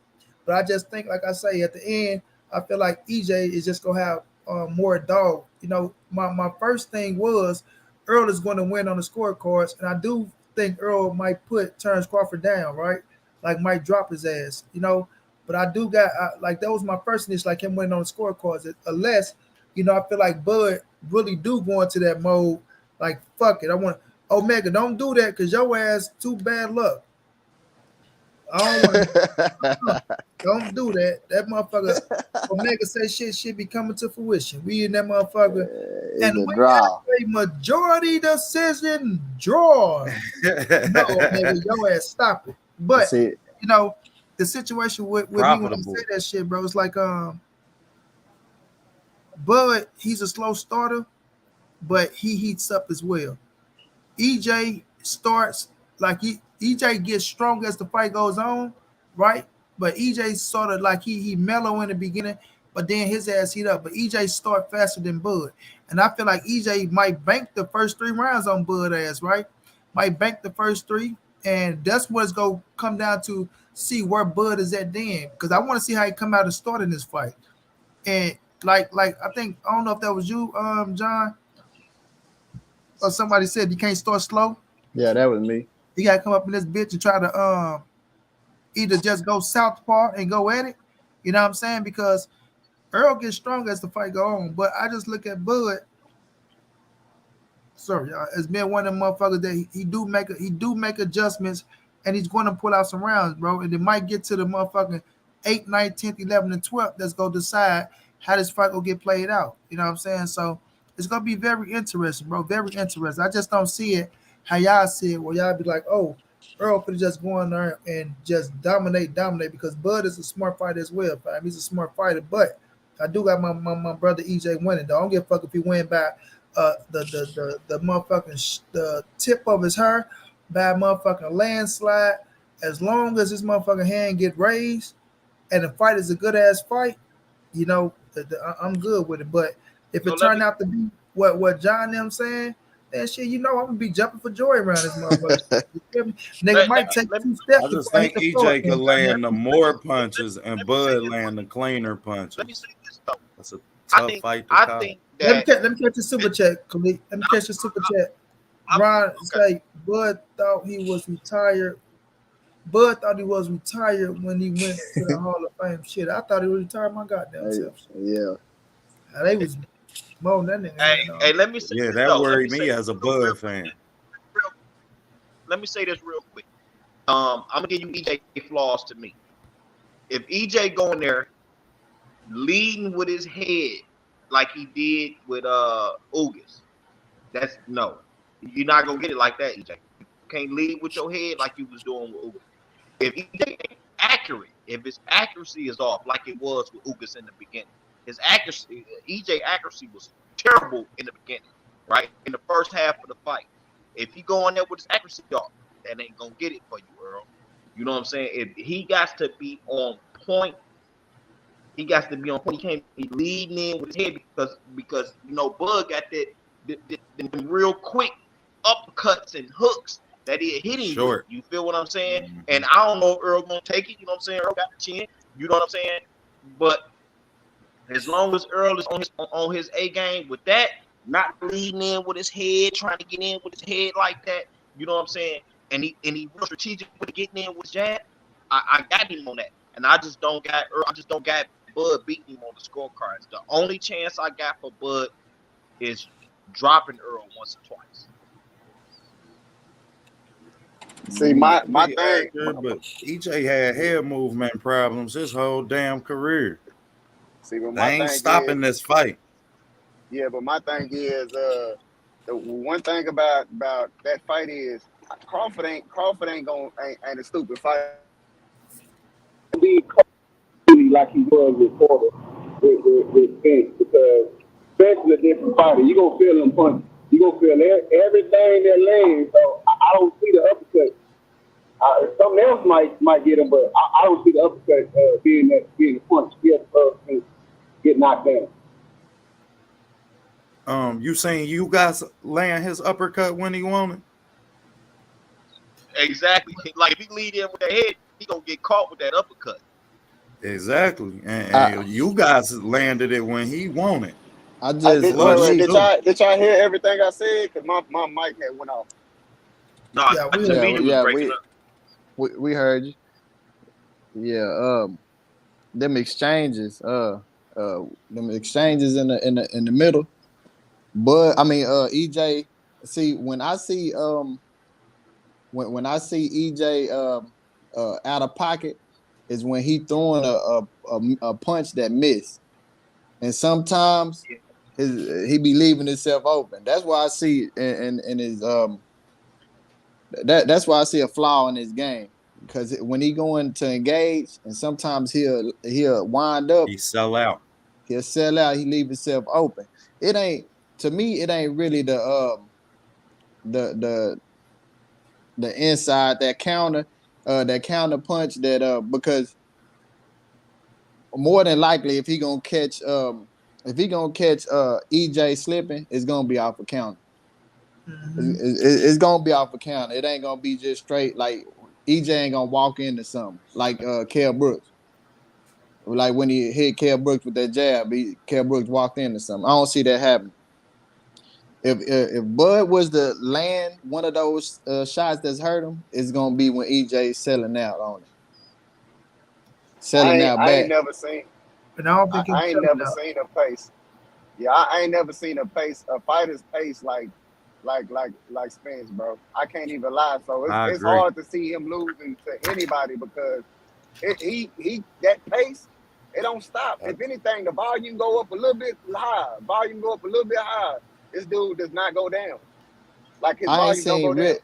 But I just think, like I say, at the end, I feel like EJ is just going to have more dog. You know, my first thing was Errol is going to win on the scorecards, and I do think Errol might put Terence Crawford down, right? Like might drop his ass, you know. But I do got like that was my first initial, like him winning on the scorecards. Unless, you know, I feel like Bud really do go into that mode, like fuck it. I want Omega, don't do that because your ass too bad luck. I don't want don't do that. That motherfucker Omega say shit be coming to fruition. We in that motherfucker. And we have a majority decision draw. No, Omega, your ass stop it. But you know, the situation with me when I say that shit, bro, it's like Bud, he's a slow starter, but he heats up as well. EJ starts like EJ gets strong as the fight goes on, right? But EJ sort of like he mellow in the beginning, but then his ass heat up. But EJ start faster than Bud. And I feel like EJ might bank the first 3 rounds on Bud ass, right? Might bank the first 3. And that's what it's going to come down to, see where Bud is at then. Because I want to see how he come out and start in this fight. And like I think I don't know if that was you, John, or somebody said you can't start slow. Yeah, that was me. You gotta come up in this bitch and try to either just go southpaw and go at it. You know what I'm saying? Because Earl gets stronger as the fight go on. But I just look at Bud. Sorry, as being one of them motherfuckers that he do make adjustments, and he's going to pull out some rounds, bro. And it might get to the motherfucking 8th, 9th, 10th, 11th, and 12th that's gonna decide how this fight will get played out. You know what I'm saying? So it's gonna be very interesting, bro. Very interesting. I just don't see it how y'all see it, where y'all be like, oh, Earl could just go in there and just dominate, because Bud is a smart fighter as well, fam. He's a smart fighter, but I do got my brother EJ winning, though. I don't give a fuck if he win by the motherfucking the tip of his hair, by motherfucking landslide. As long as this motherfucking hand get raised and the fight is a good ass fight, you know, I'm good with it. But if it turned out to be what John them saying, then shit, you know, I'm gonna be jumping for joy around this motherfucker. Nigga might take 2 steps. I just think EJ could land the more punches and Bud land the cleaner punches. Let me say this though. That's a tough fight to I call. think Let that me catch the super chat, Khalid. Let me catch the super chat. Ron say Bud thought he was retired. Bud thought he was retired when he went to the Hall of Fame. Shit, I thought he was retired my goddamn self. Yeah. They was moaning that nigga. hey, let me say Yeah, this, that though. worried me as a Bud fan. Let me say this real quick. I'm gonna give you EJ flaws to me. If EJ going there leading with his head like he did with Ugas, that's no. You're not gonna get it like that, EJ. You can't lead with your head like you was doing with Ugas. If EJ ain't accurate, if his accuracy is off like it was with Ugas in the beginning, his accuracy, EJ accuracy was terrible in the beginning, right? In the first half of the fight. If he go in there with his accuracy off, that ain't gonna get it for you, Earl. You know what I'm saying? If he got to be on point, he got to be on point. He can't be leading in with his head because you know Bud got the real quick uppercuts and hooks that he hitting you. You feel what I'm saying? Mm-hmm. And I don't know if Earl gonna take it. You know what I'm saying? Earl got the chin. You know what I'm saying? But as long as Earl is on his A game with that, not leading in with his head, trying to get in with his head like that. You know what I'm saying? And he real strategic with getting in with his jab. I got him on that, and I just don't got Bud beating him on the scorecards. The only chance I got for Bud is dropping Earl once or twice. See, my thing, but EJ had head movement problems his whole damn career. See, but they ain't stopping this fight. Yeah, but my thing is, the one thing about that fight is Crawford ain't a stupid fight. Be like he was with Porter with Spence, because Spence is a different fighter. You gonna feel him punch. You gonna feel everything that lands. So I don't see the uppercut. Something else might get him, but I don't see the uppercut being the punch. Get knocked down. You saying you guys land his uppercut when he wanted? Exactly. Like if he lead in with the head, he gonna get caught with that uppercut. Exactly. And you guys landed it when he wanted. I just did y'all hear everything I said? Because my mic had went off. No, we heard you. Yeah, them exchanges in the middle. But I mean, EJ. See, when I see when I see EJ out of pocket, is when he throwing a punch that missed, and sometimes he be leaving himself open. That's why I see in his that's why I see a flaw in his game, because when he going to engage, and sometimes he'll wind up. He sell out. He'll sell out. He leave himself open. It ain't, to me. It ain't really the inside, that counter punch that because more than likely if he gonna catch EJ slipping, it's gonna be off a counter. Mm-hmm. It's gonna be off a counter. It ain't gonna be just straight. Like EJ ain't gonna walk into something like Kell Brooks. Like when he hit Kell Brooks with that jab, Kell Brooks walked in or something. I don't see that happen. If Bud was to land one of those shots that's hurt him, it's gonna be when EJ's selling out on it. Selling out I back. ain't never seen. And I don't think I ain't it's never seen a pace. Yeah, I ain't never seen a fighter's pace like Spence, bro. I can't even lie. So I it's agree. hard to see him losing to anybody because he that pace, it don't stop. If anything, the volume go up a little bit higher. Volume go up a little bit higher. This dude does not go down. Like his I ain't volume don't go seen down.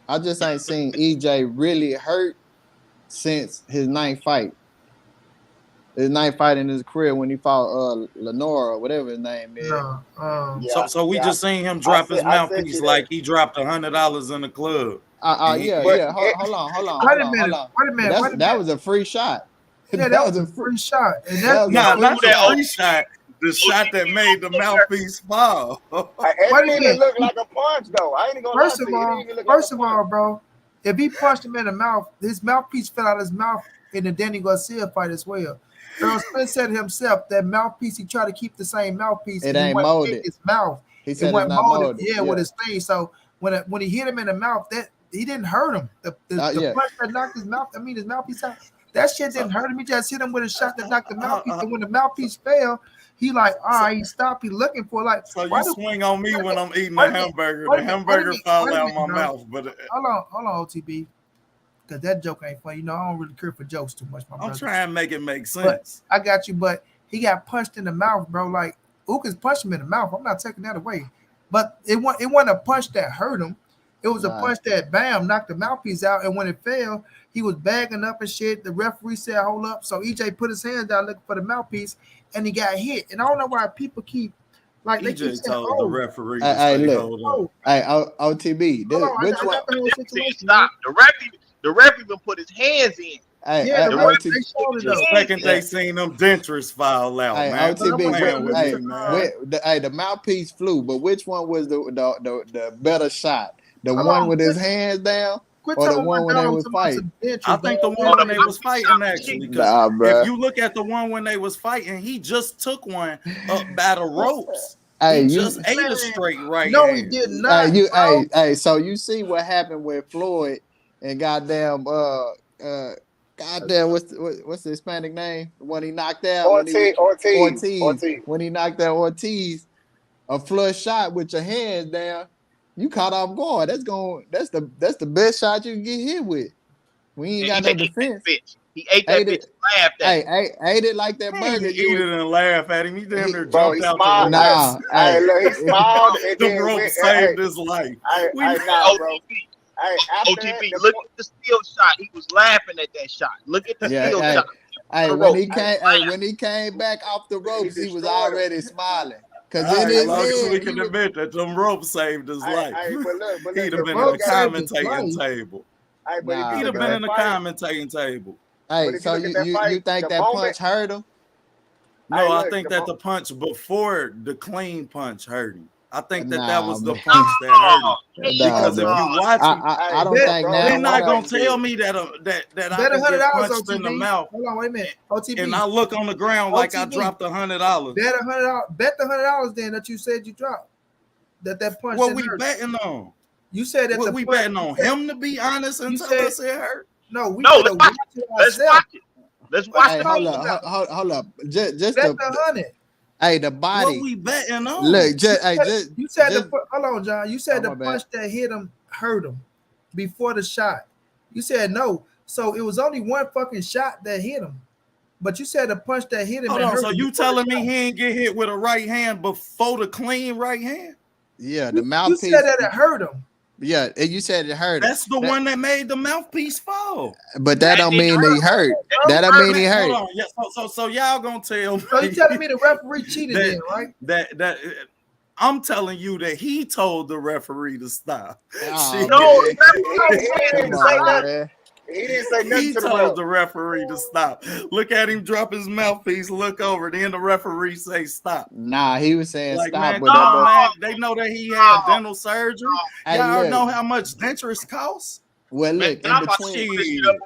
I just ain't seen EJ really hurt since his ninth fight. His ninth fight in his career when he fought Lenora or whatever his name is. No, Yeah, So we yeah, just seen him drop his I sent mouthpiece you like that. he dropped $100 in the club. Yeah. Hold on. Wait a minute. That was a free shot. Yeah, that was a free shot. And that was Nah, a not free the shot. free shot. The shot that made the mouthpiece fall. It Wait a didn't even minute. look like a punch though. I ain't gonna lie First to of you. It all, didn't even look like a punch. bro, if he punched him in the mouth, his mouthpiece fell out of his mouth in the Danny Garcia fight as well. Errol Spence said himself that mouthpiece, he tried to keep the same mouthpiece. It and ain't wasn't molded. in his mouth. He It said it's wasn't not molded. Yeah, with his thing. So when he hit him in the mouth, that he didn't hurt him. The Yeah. punch that knocked his mouthpiece out. That shit didn't hurt him. He just hit him with a shot that knocked the mouthpiece. And when the mouthpiece fell, he like, all right, he stopped. He looking for like. So you swing on me when I'm eating a hamburger. The hamburger fall out of my mouth. But hold on, OTB. Because that joke ain't funny. You know, I don't really care for jokes too much, my brother. I'm trying to make it make sense. But I got you, but he got punched in the mouth, bro. Like, Ukas punched him in the mouth. I'm not taking that away. But it wasn't a punch that hurt him. It was a punch that, bam, knocked the mouthpiece out. And when it fell, he was bagging up and shit. The referee said, hold up. So EJ put his hands down looking for the mouthpiece, and he got hit. And I don't know why people keep, like, they keep EJ saying, told the referee to Hey, stay look. hold on. Hey, OTB. Which one? Stop. The ref even put his hands in. Hey, Yeah, the ref, OTB. they showed it The up. second they seen them dentures fall out, Hey, man. Quit OTB. playing with me, man. The mouthpiece flew, but which one was the better shot? The Hold one on, with his hands down, Quit or the telling one when they was fighting? I think the one when they was fighting, actually. Nah, Because bruh. if you look at the one when they was fighting, he just took one up by the ropes. Hey, He you- just ate a straight right No, he hand. did not. Hey, so you see what happened with Floyd and goddamn what's the Hispanic name? When he knocked out Ortiz. When he knocked out Ortiz, a flush shot with your hands down, you caught off guard. That's the best shot you can get hit with. We ain't got no defense. He ate that bitch and laughed at him. Hey, ate it like that He burger. eat it and laugh at him. He damn near Bro, jumped he out smiled. the ropes. Nah, Hey, look, he smiled and The then rope went, saved his life. nah, bro. Hey, after OTB, that, look at the still shot. He was laughing at that shot. Look at the still shot. Hey, The when rope. he came back off the ropes, he was already smiling. Cause All in right, his as long as we head, can he was, admit that them ropes saved his life. but He'd have been in rope the saved his commentating life. table. Hey, but Nah, if He'd you have look been at in the that fight, commentating table. hey, But if so you look you at that fight, you think the that moment- punch hurt him? No, Hey, I look, think the that mo- the punch before the clean punch hurt him. I think that Nah, was the man. punch that hurt him. Nah, Because if bro. you watch him, I don't Bet, think bro, now. they're not hold gonna on, tell dude. me that that I Bet can get $100 punched in the OTB. mouth Hold on, wait a minute. OTB. and I look on the ground like I OTB. dropped $100. Bet $100. Bet the $100 then that you said you dropped. That punch. What didn't we hurt. betting on? You said that What the we punch, betting on him to be honest and you tell said- us it hurt? No, we No, could have let's watched it Let's ourselves. watch it. Let's watch Hey, it. hold up. Just Bet the 100. hey, the What body. we betting on? Look, You said hold on, John. You said Oh, the my punch that hit him hurt him before the shot. You said no. So it was only one fucking shot that hit him. But you said the punch that hit him. Hold and on, hurt so him you before telling the me shot. he ain't get hit with a right hand before the clean right hand? yeah, the You mouthpiece. said that it hurt him. Yeah, and you said it hurt him. That's the one that made the mouthpiece fall. But that don't mean he hurt. That don't mean he hurt. Hold on. Yeah, so y'all gonna tell me So you telling me the referee cheated then, right? that I'm telling you that he told the referee to stop. Oh, Shit. No, He Come didn't say on, nothing. man. He didn't say nothing He to the told ref. the referee to stop. Look at him drop his mouthpiece, look over, then the referee say stop. Nah, he was saying Like, stop, man, but come on, man. They know that he had dental surgery. Hey, Y'all look. know how much dentures cost? well, look, Man, I'm in about to between, put this shit up.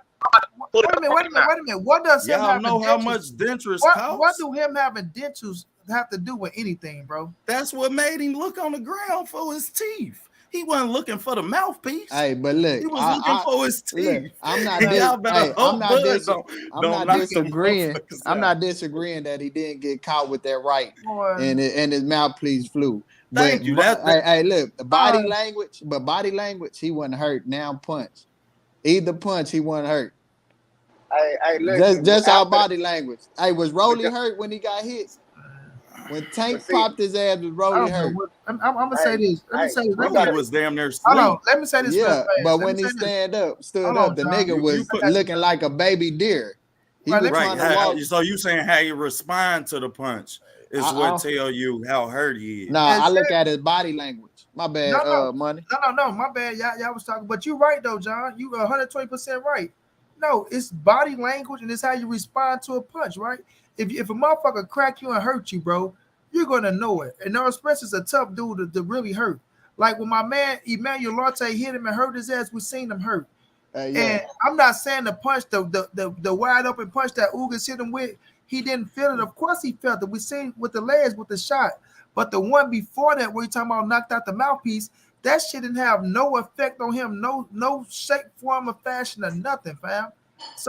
Put Wait it a minute, up wait a right minute, now. wait a minute. What does him Y'all having know how dentures? much dentures What cost? do him having dentures have to do with anything, bro? That's what made him look on the ground for his teeth. He wasn't looking for the mouthpiece. Hey, but look, He was looking for his look. teeth. I'm not. And y'all better Hey, I'm hope not. Bud don't knock them Disagreeing. motherfuckers I'm out. not disagreeing that he didn't get caught with that right, Boy, and his mouthpiece flew. Thank But you. That hey, look, the body Uh, language. But body language, he wasn't hurt. Now punch. Either punch, he wasn't hurt. Hey, listen. Just our After, body language. Hey, was Rolly because, hurt when he got hit? When but Tank see, popped his ass, was I Rolly don't know hurt? what I'm gonna say hey, this. Let me hey, say this. we Let me Rolly gotta. was damn near hold on. asleep. Let me say this real Yeah, fast. but Let when me he say this. stood Hold up, on, the John. nigga was I got you, looking John. like a baby deer. He Right, was let me Right. trying to walk. So you saying how you respond to the punch is I, what tell you how hurt he is. Nah, and I said, look at his body language. My bad, money. no. My bad. Y'all was talking, but you right though, John. You 120% right. No, it's body language and it's how you respond to a punch, right? If a motherfucker crack you and hurt you, bro, you're gonna know it. And Errol Spence is a tough dude to really hurt. Like when my man Emmanuel Larte hit him and hurt his ass, we seen him hurt. Yeah. And I'm not saying the punch, the wide open punch that Ugas hit him with, he didn't feel it. Of course he felt it. We seen with the legs with the shot. But the one before that, where you talking about knocked out the mouthpiece, that shit didn't have no effect on him, no shape, form, or fashion, or nothing, fam.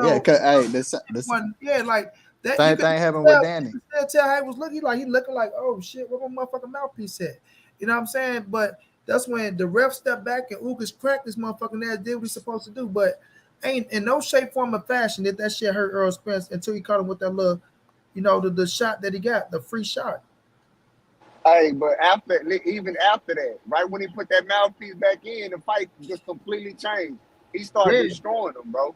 Yeah, So cause hey, this one, yeah, like that. same thing happened with Danny. You could tell how he was looking. Like he looking like, oh shit, where my motherfucking mouthpiece at? You know what I'm saying? But that's when the ref stepped back and Ugas cracked this motherfucking ass. Did what he's supposed to do, but ain't in no shape, form, or fashion did that shit hurt Errol Spence until he caught him with that little, the shot that he got, the free shot. Hey, but even after that, right when he put that mouthpiece back in, the fight just completely changed. He started Yeah, destroying them, bro.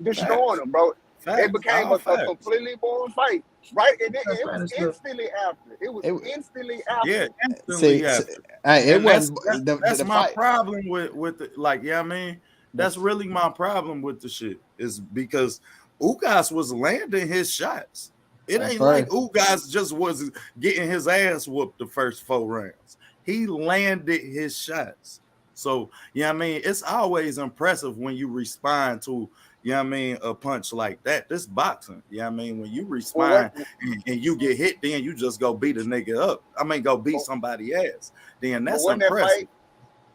Destroying Facts. them, bro. It Facts. became All a facts. completely boring fight, right? And that's it fine was as look. instantly after. It was It, instantly Yeah, after. instantly see, after. hey, it And wasn't that's the my fight. problem with the, like, yeah, I mean, that's really my problem with the shit is because Ugas was landing his shots. It At ain't like first, Ugas just was getting his ass whooped the first 4 rounds. He landed his shots. So, yeah, I mean, it's always impressive when you respond to, I mean, a punch like that. This boxing, I mean, when you Well, what? respond and you get hit, then you just go beat a nigga up. I mean, go beat But, somebody ass. Then but that's when that impressive. fight,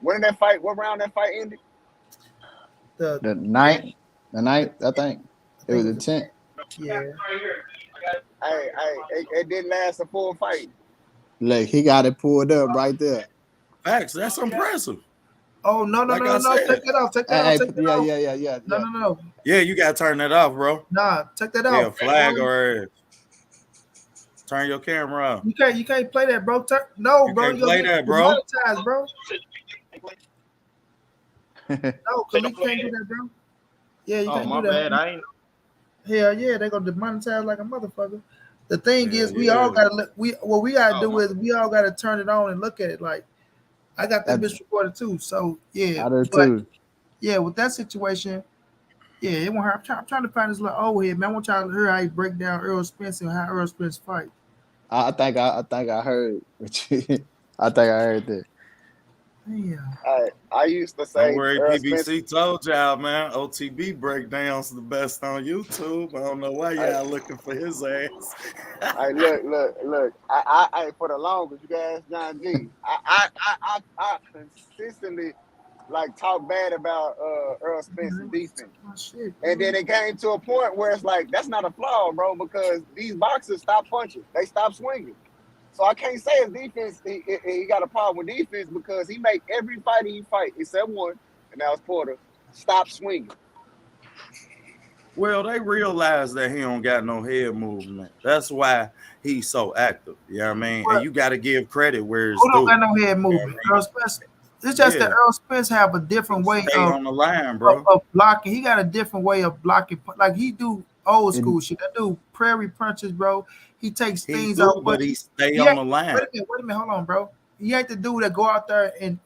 when that fight, what round that fight ended? The the ninth, I think I it was think the it was 10th. yeah. It didn't last a full fight. Look, he got it pulled up right there. Facts, that's impressive. Oh no no Like no I no! said, Take that off! Take that off! Hey, Take that yeah, off! yeah, yeah, yeah, No yeah. no no! yeah, you gotta turn that off, bro. Nah, take that Yeah, off. flag or ass. Turn your camera off. You can't play that, bro. No, You bro. can't You're gonna play get that, bro. demonetized, bro. No, Khalid can't do that, bro. Yeah, you Oh, can't do my that. bad. I ain't. Hell yeah, they gonna demonetize like a motherfucker. The thing Hell is, we all yeah. gotta look. What we gotta Oh, do my. is we all gotta turn it on and look at it. Like I got that That, bitch recorded too. So yeah, I do but too. yeah, with that situation, yeah, it won't hurt. I'm trying to find this little old head, man. I want y'all to hear how he break down Errol Spence and how Errol Spence fight. I think I heard. I think I heard that. Damn. I used to Don't say worry, Earl Spence. PBC told y'all, man. OTB breakdowns the best on YouTube. I don't know why I, y'all looking for his ass. look. I for the longest, you guys, John G. I consistently like talk bad about Earl Spence's defense. Oh, shit, And then it came to a point where it's like, that's not a flaw, bro, because these boxers stop punching. They stop swinging. So I can't say his defense, he got a problem with defense because he make every fight he fight, except one, and that was Porter, stop swinging. Well, they realize that he don't got no head movement. That's why he's so active. You know what I mean? And But you got to give credit where it's who don't due. got no head You know what movement? I Earl Spence. It's just that mean? Earl Spence have a Yeah. different way Stay of on the line, bro. blocking. He got a different way of blocking. Like he do old It, school shit. That do prairie punches, bro. He takes He things do, out, but but he stay he on ain't, the line. wait a minute, hold on, bro. He ain't the dude that go out there and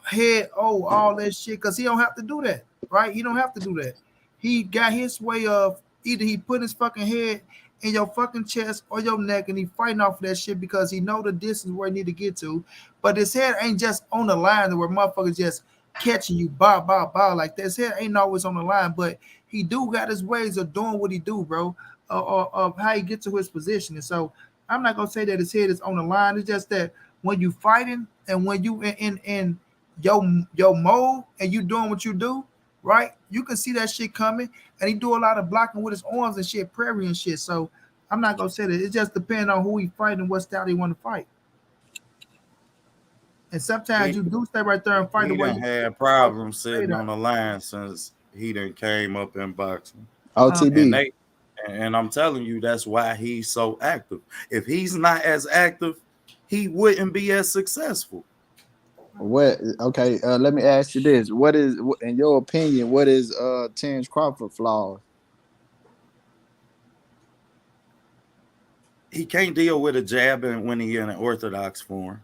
head all that shit because he don't have to do that, right? He don't have to do that. He got his way of either he put his fucking head in your fucking chest or your neck and he fighting off of that shit because he know the distance where he need to get to. But his head ain't just on the line where motherfuckers just catching you, bow, like that. His head ain't always on the line, but he do got his ways of doing what he do, bro, of how he get to his position. And so I'm not gonna say that his head is on the line. It's just that when you fighting and when you in your mode and you doing what you do, right? You can see that shit coming, and he do a lot of blocking with his arms and shit, prairie and shit. So I'm not gonna say that. It just depends on who he fighting and what style he want to fight. And sometimes you do stay right there and fight the He way done you had problems sitting on the line since he done came up in boxing. OTB. And I'm telling you, that's why he's so active. If he's not as active, he wouldn't be as successful. What? Okay, let me ask you this: what is, in your opinion, what is Terence Crawford flaws? He can't deal with a jab when he in an orthodox form.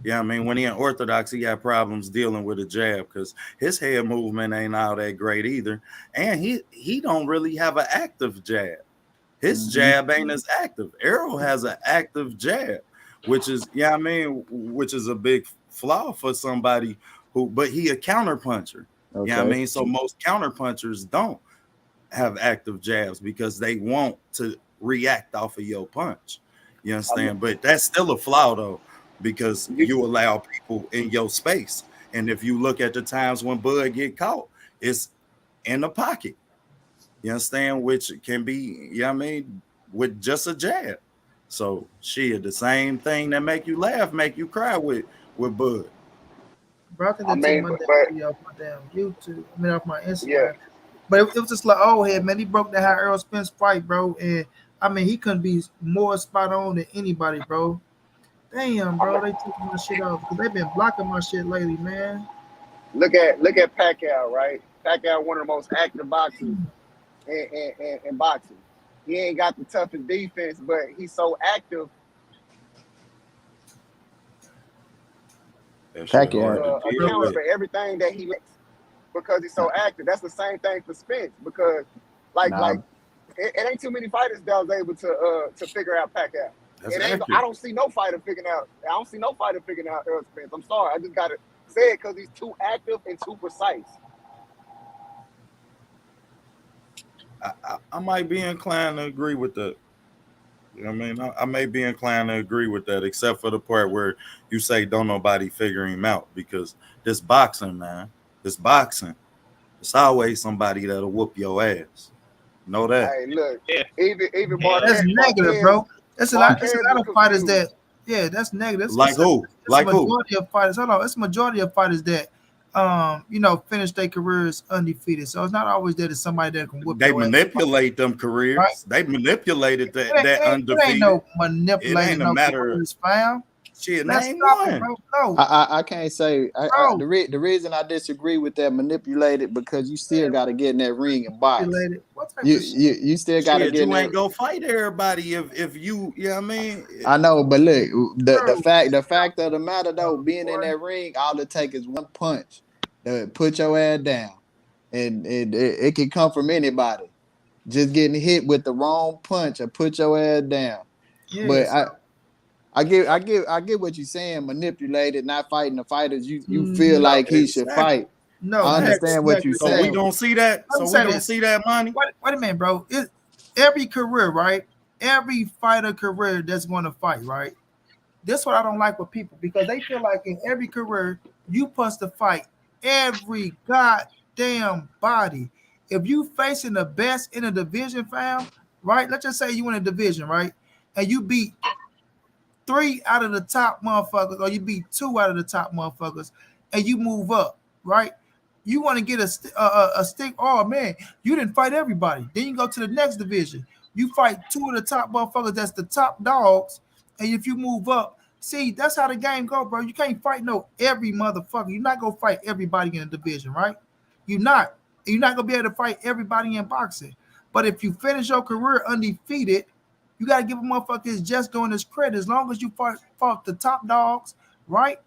Yeah, I mean, when he in orthodox, he got problems dealing with a jab because his head movement ain't all that great either, and he don't really have an active jab. His jab ain't as active. Errol has an active jab, which is, which is a big flaw for somebody who, but he a counter puncher. Okay. I mean, so most counter punchers don't have active jabs because they want to react off of your punch. You understand? But that's still a flaw though, because you allow people in your space. And if you look at the times when Bud get caught, it's in the pocket. You understand? Which can be, with just a jab. So shit, the same thing that make you laugh, make you cry with Bud. Bro, I think they took my damn video off my damn YouTube. Off my Instagram. Yeah. But it was just like, oh, head, man, he broke down how Errol Spence fight, bro. And he couldn't be more spot on than anybody, bro. Damn, bro, they took my shit off because they've been blocking my shit lately, man. Look at Pacquiao, right? Pacquiao, one of the most active boxers in boxing. He ain't got the toughest defense, but he's so active. Pacquiao Accounts for everything that he makes because he's so active. That's the same thing for Spence because, it ain't too many fighters that was able to figure out Pacquiao. I don't see no fighter figuring out. I don't see no fighter figuring out Errol Spence. I'm sorry, I just gotta say it because he's too active and too precise. I might be inclined to agree with that. You know what I mean? I may be inclined to agree with that, except for the part where you say don't nobody figure him out, because this boxing, man, it's always somebody that'll whoop your ass. Know that? Hey, look, even Marquez, that's negative, bro. That's a lot of fighters that, that's negative. Like who? Like who? Majority of fighters. Hold on, it's a majority of fighters that finish their careers undefeated. So it's not always that it's somebody that can whip. They manipulate them careers. Right? They manipulated that undefeated. It ain't no manipulating. It ain't a matter of found. Shit, let's stop it, bro. No. I can't say the reason I disagree with that manipulated because you still got to get in that ring and box. You still got to get. You ain't gonna fight everybody if you. Yeah, I mean. I know, but look, the fact of the matter though, being in that ring, all it takes is one punch to put your ass down, and it can come from anybody. Just getting hit with the wrong punch or put your ass down. Yes. But I get what you're saying. Manipulated, not fighting the fighters. You feel like he should fight. No, I understand what you're saying. So we don't see that. We don't see that money. Wait a minute, bro. Every career, right? Every fighter career that's going to fight, right? That's what I don't like with people because they feel like in every career you supposed to fight every goddamn body. If you facing the best in a division, fam, right? Let's just say you in a division, right? And you beat 3 out of the top motherfuckers, or you beat 2 out of the top motherfuckers, and you move up, right? You want to get a stick. Oh man, you didn't fight everybody. Then you go to the next division. You fight 2 of the top motherfuckers. That's the top dogs. And if you move up, see, that's how the game go, bro. You can't fight every motherfucker. You're not gonna fight everybody in the division, right? You're not gonna be able to fight everybody in boxing. But if you finish your career undefeated, you got to give a motherfucker his just doing his credit. As long as you fought the top dogs, right,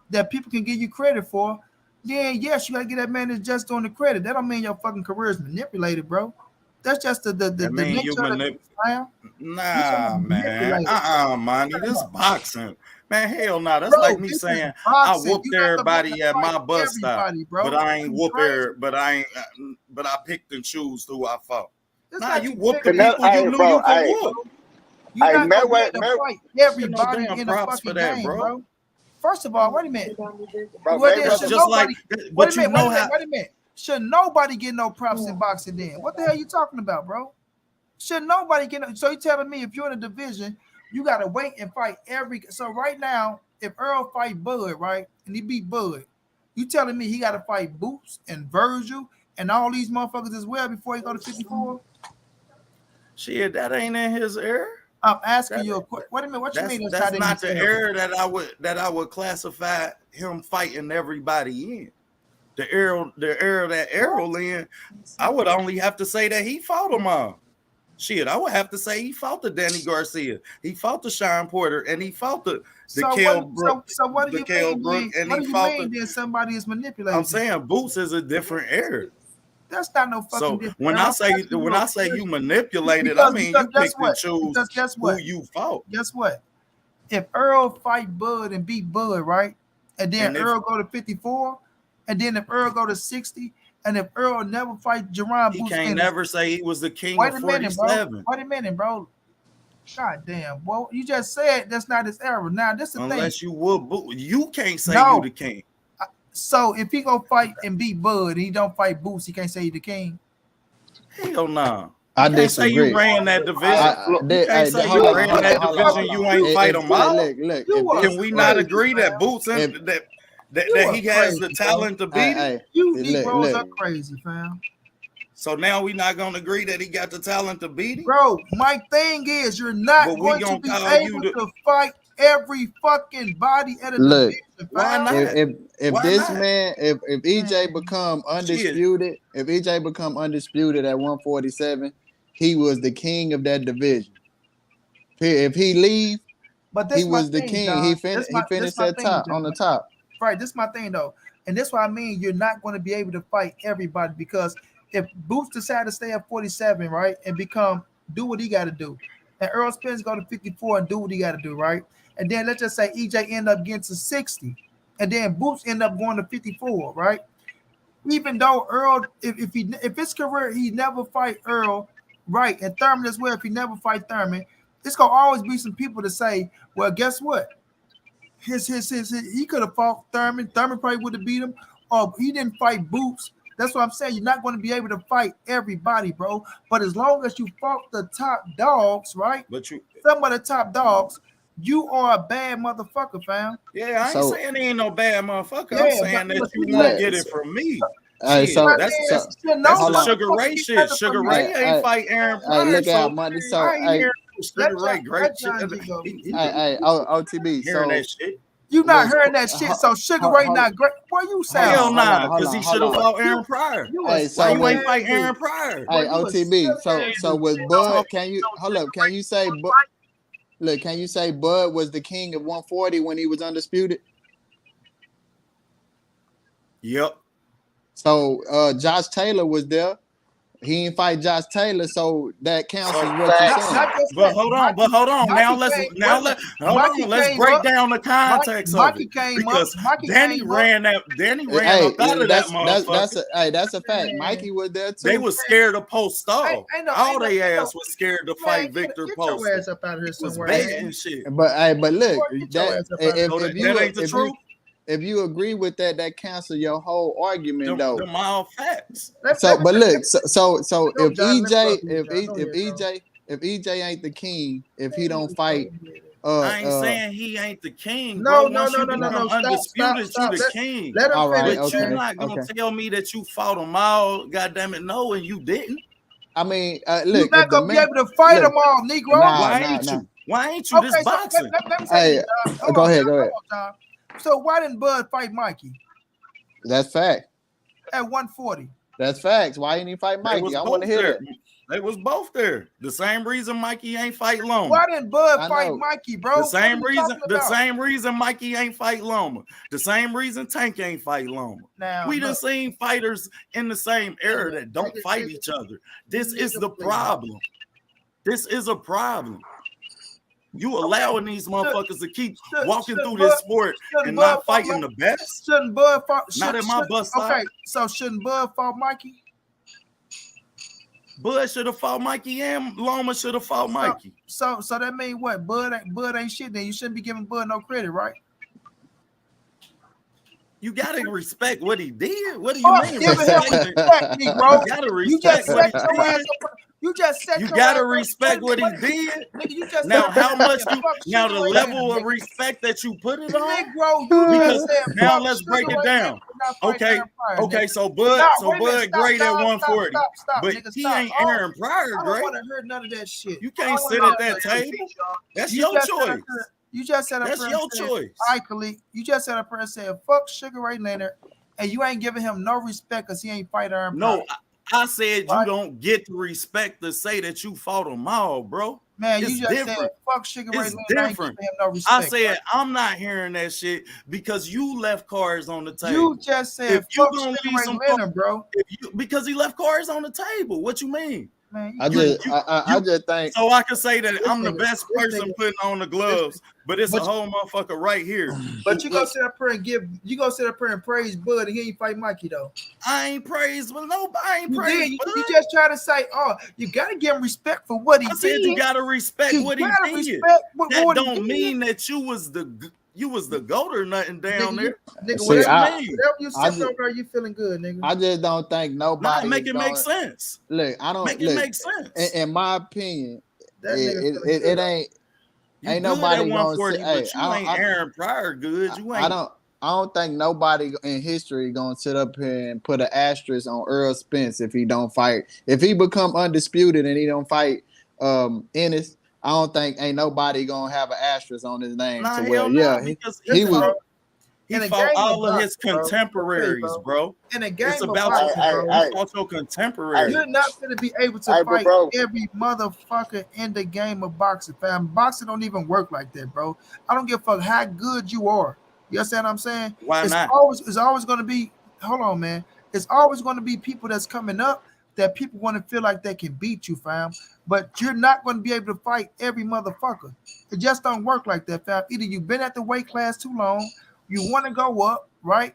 that people can give you credit for, then yes, you got to give that man his just doing the credit. That don't mean your fucking career is manipulated, bro. That's just the nature of the Nah, man. Money. This boxing. Man, hell no. That's Bro, like me this is saying I boxing. whooped You got to learn everybody to at my fight bus stop, everybody, bro. but I ain't You whoop crazy? her. But I picked and choose who I fought. It's Nah, like you you whooped the picking Canelo, people you hey, knew bro, you could hey, whoop. You're hey, not gonna be Mayweather, able to fight Get no everybody damn in a props for fucking that, game, bro. bro. First of all, wait a minute. bro, Well, then That's should Mayweather, just like, nobody wait but a you minute, know how. wait a minute. Should nobody get no props in boxing then? What the hell you talking about, bro? Should nobody get no, so you telling me if you're in a division, you gotta wait and fight every so right now, if Earl fight Bud, right, and he beat Bud, you telling me he gotta fight Boots and Virgil and all these motherfuckers as well before he go to 54? Shit, that ain't in his era. I'm asking That you a question. Wait a minute, what you mean that's not in not his the era? era that I would classify him fighting everybody in. The era that Errol in, I would only have to say that he fought them all. Shit, I would have to say he fought the Danny Garcia, he fought the Sean Porter, and he fought the Kell Brook, So what do the you Kell mean Brook, then? and What he do you fought mean the. then somebody is manipulating I'm saying Boots is a different era. That's not no fucking So difference. when I'm I say asking you a you question. manipulated, I mean you Guess picked and what? chose Because guess who what? you fought. Guess what? If Earl fight Bud and beat Bud, right? And then And if Earl go to 54, and then if Earl go to 60, and if Earl never fight Jerron he Boots can't again, never say he was the king wait of a minute, bro. 47, Wait a minute, bro. God damn, boy. You just said that's not his era. Now, this is the thing. unless you would. You can't say you No. the king. So if he go fight and beat Bud and he don't fight Boots, he can't say he the king. Hell no. I You can't say you disagree. ran that division. You can't say Hold you on, ran that hold on, division. hold You on. ain't fight them all. Look, You if was this, Can we not crazy, agree that fam. Boots if, You that are he has crazy, the talent to beat him? You look, Negroes are look. crazy, fam. So now we not gonna agree that he got the talent to beat him? Bro, my thing is you're not But we going to gonna be call you able the. to fight every fucking body at a Look, division, Why fam. not? if Why this not? man, if EJ Man. become Shit. undisputed, if EJ become undisputed at 147, he was the king of that division. If he leave, But he this my was the thing, king. John. He This finished my at thing, top on the John. top. Right, this is my thing though. And that's why I mean you're not going to be able to fight everybody because if Boots decide to stay at 47, right, and do what he got to do, and Earl Spence go to 54 and do what he got to do, right, and then let's just say EJ end up getting to 60, and then Boots end up going to 54, right. Even though Earl, if his career he never fight Earl, right, and Thurman as well, if he never fight Thurman, it's gonna always be some people to say, well, guess what? He could have fought Thurman. Thurman probably would have beat him. Or he didn't fight Boots. That's what I'm saying. You're not going to be able to fight everybody, bro. But as long as you fought the top dogs, right? But you. Some of the top dogs, you are a bad motherfucker, fam. Yeah, I ain't So saying he ain't no bad motherfucker. I'm Yeah, saying that but you you won't said get it from me. Hey, Shit, so that's hold the on. Sugar Ray shit. Sugar Ray ain't fight Aaron Hey, Pryor, look out, so money. I So ain't hearing Sugar Ray great shit. OTB. Hearing So that shit. You not was hearing that shit. So Sugar Ray not great. Boy, you Hell sound nah, because he should have fought Aaron Pryor. You Hey, a so Why you was ain't fight silly. Aaron Pryor? Boy, Hey, you a OTB. So silly with ass Bud, bitch. can you hold up? Can you say look? Can you say Bud was the king of 140 when he was undisputed? Yep. So Josh Taylor was there. He didn't fight Josh Taylor, so that counts as what you're saying. But hold on. Let's break down the context of it. Because Danny ran up out of that motherfucker. That's a fact. Mikey was there too. They was scared of Postol. All they ass was scared to fight Man, Victor get Postol. your ass up out of here Was somewhere. baiting shit. But look, Boy, get your ass up out of if, here. if you that ain't the truth. if you agree with that, that cancels your whole argument, though. Them all facts. So, but look, so Go, if John, let's go, EJ, John. if EJ ain't the king, if he don't fight, I ain't saying he ain't the king, No, bro. Once you become undisputed, Stop. you the king. Let him All right, finish. But you okay, not gonna okay. tell me that you fought them all. God damn it, no, and you didn't. I mean, You're look, not if the gonna be man, able to fight look, them all, Negro. nah, Why ain't you? This Okay, so boxing. let me say Hey, this, John. Hold go on, ahead, John. go ahead. Hold on, John. So why didn't Bud fight Mikey That's fact. at 140? That's facts. Why didn't he fight They was Mikey? I want both to hear there. that. They was both there. The same reason Mikey ain't fight Loma. Why didn't Bud I fight know. Mikey, bro? The same What are you reason. talking The about? same reason Mikey ain't fight Loma. The same reason Tank ain't fight Loma. Now, We done look, seen fighters in the same era that don't fight each other. This is the problem. This is a problem. You allowing these motherfuckers to keep walking should through Bud- this sport shouldn't and Bud not fought fighting the Mikey? best? Shouldn't Bud fought? Not at my bus stop. Okay, so shouldn't Bud fought Mikey? Bud should have fought Mikey and Loma should have fought Mikey. So that means what? Bud ain't shit. Then you shouldn't be giving Bud no credit, right? You gotta respect what he did. What do you mean? Give him respect, Negro. You gotta You just respect what set he your ass did. up. You just set You your gotta ass up. respect what he did. Nigga, you just Now, said- how much you Fuck now the Sugar Ray level Leonard, of nigga. respect that you put it on? Negro, you Because just said now fuck let's Sugar break it Ray down. Leonard for not fighting Okay, Aaron Pryor, okay, nigga. so Bud, Nah, wait a minute, stop, great at dog, 140, stop, but nigga, he stop. ain't Oh, Aaron Pryor I don't great. want to hear none of that shit. You I can't don't sit wanna at hear that none of table. that. That's You your just said up choice. here- You just said up That's here your and said, choice. "All right, Khalid." You just said up here and said, "Fuck Sugar Ray Leonard," and you ain't giving him no respect because he ain't fight Aaron Pryor. No, I said you Right? don't get to respect to say that you fought them all, bro. Man, It's you just different. said, "Fuck Sugar Ray It's Leonard." I ain't different. giving him no respect. I said right? I'm not hearing that shit because you left cards on the table. You just said, If you "Fuck gonna Sugar leave Ray some Leonard," bro. because he left cards on the table. What you mean? Man, I just think So I can say that This I'm the nigga- best this person nigga- putting on the gloves, but it's a but- whole motherfucker right here. But you go sit up here and sit up here and praise Bud, and he ain't fight Mikey though. I ain't praised with nobody. I ain't You praised. did. You Bud. just try to say, "Oh, you gotta give him respect for what he I did." said you gotta respect You what he gotta did. respect what That what he don't did. mean that you was the goat or nothing down Nigga, there. Nigga, See, whatever, I- whatever you I sit just- over there, you feeling good, nigga. I just don't think Nah, nobody make is it going. make sense. Look, I don't Make it look. make sense. In my opinion, That nigga feeling it good. ain't. You Ain't good nobody at gonna 140, say, but hey, you ain't Aaron Pryor good. You ain't. I don't think nobody in history gonna sit up here and put an asterisk on Errol Spence if he don't fight. If he become undisputed and he don't fight Ennis, I don't think ain't nobody gonna have an asterisk on his name Nah, to hell where nah, yeah because he was. bro. he In a fought game all of of his boxing, bro. contemporaries, Okay, bro. In a game It's of about boxing, Hey, bro, hey, you fought your contemporaries. you're not gonna be able to Hey, but fight bro. every motherfucker in the game of boxing, fam. Boxing don't even work like that, bro. I don't give a fuck how good you are. You understand what I'm saying? Why it's not? It's always gonna be. Hold on, man. It's always gonna be people that's coming up that people want to feel like they can beat you, fam. But you're not gonna be able to fight every motherfucker. It just don't work like that, fam. Either you've been at the weight class too long, you want to go up, right?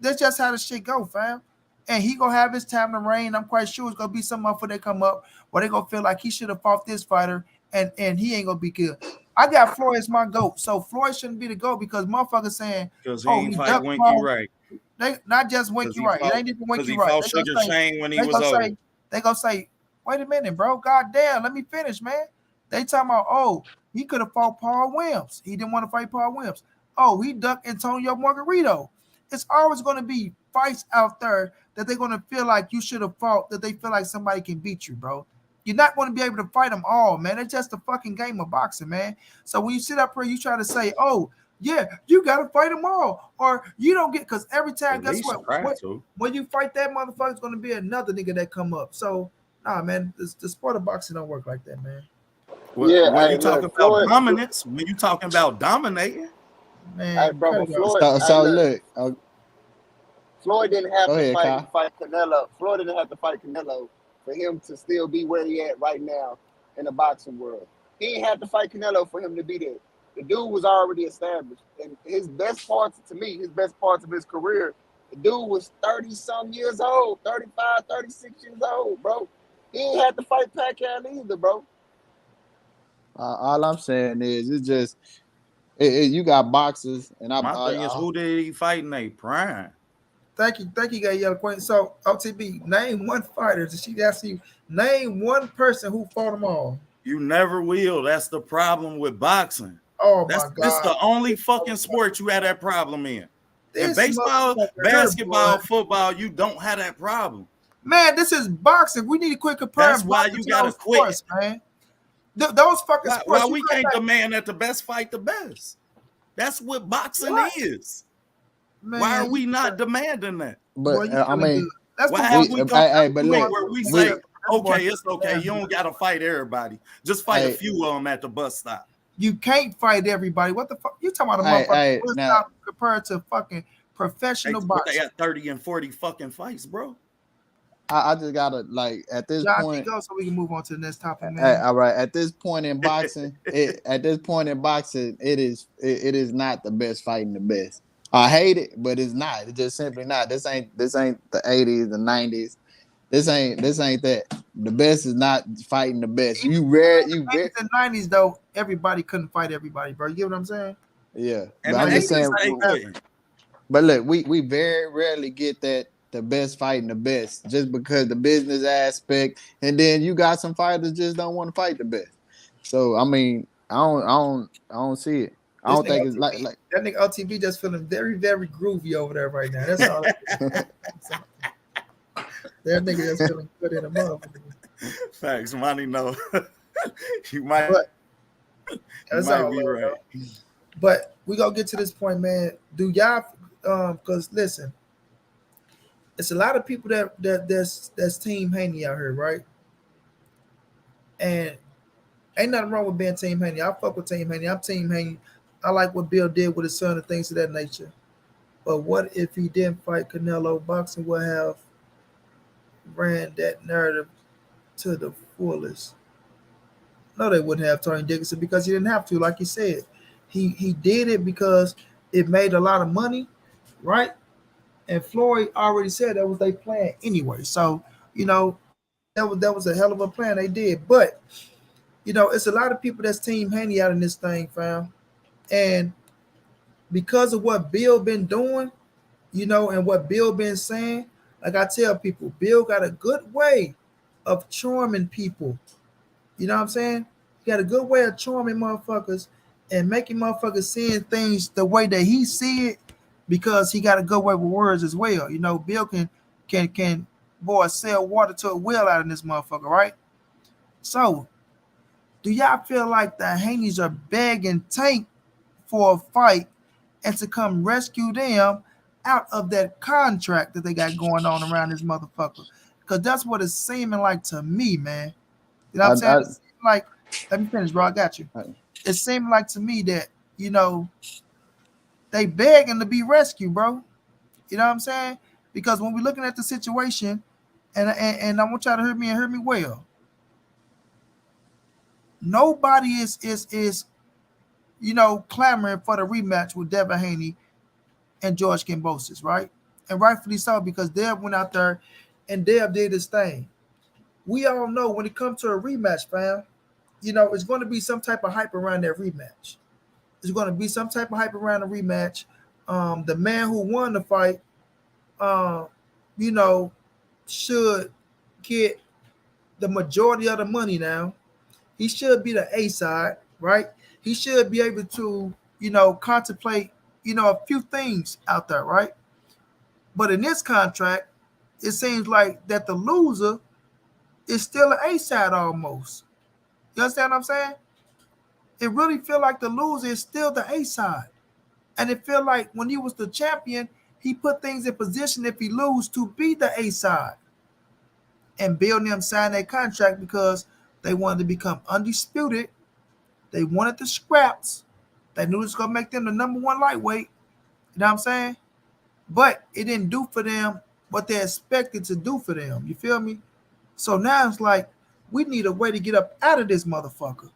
That's just how the shit go, fam. And he gonna have his time to reign. I'm quite sure it's gonna be some motherfucker that come up where they gonna feel like he should have fought this fighter and he ain't gonna be good. I got Floyd as my GOAT, so Floyd shouldn't be the GOAT because motherfuckers saying, Because he "Oh, ain't he fight ducked Winky Paul." right. They not just Because Winky he right. fought, It ain't even because Winky he right. fought They Sugar gonna say, Shane when he they was gonna old. say, they gonna say, wait a minute, bro. God damn, let me finish, man. They talking about, oh, he could have fought Paul Williams. He didn't want to fight Paul Williams. Oh, he ducked Antonio Margarito. It's always gonna be fights out there that they're gonna feel like you should have fought, that they feel like somebody can beat you, bro. You're not going to be able to fight them all, man. It's just a fucking game of boxing, man. So when you sit up here, you try to say, oh, yeah, you got to fight them all. Or you don't get, because every time, At guess least what? try to. When you fight that motherfucker, it's going to be another nigga that come up. So, nah, man, the sport of boxing don't work like that, man. When Hey, you talking look, about Floyd, dominance, when you talking about dominating, Man, Hey, bro, cut but it out. Floyd, So look, look, Floyd didn't have go to ahead, Kyle. fight Canelo. Floyd didn't have to fight Canelo for him to still be where he at right now in the boxing world. He ain't had to fight Canelo for him to be there. The dude was already established. And his best parts, to me, his best parts of his career, the dude was 30-some years old, 35, 36 years old, bro. He ain't had to fight Pacquiao either, bro. All I'm saying is, it's just you got boxers, and my thing is, who did he fight in their prime? Thank you, got yellow question. So, OTB, name one fighter. She asked you, name one person who fought them all. You never will. That's the problem with boxing. Oh, This my God. the only fucking sport you have that problem in. In This baseball, motherfucker basketball, hurt, boy. football, you don't have that problem. Man, this is boxing. We need to quit comparing That's why boxing you to gotta those quit. sports, man. Those fucking sports. Why you we go can't back- demand that the best fight the best? That's what boxing What? is. Man, Why are we you- not demanding that? but boy, you I feeling mean, good. That's Why the have one- we come hey, to but a point look, where we we- say, That's okay, one- it's okay, you don't gotta fight everybody. Just fight a Hey. few of them at the bus stop. You can't fight everybody. What the fuck? You talking about a Hey, motherfucker now- stop compared to fucking They, professional they boxing? got 30 and 40 fucking fights, bro. I just gotta like at this John, point. go so we can move on to the next topic, man. All right. At this point in boxing, it is not the best fighting the best. I hate it, but it's not. It's just simply not. This ain't the 80s, the 90s. This ain't that. The best is not fighting the best. In the 90s though, everybody couldn't fight everybody, bro. You get what I'm saying? Yeah. And But I'm the just saying. 80s they couldn't. But look, we very rarely get that the best fighting the best just because the business aspect, and then you got some fighters just don't want to fight the best. So I mean, I don't see it. I don't think it's like that nigga LTV just feeling very, very groovy over there right now. That's all. That nigga just feeling good in a motherfucker. Facts, money, no. you might, that's you might all be right. But we gonna get to this point, man. Do y'all? Because listen, it's a lot of people that's Team Haney out here, right? And ain't nothing wrong with being Team Haney. I fuck with Team Haney. I'm Team Haney. I like what Bill did with his son and things of that nature. But what if he didn't fight Canelo? Boxing would have ran that narrative to the fullest. No, they wouldn't have Tony Dickinson because he didn't have to. Like you said, he did it because it made a lot of money, right? And Floyd already said that was their plan anyway. So that was a hell of a plan they did. But it's a lot of people that's Team Haney out in this thing, fam. And because of what Bill been doing, and what Bill been saying, like I tell people, Bill got a good way of charming people. You know what I'm saying? He got a good way of charming motherfuckers and making motherfuckers seeing things the way that he see it because he got a good way with words as well. Bill can boy sell water to a well out in this motherfucker, right? So do y'all feel like the Haneys are begging Tank for a fight and to come rescue them out of that contract that they got going on around this motherfucker? Because that's what it's seeming like to me, man. You know what I'm saying? Like, let me finish, bro. I got you. It seemed like to me that, they begging to be rescued, bro. You know what I'm saying? Because when we're looking at the situation, and I want y'all to hear me and hear me well. Nobody is clamoring for the rematch with Devin Haney and George Kambosos, right? And rightfully so, because Dev went out there and Dev did his thing. We all know when it comes to a rematch, fam, it's going to be some type of hype around that rematch. There's going to be some type of hype around the rematch. The man who won the fight, should get the majority of the money now. He should be the A side, right? He should be able to, contemplate, a few things out there, right? But in this contract, it seems like that the loser is still an A side almost. You understand what I'm saying? It really feel like the loser is still the A side. And it feel like when he was the champion, he put things in position if he lose to be the A side. And Bill and them signed that contract because they wanted to become undisputed. They wanted the scraps. They knew it was going to make them the number one lightweight. You know what I'm saying? But it didn't do for them what they expected to do for them. You feel me? So now it's like, we need a way to get up out of this motherfucker.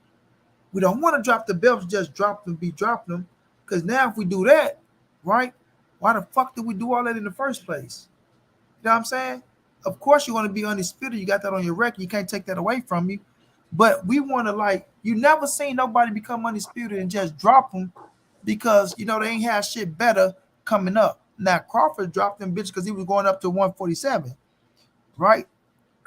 We don't want to drop the belts, just drop them, be dropping them. Because now if we do that, right, why the fuck did we do all that in the first place? You know what I'm saying? Of course you want to be undisputed. You got that on your record. You can't take that away from you. But we want to, you never seen nobody become undisputed and just drop them because, they ain't have shit better coming up. Now, Crawford dropped them bitches because he was going up to 147, right?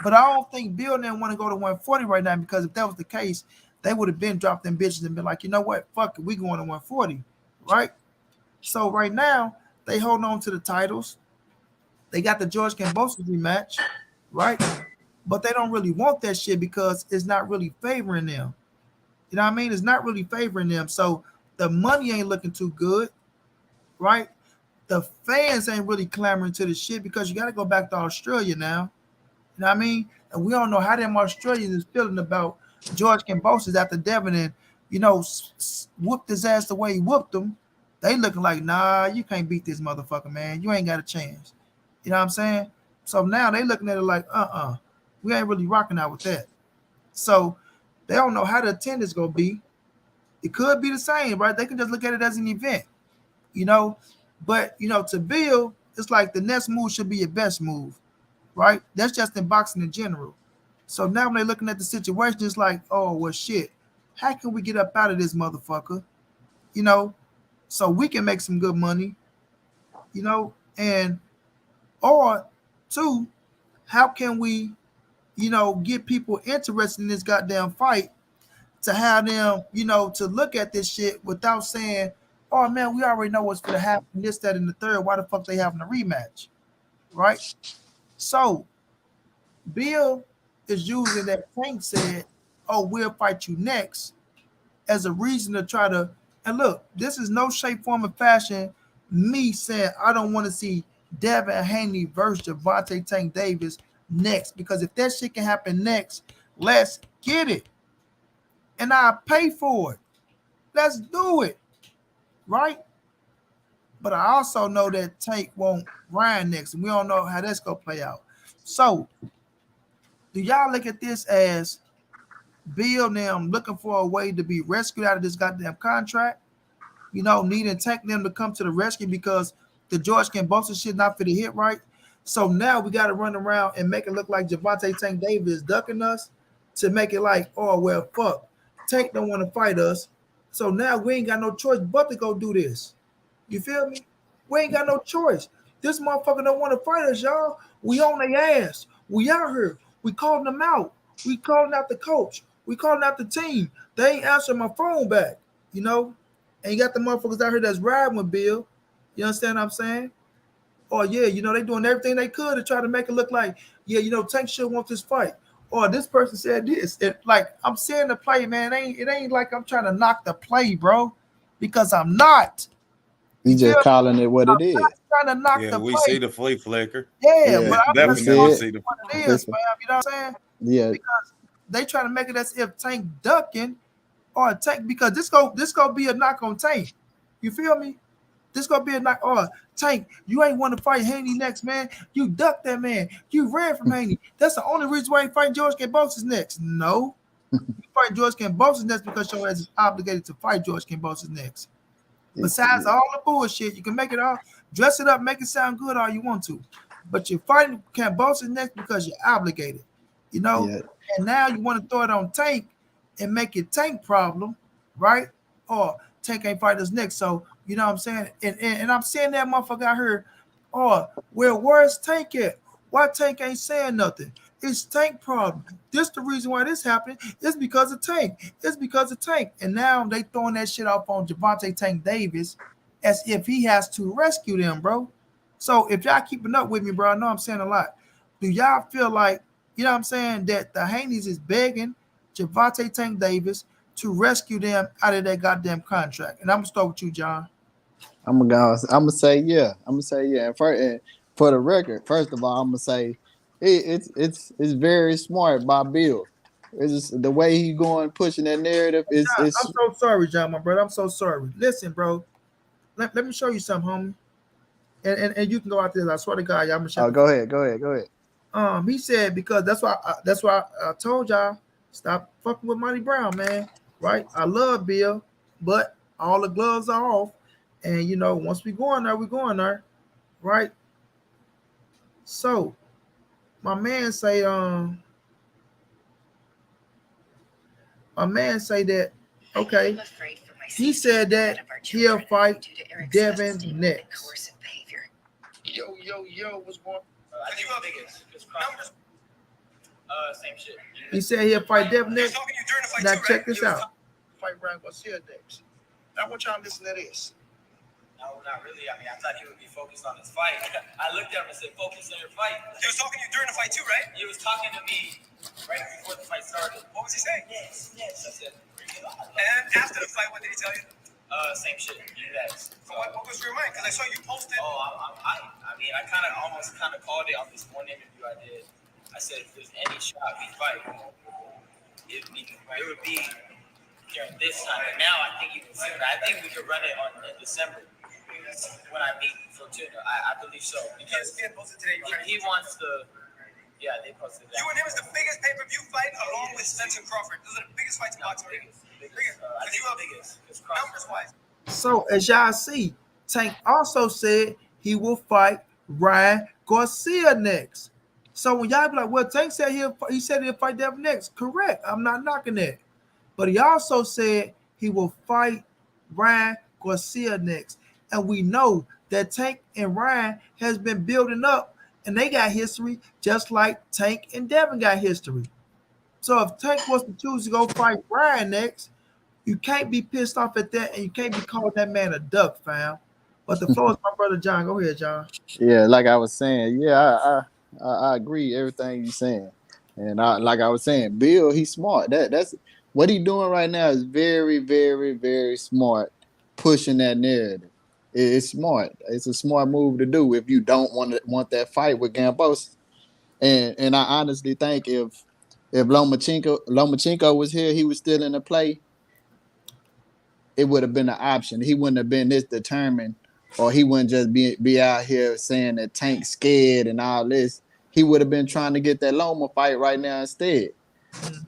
But I don't think Bill didn't want to go to 140 right now because if that was the case, they would have been dropped them bitches and been like, you know what? Fuck it. We going to 140, right? So right now, they hold on to the titles. They got the George Kambosos rematch, right? But they don't really want that shit because it's not really favoring them. You know what I mean? It's not really favoring them. So the money ain't looking too good, right? The fans ain't really clamoring to the shit because you got to go back to Australia now. You know what I mean? And we don't know how them Australians is feeling about George Kambosos after Devin and, whooped his ass the way he whooped him. They looking like, nah, you can't beat this motherfucker, man. You ain't got a chance. You know what I'm saying? So now they looking at it like, we ain't really rocking out with that. So they don't know how the attendance gonna be. It could be the same, right? They can just look at it as an event, you know. But to Bill, it's like the next move should be your best move, right? That's just in boxing in general. So now when they're looking at the situation, it's like, oh well, shit. How can we get up out of this motherfucker? You know, so we can make some good money, and or two, how can we, get people interested in this goddamn fight to have them, to look at this shit without saying, oh man, we already know what's gonna happen, this, that, and the third. Why the fuck they having a rematch? Right? So Bill is using that Tank said, oh, we'll fight you next as a reason to try to, and look, this is no shape, form, or fashion me saying I don't want to see Devin Haney versus Gervonta Tank Davis next, because if that shit can happen next, let's get it. And I'll pay for it. Let's do it. Right? But I also know that Tank won't grind next, and we don't know how that's gonna play out. So do y'all look at this as Bill them looking for a way to be rescued out of this goddamn contract? Needing Tank them to come to the rescue because the George Kambosos shit not for the hit right. So now we got to run around and make it look like Gervonta Tank Davis is ducking us to make it like, oh well, fuck, Tank don't want to fight us. So now we ain't got no choice but to go do this. You feel me? We ain't got no choice. This motherfucker don't want to fight us, y'all. We on their ass. We out here. We calling them out. We calling out the coach. We calling out the team. They ain't answering my phone back, And you got the motherfuckers out here that's riding with Bill. You understand what I'm saying? Or yeah, they doing everything they could to try to make it look like, yeah, Tank should want this fight. Or this person said this. Like I'm seeing the play, man. It ain't like I'm trying to knock the play, bro. Because I'm not. You just calling it what it is. Trying to knock Yeah, the we play. see the flea flicker. Yeah, but I'm definitely just see the what it is, fam. You know what I'm saying? Yeah. Because they trying to make it as if Tank ducking or Tank, because this go be a knock on Tank. You feel me? This gonna be a knock. Oh, Tank, you ain't want to fight Haney next, man. You ducked that man. You ran from Haney. That's the only reason why you fighting George Kambosos next. No, you fight George Kambosos next because your ass is obligated to fight George Kambosos next. Besides all the bullshit, you can make it all, dress it up, make it sound good all you want to, but you're fighting Kambosos next because you're obligated, Yeah. And now you want to throw it on Tank and make it Tank problem, right? Or Tank ain't fight us next, so you know what I'm saying? And I'm saying that motherfucker out here, oh, well, where's Tank at? Why Tank ain't saying nothing? It's Tank problem. This the reason why this happening. It's because of Tank. It's because of Tank. And now they throwing that shit off on Gervonta Tank Davis as if he has to rescue them, bro. So if y'all keeping up with me, bro, I know I'm saying a lot. Do y'all feel like, you know what I'm saying, that the Haneys is begging Gervonta Tank Davis to rescue them out of that goddamn contract? And I'm gonna start with you, John. I'm gonna say yeah. And for the record, first of all, I'm gonna say it's very smart by Bill. It's just the way he going pushing that narrative. John, I'm so sorry, John, my brother. I'm so sorry. Listen, bro. Let me show you something, homie. And you can go out there. I swear to God, y'all. I'm gonna show go ahead. He said because that's why I told y'all stop fucking with montray-brown, man. Right? I love Bill, but all the gloves are off. And once we go in there, right? So my man say that okay. He said that he'll fight Devin next. Yo, what's going on? I think the biggest numbers. Same shit. He said he'll fight Devin next. Now check this out. Fight Ryan Garcia next. Now I want y'all to listen to this. No, not really. I mean, I thought he would be focused on his fight. I looked at him and said, focus on your fight. He was talking to you during the fight too, right? He was talking to me right before the fight started. What was he saying? Yes. I said, bring it on. And after the fight, what did he tell you? Same shit. You guys. So what goes through your mind? Because I saw you posted. Oh, I mean, I almost called it on this one interview I did. I said, if there's any shot we fight, it would be during this time. And now I think you can see it. I think we could run it in December when I meet Fortuna. I believe so. Because posted today, he wants the. Yeah, they posted that. You and him is the biggest pay-per-view fight along with Spence and Crawford. Those are the biggest fights in boxing. Biggest. I think the biggest. Numbers-wise. So as y'all see, Tank also said he will fight Ryan Garcia next. So when y'all be like, well, Tank said he said he'll fight Devin next. Correct. I'm not knocking that. But he also said he will fight Ryan Garcia next. And we know that Tank and Ryan has been building up, and they got history just like Tank and Devin got history. So if Tank was to choose to go fight Ryan next, you can't be pissed off at that, and you can't be calling that man a duck, fam. But the floor is my brother John. Go ahead, John. Yeah, like I was saying, yeah, I agree everything you're saying, and like I was saying, Bill, he's smart. That's what he's doing right now is very, very, very smart, pushing that narrative. It's smart. It's a smart move to do if you don't want that fight with Gamboa. And I honestly think if Lomachenko was here, he was still in the play, it would have been an option. He wouldn't have been this determined, or he wouldn't just be out here saying that Tank's scared and all this. He would have been trying to get that Loma fight right now instead.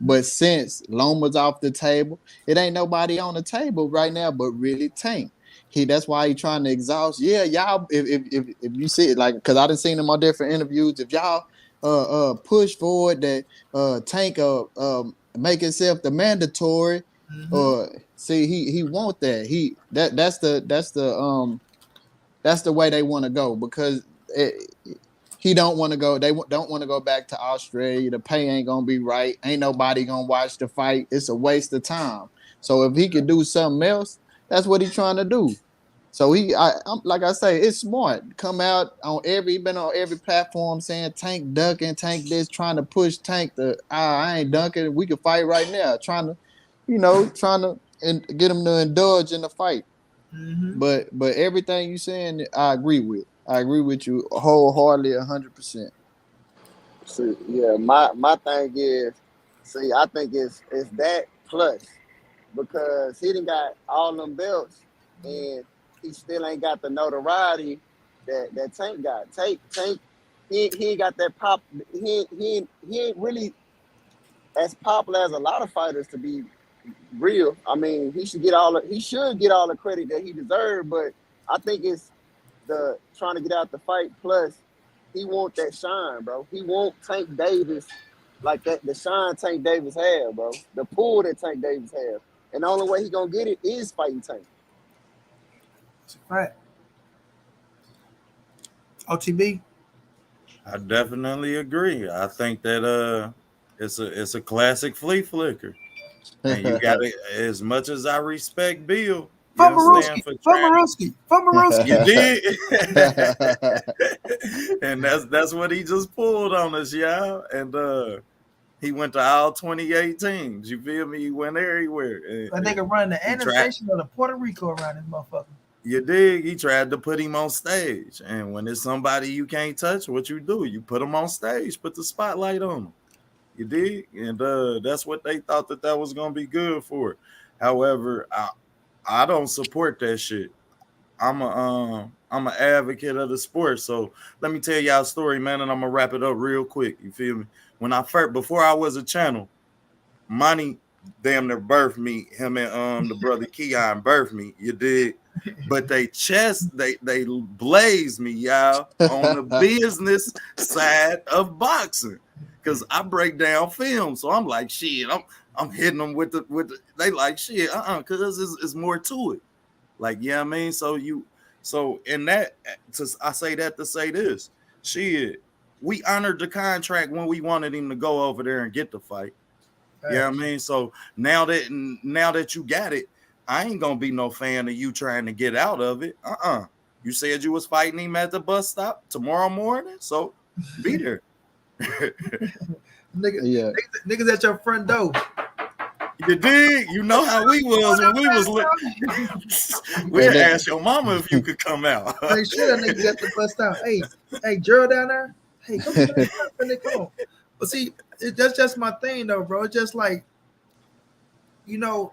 But since Loma's off the table, it ain't nobody on the table right now but really Tank. That's why he trying to exhaust. Yeah, y'all, if you see it, like, because I done seen him on different interviews. If y'all push forward that Tank make himself the mandatory, see, he want that. That's the way they want to go, because he don't want to go. They don't want to go back to Australia. The pay ain't gonna be right. Ain't nobody gonna watch the fight. It's a waste of time. So if he could do something else, that's what he's trying to do. So I'm like I say, it's smart. Come out on been on every platform saying Tank ducking, Tank this, trying to push Tank I ain't dunking. We can fight right now. Trying to and get him to indulge in the fight. But everything you saying, I agree with. I agree with you wholeheartedly, 100%. See, yeah, my thing is, I think it's that plus, because he done got all them belts and he still ain't got the notoriety that Tank got. Tank, he ain't got that pop. He ain't really as popular as a lot of fighters, to be real. I mean, he should get all the credit that he deserved, but I think it's the trying to get out the fight, plus he want that shine, bro. He want Tank Davis like that, the shine Tank Davis have, bro. The pull that Tank Davis have. And the only way he gonna get it is fighting Tank. That's right. OTB? I definitely agree. I think that it's a classic flea flicker. And you got it. As much as I respect Bill, Fumaruski. You did. And that's what he just pulled on us, y'all. And he went to all 28 teams. You feel me? He went everywhere. And they can run the annexation of the Puerto Rico around this motherfucker. You dig? He tried to put him on stage. And when it's somebody you can't touch, what you do? You put him on stage, put the spotlight on him. You dig? And that's what they thought that was going to be good for. However, I don't support that shit. I'm an advocate of the sport. So let me tell y'all a story, man, and I'm gonna wrap it up real quick. You feel me? When before I was a channel, Money damn near birthed me. Him and the brother Keon birthed me. You did, but they blazed me, y'all, on the business side of boxing, because I break down film. So I'm like, shit, I'm hitting them with the. They like shit, because it's more to it. Like, yeah, I mean, so in that, I say that to say this, shit, we honored the contract when we wanted him to go over there and get the fight. Yeah, you know what I mean, so now that you got it, I ain't gonna be no fan of you trying to get out of it. You said you was fighting him at the bus stop tomorrow morning, so be there. Niggas at your front door. You dig? You know how we was when we was looking. We'd ask your mama if you could come out. Make sure that niggas at the bus stop. Hey, Gerald down there. Hey, come on. But see, that's just my thing, though, bro. It's just like, you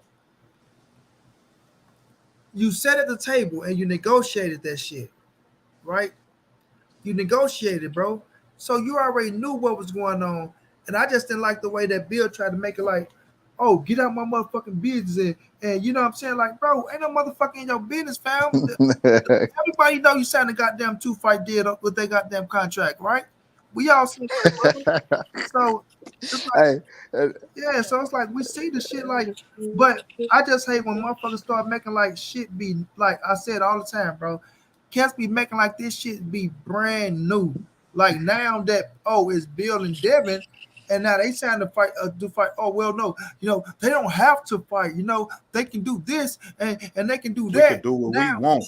sat at the table and you negotiated that shit, right? You negotiated, bro. So you already knew what was going on. And I just didn't like the way that Bill tried to make it like, oh, get out my motherfucking business. And you know what I'm saying? Like, bro, ain't no motherfucking in your business, fam. Everybody know you signed a goddamn 2-fight deal with their goddamn contract, right? We all see that, bro. So it's like, Hey, yeah, so it's like we see the shit like, but I just hate when motherfuckers start making like shit be like I said all the time, bro. Cats be making like this shit be brand new. Like now that it's Bill and Devin, and now they trying to fight to fight. Oh well, no, they don't have to fight. They can do this and they can do We that. could do what we Now want.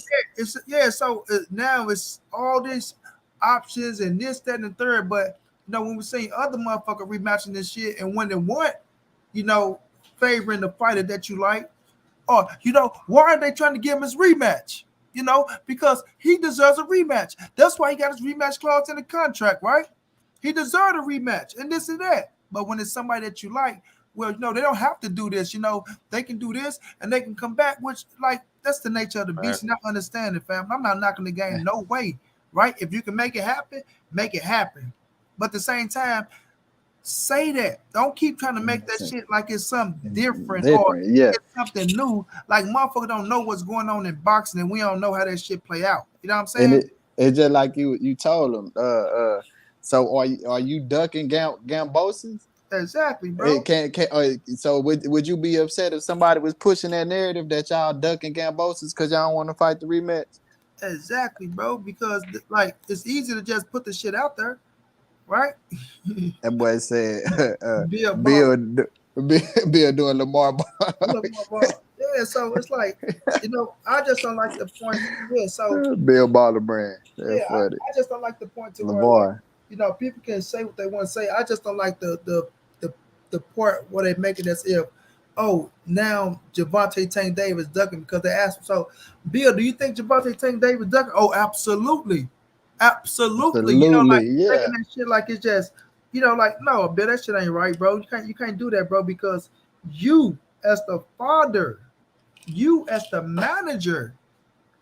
so now it's all these options and this, that, and the third. But when we see other motherfucker rematching this shit, and when they want, favoring the fighter that you like, or why are they trying to give him his rematch? Because he deserves a rematch. That's why he got his rematch clause in the contract, right? He deserved a rematch, and this and that. But when it's somebody that you like, well, they don't have to do this. They can do this and they can come back, which, like, that's the nature of the beast. And I understand it, fam. I'm not knocking the game, no way, right? If you can make it happen, make it happen. But at the same time, say that. Don't keep trying to make that shit like it's something different or yeah. it's something new. Like motherfucker don't know what's going on in boxing, and we don't know how that shit play out. You know what I'm saying? And it's just like you told him. So are you ducking Gambosis? Exactly, bro. So would you be upset if somebody was pushing that narrative that y'all ducking Gambosis because y'all don't want to fight the rematch? Exactly, bro. Because like it's easy to just put the shit out there, right? That boy said, Bill Bill, Ball. Bill doing Lamar Look, yeah, so it's like, I just don't like the point. Yeah, so Bill Baller brand. That's yeah, funny. I just don't like the point to where like, Lamar. people can say what they want to say. I just don't like the part where they make it as if, oh, now Javante Tank Davis ducking because they asked him. So, Bill, do you think Javante Tank Davis ducking? Oh, absolutely, absolutely. Like Absolutely, yeah. making that shit like it's just, like no, Bill, that shit ain't right, bro. You can't do that, bro, because you as the father, you as the manager.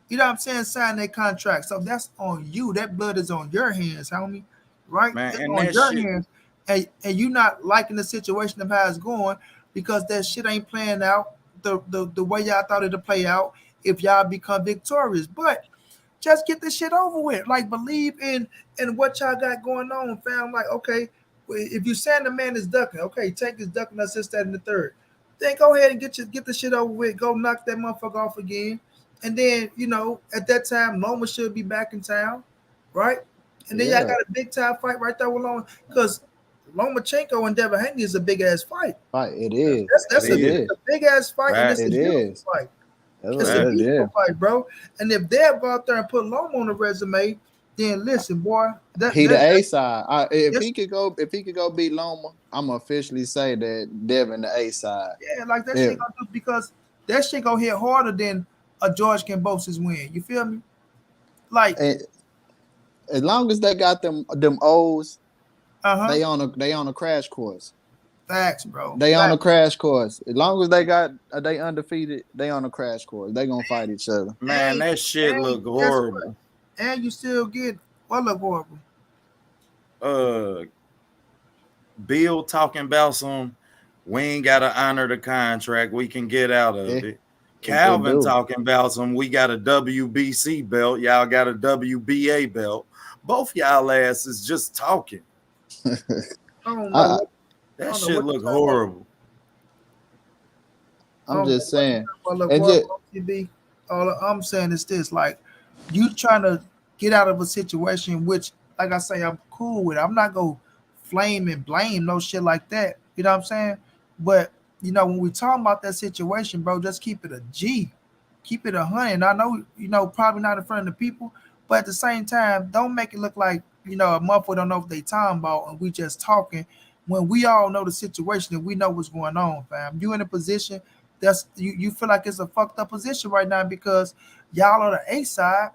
You know what I'm saying? Sign that contract. So that's on you. That blood is on your hands, homie. Right? Man, That's and on that your shit, hands. And you not liking the situation of how it's going because that shit ain't playing out the way y'all thought it'd play out if y'all become victorious. But just get this shit over with. Like believe in what y'all got going on, fam. Like, okay, if you saying the man is ducking, okay, take his ducking assist that in the third. Then go ahead and get the shit over with. Go knock that motherfucker off again. And then, at that time, Loma should be back in town, right? And then y'all got a big time fight right there with Loma. Because Lomachenko and Devin Haney is a big ass fight. Fight. It is. That's a big ass fight, and it's a It beautiful is. fight. That's It's what a it is, beautiful fight, bro. And if they'll go out there and put Loma on the resume, then listen, boy, He the A side. If yes, he could go beat Loma, I'm officially say that Devin the A side. yeah, like that Yeah. shit gonna do because that shit gonna hit harder than a George Kambosos win. You feel me? Like, And as long as they got them O's, uh-huh. they on a crash course. Facts, bro. They on a Facts. crash course. As long as they undefeated, they on a crash course. They gonna fight each other. man, And, that shit look guess what? horrible. And you still get what look horrible. Uh, Bill talking about we ain't gotta honor the contract. We can get out of it. They Calvin do. talking about we got a WBC belt. Y'all got a WBA belt. Both y'all asses just talking. I don't know I, what I That don't know shit what look you're talking about. horrible. I I'm don't know just what you're saying. talking about. Look It just horrible on TV. All I'm saying is this: like you trying to get out of a situation which, like I say, I'm cool with. I'm not gonna flame and blame no shit like that. You know what I'm saying? But when we talking about that situation, bro, just keep it a G. Keep it 100. I know, probably not in front of the people, but at the same time, don't make it look like, a motherfucker don't know what they talking about and we just talking when we all know the situation and we know what's going on, fam. You in a position that's you feel like it's a fucked up position right now because y'all are the A side,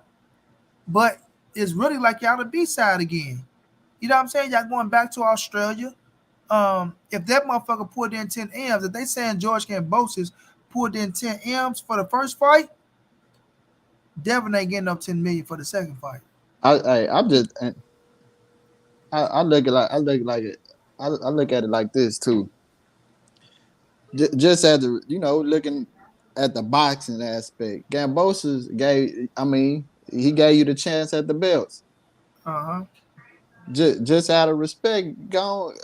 but it's really like y'all the B side again. You know what I'm saying? Y'all going back to Australia. If that motherfucker pulled in 10 M's, if they saying George Kambosos pulled in 10 M's for the first fight, Devin ain't getting up 10 million for the second fight. I'm just I look at it. I look at it like this too. Just as looking at the boxing aspect, Gambosa's gave. I mean, he gave you the chance at the belts. Uh-huh. Just out of respect, go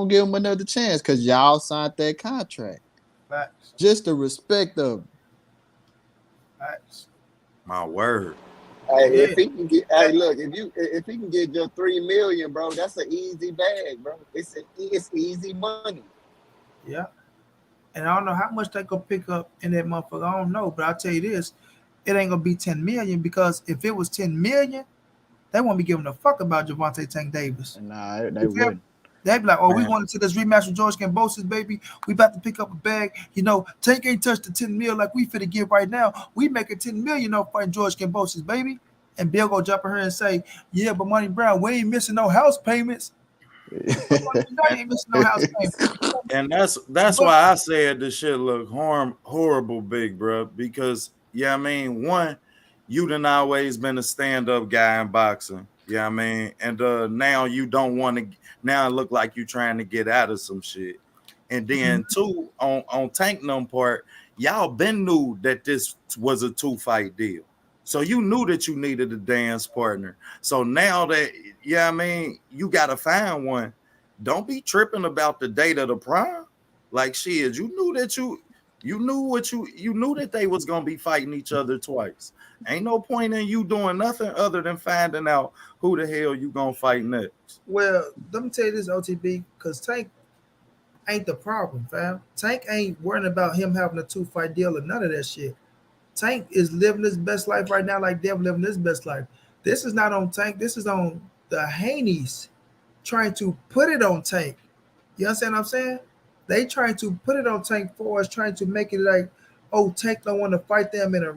give him another chance because y'all signed that contract. Facts. Just the respect of. Facts. My word. Hey, Yeah. if he can get, hey, look, if he can get just 3 million, bro, that's an easy bag, bro. It's easy money. Yeah. And I don't know how much they could pick up in that motherfucker. I don't know, but I'll tell you this, it ain't gonna be 10 million because if it was 10 million, they won't be giving a fuck about Javante Tank Davis. Nah, they You feel me? wouldn't. They'd be like, oh, we Man. going to this rematch with George Kambosos, baby. We about to pick up a bag. You know, Tank ain't touched the 10 mil like we finna give right now. We making 10 million off fighting George Kambosos, baby. And Bill go jump in here and say, yeah, but Money Brown, we ain't missing no house payments. You ain't missing no house payments. And that's why I said this shit look horrible, big bro. Because I mean, one, you done always been a stand-up guy in boxing. I mean, and now you don't want to. Now it look like you trying to get out of some shit. And then two, on Tank Num part, y'all been knew that this was a 2-fight deal. So you knew that you needed a dance partner. So now that I mean, you gotta find one. Don't be tripping about the date of the prime. Like shit, you knew that you knew that they was gonna be fighting each other twice. Ain't no point in you doing nothing other than finding out who the hell you gonna fight next. Well, let me tell you this, OTB, because Tank ain't the problem, fam. Tank ain't worrying about him having a 2-fight deal or none of that shit. Tank is living his best life right now like Dev living his best life. This is not on Tank. This is on the Haneys trying to put it on Tank. You understand what I'm saying? They trying to put it on Tank for us, trying to make it like, oh, Tank don't want to fight them in a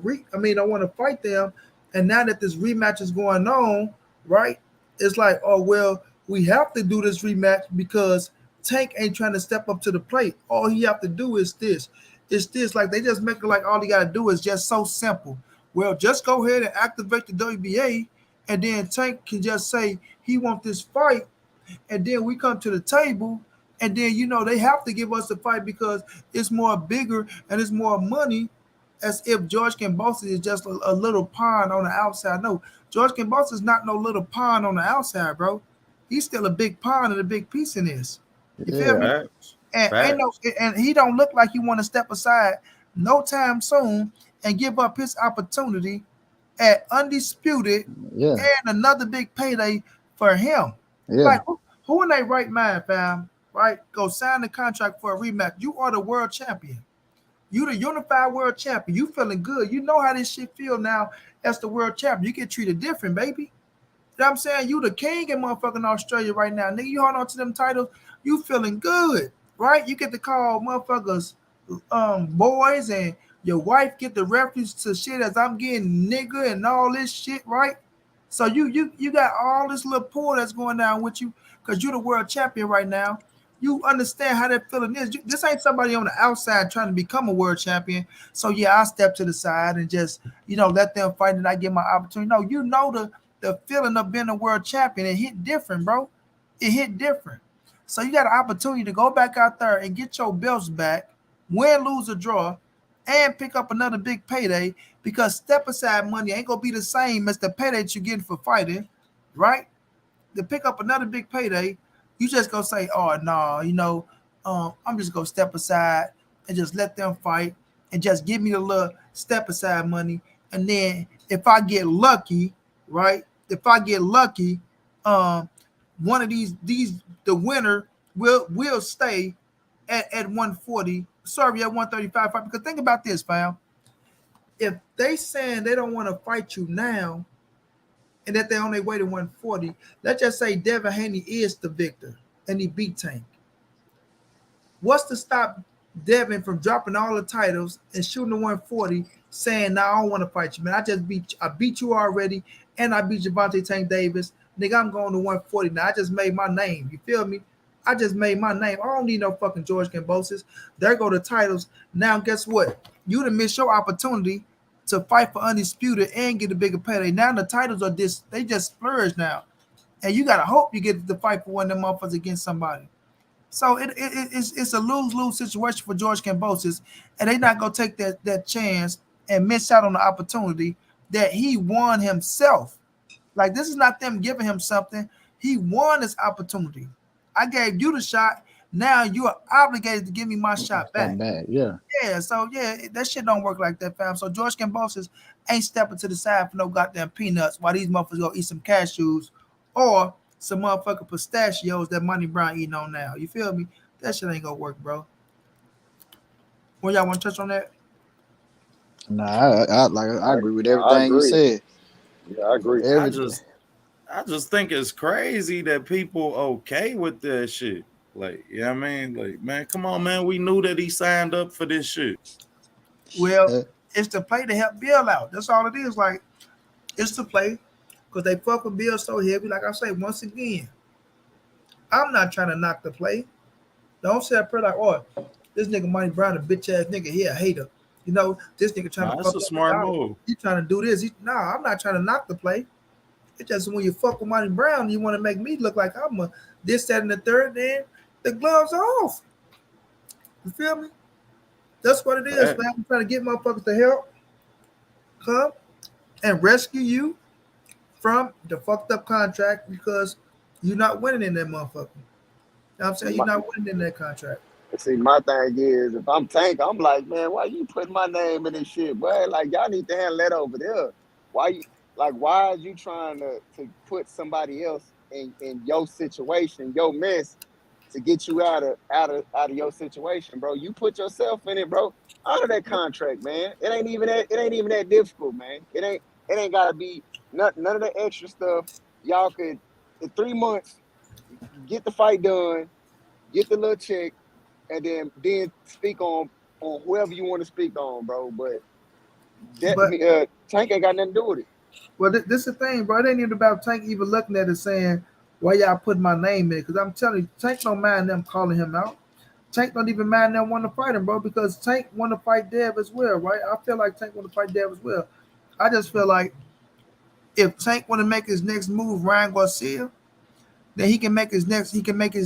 don't want to fight them. And now that this rematch is going on, right? It's like, oh well, we have to do this rematch because Tank ain't trying to step up to the plate. All he have to do is this. It's this. Like they just make it like all he gotta do is just so simple. Well, just go ahead and activate the WBA, and then Tank can just say he want this fight, and then we come to the table, and then they have to give us the fight because it's more bigger and it's more money. As if George Kambosos is just a little pawn on the outside. No, George Kambosos is not no little pawn on the outside, bro. He's still a big pawn and a big piece in this. You feel me? Facts. And he don't look like he want to step aside no time soon and give up his opportunity at undisputed Yeah, and another big payday for him. yeah, Like who in their right mind, fam? Right? Go sign the contract for a rematch. You are the world champion. You the unified world champion. You feeling good. You know how this shit feel now as the world champion. You get treated different, baby. You know what I'm saying? You the king in motherfucking Australia right now. Nigga, you hold on to them titles. You feeling good, right? You get to call motherfuckers boys, and your wife get the reference to shit as I'm getting nigga and all this shit, right? So you got all this little pull that's going down with you because you're the world champion right now. You understand how that feeling is. This ain't somebody on the outside trying to become a world champion. So yeah, I step to the side and just let them fight and I get my opportunity. No, the feeling of being a world champion. It hit different, bro. It hit different. So you got an opportunity to go back out there and get your belts back, win, lose, or draw, and pick up another big payday because step aside money ain't gonna be the same as the payday that you're getting for fighting, right? To pick up another big payday, you just gonna say, oh no, I'm just gonna step aside and just let them fight and just give me the little step aside money. And then if I get lucky, right? If I get lucky, one of these the winner will stay at 140. Sorry, at 135. Because think about this, fam. If they saying they don't want to fight you now, and that they're on their way to 140, let's just say Devin Haney is the victor and he beat Tank. What's to stop Devin from dropping all the titles and shooting the 140, saying, "Nah, I don't want to fight you, man. I beat you already, and I beat Javante Tank Davis. Nigga, I'm going to 140 now. I just made my name. You feel me? I just made my name. I don't need no fucking George Kambosos. There go the titles. Now, guess what? You done missed your opportunity to fight for undisputed and get a bigger payday. Now the titles are they just splurge now. And you gotta hope you get the fight for one of them motherfuckers against somebody. So it's a lose-lose situation for George Kambosos, and they not gonna take that chance and miss out on the opportunity that he won himself. Like, this is not them giving him something. He won this opportunity. I gave you the shot. Now you are obligated to give me my shot back. Yeah. Yeah, so yeah, that shit don't work like that, fam. So George Kambosos ain't stepping to the side for no goddamn peanuts while these motherfuckers go eat some cashews or some motherfucking pistachios that Monty Brown eating on now. You feel me? That shit ain't gonna work, bro. Well, y'all want to touch on that? Nah, I agree with everything you said. Yeah, I agree. I just think it's crazy that people okay with that shit. Like, you know what I mean? Like, man, come on, man. We knew that he signed up for this shit. Well, it's to play to help Bill out. That's all it is. Like, it's to play because they fuck with Bill so heavy. Like I say, once again, I'm not trying to knock the play. Don't say a prayer like, oh, this nigga Monty Brown, a bitch ass nigga, he a hater. You know, this nigga trying to fuck that's a smart move. He trying to do this. I'm not trying to knock the play. It's just when you fuck with Monty Brown, you want to make me look like I'm a this, that, and the third, then the gloves are off. You feel me? That's what it is, man. I'm trying to get motherfuckers to help come and rescue you from the fucked up contract because you're not winning in that motherfucker. You know what I'm saying? You're not winning in that contract. See, my thing is, if I'm Tank, I'm like, man, why you putting my name in this shit, boy? Like, y'all need to handle that over there. Why are you trying to put somebody else in your situation, your mess, to get you out of your situation, bro? You put yourself in it, bro. Honor that contract, man. It ain't even that difficult, man. It ain't gotta be none of the extra stuff. Y'all could, in 3 months, get the fight done, get the little check, and then speak on whoever you want to speak on, bro. But Tank ain't got nothing to do with it. Well, this is the thing, bro. It ain't even about Tank even looking at it saying, why y'all put my name in? Because I'm telling you, Tank don't mind them calling him out. Tank don't even mind them wanting to fight him, bro, because Tank want to fight Dev as well, right? I feel like Tank want to fight Dev as well. I just feel like if Tank want to make his next move, Ryan Garcia, then he can make his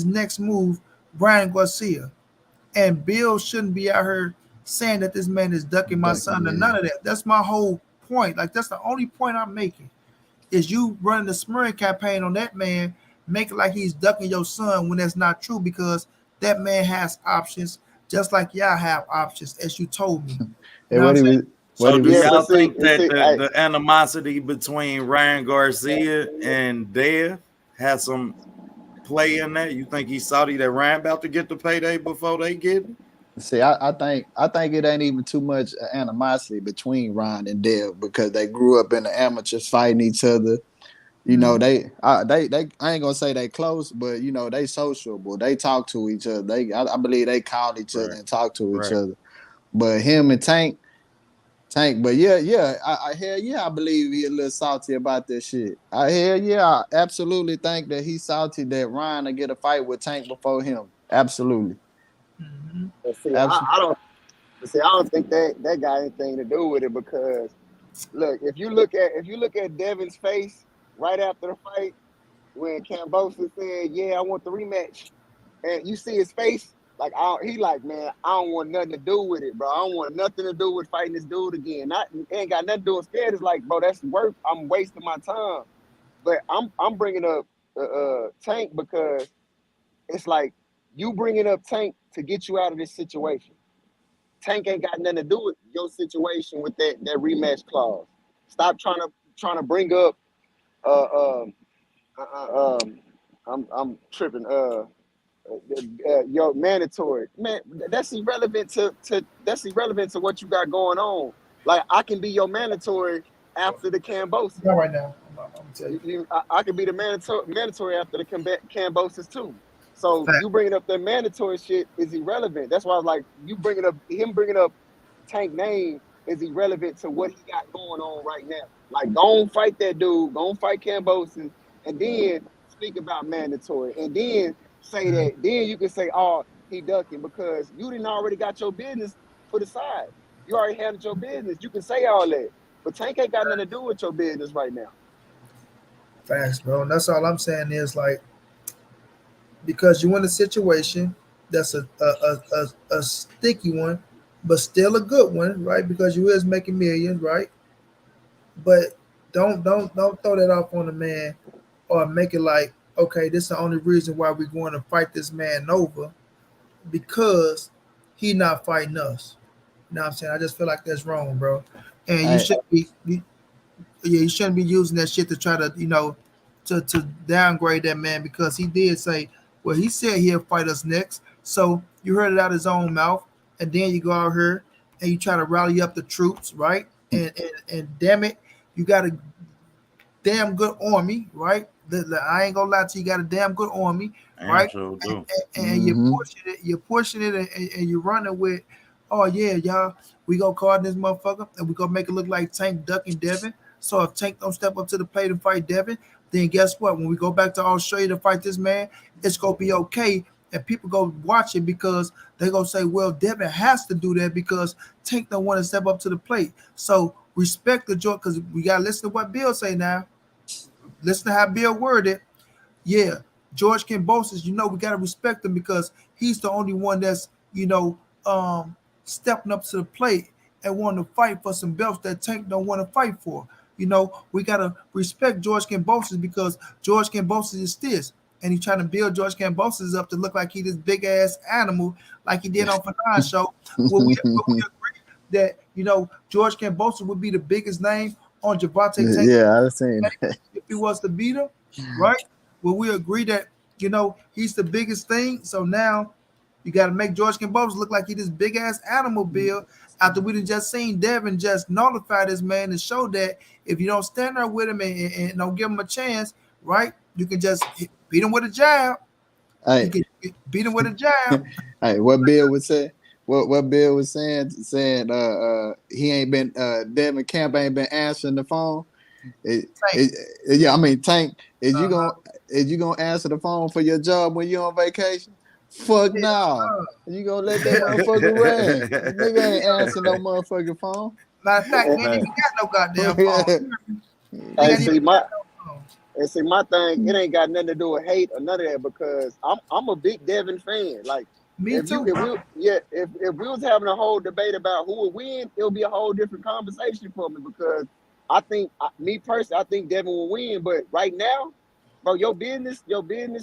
next move, Ryan Garcia. And Bill shouldn't be out here saying that this man is ducking my son or none of that. That's my whole point. Like, that's the only point I'm making. Is you running the smearing campaign on that man, make it like he's ducking your son when that's not true, because that man has options, just like y'all have options, as you told me. So do y'all think that the animosity between Ryan Garcia and Dev has some play in that? You think he's salty that Ryan about to get the payday before they get it? See, I think it ain't even too much animosity between Ryan and Dev, because they grew up in the amateurs fighting each other. You know, they I ain't gonna say they close, but you know, they sociable. They talk to each other. I believe they call each other and talk to each other. But him and Tank, but I believe he a little salty about this shit. I absolutely think that he's salty that Ryan will get a fight with Tank before him. Absolutely. See, I don't think that got anything to do with it, because look, if you look at Devin's face right after the fight when Kambosos said, "Yeah, I want the rematch," and you see his face, like he like, man, I don't want nothing to do with it, bro. I don't want nothing to do with fighting this dude again. Ain't got nothing to do with scared. It's like, bro, that's work. I'm wasting my time. But I'm bringing up Tank because it's like you bringing up Tank to get you out of this situation. Tank ain't got nothing to do with your situation with that rematch clause. Stop trying to bring up I'm tripping your mandatory. Man, that's irrelevant to what you got going on. Like, I can be your mandatory after the Kambosos. Not right now. I'm tell you. I can be the mandatory after the Kambosos too. So you bringing up that mandatory shit is irrelevant. That's why I was like, him bringing up Tank name is irrelevant to what he got going on right now. Like, go on, fight that dude, go on, fight Kambosos, and then speak about mandatory, and then say that. Then you can say, oh, he ducking, because you didn't already got your business put aside. You already handled your business. You can say all that. But Tank ain't got nothing to do with your business right now. Facts, bro. And that's all I'm saying is like because you in a situation that's a sticky one, but still a good one, right? Because you is making millions, right? But don't throw that off on the man or make it like, okay, this is the only reason why we're going to fight this man over because he not fighting us. You know what I'm saying? I just feel like that's wrong, bro. And you Hey, should be yeah, you shouldn't be using that shit to try to, to downgrade that man because he did say, well, he said he'll fight us next. So you heard it out his own mouth, and then you go out here and you try to rally up the troops, right? And damn it, you got a damn good army, right? I ain't gonna lie to you, got a damn good army, And right? so do. And mm-hmm. you're pushing it, and you're running with, oh yeah, y'all, we gonna call this motherfucker, and we gonna make it look like Tank ducking Devin. So if Tank don't step up to the plate and fight Devin, then guess what? When we go back to Australia to fight this man, it's gonna be okay. And people go watch it because they gonna say, well, Devin has to do that because Tank don't want to step up to the plate. So respect the joint because we gotta listen to what Bill say now. Listen to how Bill worded. Yeah, George Kambosos, we got to respect him because he's the only one that's, stepping up to the plate and wanting to fight for some belts that Tank don't want to fight for. We got to respect George Kambosos because George Kambosos is this. And he's trying to build George Kambosos up to look like he this big ass animal like he did on Fanon show. Will we agree that, George Kambosos would be the biggest name on Javante Tank Yeah, I seen if he was to beat him, right? Well, we agree that he's the biggest thing. So now you got to make George Kambosos look like he this big ass animal bill. After we done just seen Devin just notify this man and show that if you don't stand there with him and don't give him a chance, right? You can just beat him with a jab. You Hey, can beat him with a jab. hey, what Bill was saying? What Bill was saying? He ain't been. Devin Camp ain't been answering the phone. Tank. Yeah, I mean, Tank, is Uh-huh. you gonna answer the phone for your job when you on vacation? Fuck no. You gonna let that motherfucker ring? Nigga ain't answering no motherfucking phone. Matter of fact, he ain't Right. even got no goddamn phone. He Hey, ain't even see my got no phone. and see my thing. It ain't got nothing to do with hate or none of that because I'm a big Devin fan. Like Me too, if bro. we if we was having a whole debate about who would win, it'll be a whole different conversation for me because I think me personally, I think Devin will win. But right now, bro, your business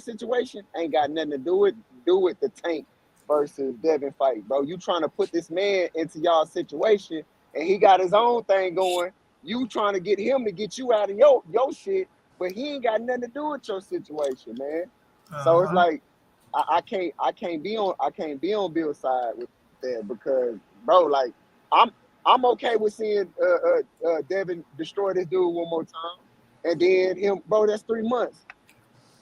situation ain't got nothing to do with the Tank versus Devin fight, bro. You trying to put this man into y'all situation, and he got his own thing going. You trying to get him to get you out of your shit, but he ain't got nothing to do with your situation, man. So it's Uh-huh. like I can't be on Bill's side with that because, bro, like I'm okay with seeing Devin destroy this dude one more time, and then him, bro. That's 3 months.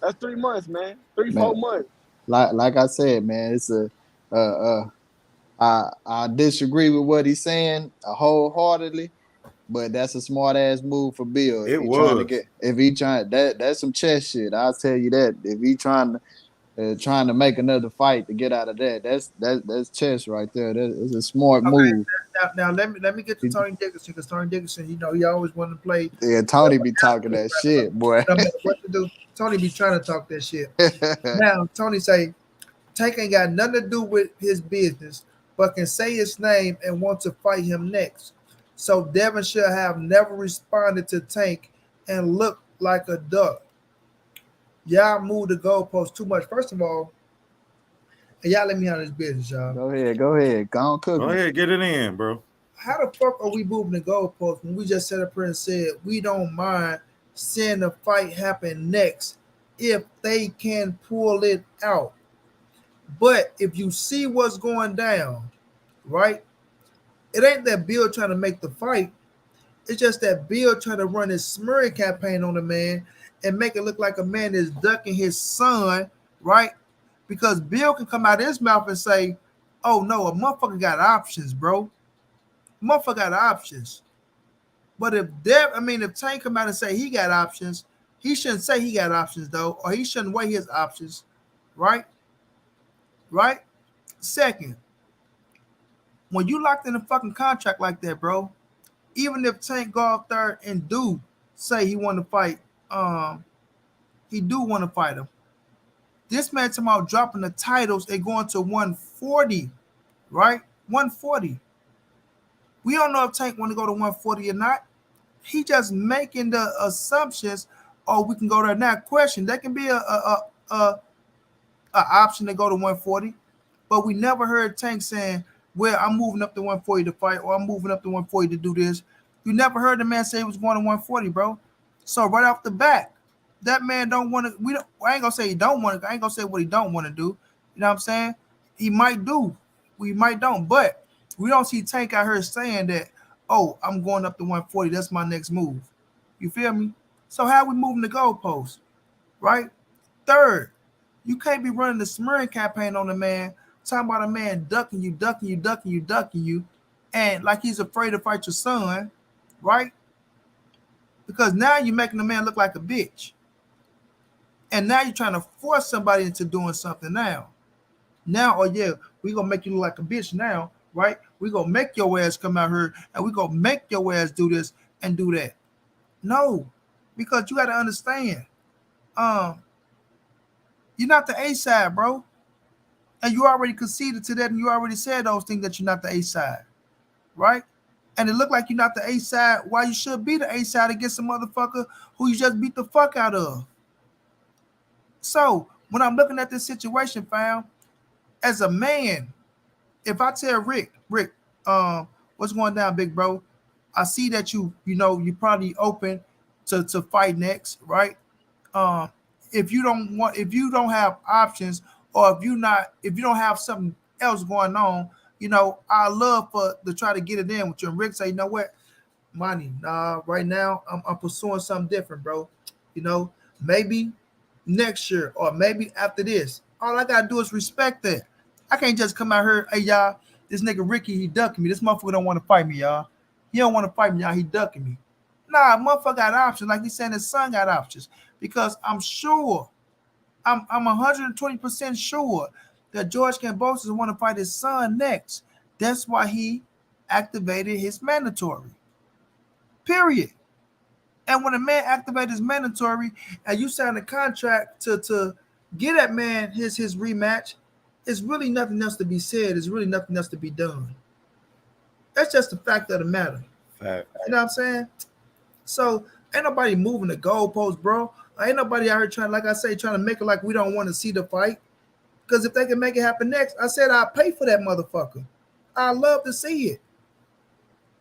That's 3 months, man. Three, Man, 4 months. like I said, man, it's uh uh I disagree with what he's saying wholeheartedly, but that's a smart ass move for Bill. It was. If he trying that's some chess shit. I'll tell you that. If he trying to make another fight to get out of that's chess right there. That's a smart Okay, move. now let me get to Tony Dickinson because Tony Dickinson, he always wanted to play. Yeah, Tony be talking that shit, boy. No matter what to do, Tony be trying to talk that shit. Now Tony say Tank ain't got nothing to do with his business, but can say his name and want to fight him next. So Devin should have never responded to Tank and looked like a duck. Y'all moved the goalpost too much. First of all, and y'all let me handle this business, y'all. Go ahead. Go on, cook Go 'em. ahead, get it in, bro. How the fuck are we moving the goalposts when we just sat up here and said we don't mind seeing the fight happen next if they can pull it out? But if you see what's going down, right? It ain't that Bill trying to make the fight. It's just that Bill trying to run his smearing campaign on the man and make it look like a man is ducking his son, right? Because Bill can come out of his mouth and say, "Oh no, a motherfucker got options, bro. Motherfucker got options." But if Tank come out and say he got options, he shouldn't say he got options though, or he shouldn't weigh his options, right? Right? Second, when you locked in a fucking contract like that, bro, even if Tank go out there and do say he want to fight, he do want to fight him. This man talking about dropping the titles and going to 140, right? 140. We don't know if Tank want to go to 140 or not. He just making the assumptions, oh, we can go there now. Question, that can be a option to go to 140, but we never heard Tank saying, well, I'm moving up to 140 to fight, or I'm moving up to 140 to do this. You never heard the man say he was going to 140, bro. So right off the bat, that man don't want to. I ain't gonna say he don't want to. I ain't gonna say what he don't want to do. You know what I'm saying? He might do. We might don't, but we don't see Tank out here saying that, oh, I'm going up to 140. That's my next move. You feel me? So how we moving the goalposts, right? Third, you can't be running the smearing campaign on the man, talking about a man ducking you, and like he's afraid to fight your son, right? Because now you're making the man look like a bitch. And now you're trying to force somebody into doing something now. Now, oh yeah, we gonna make you look like a bitch now, right? We gonna make your ass come out here and we gonna make your ass do this and do that. No, because you gotta understand, you're not the A side, bro. And you already conceded to that, and you already said those things that you're not the A side, right? And it looked like you're not the A side. Why you should be the A side against a motherfucker who you just beat the fuck out of. So when I'm looking at this situation, fam, as a man, if I tell Rick, what's going down, big bro? I see that you probably open to fight next, right? If you don't have options, or if you don't have something else going on, I love to try to get it in with you. And Rick say, you know what, Monty, right now I'm pursuing something different, bro. Maybe next year or maybe after this. All I gotta do is respect that. I can't just come out here, hey y'all, this nigga Ricky, he ducking me. This motherfucker don't want to fight me, y'all. He don't want to fight me, y'all. He ducking me. Nah, motherfucker got options. Like he's saying his son got options. Because I'm sure, I'm 120% sure that George Kambosos want to fight his son next. That's why he activated his mandatory. Period. And when a man activates his mandatory and you sign a contract to get that man his rematch, it's really nothing else to be said. It's really nothing else to be done. That's just the fact of the matter. Fact. You know what I'm saying? So ain't nobody moving the goalposts, bro. Ain't nobody out here trying to make it like we don't want to see the fight. Because if they can make it happen next, I said I'll pay for that motherfucker. I love to see it.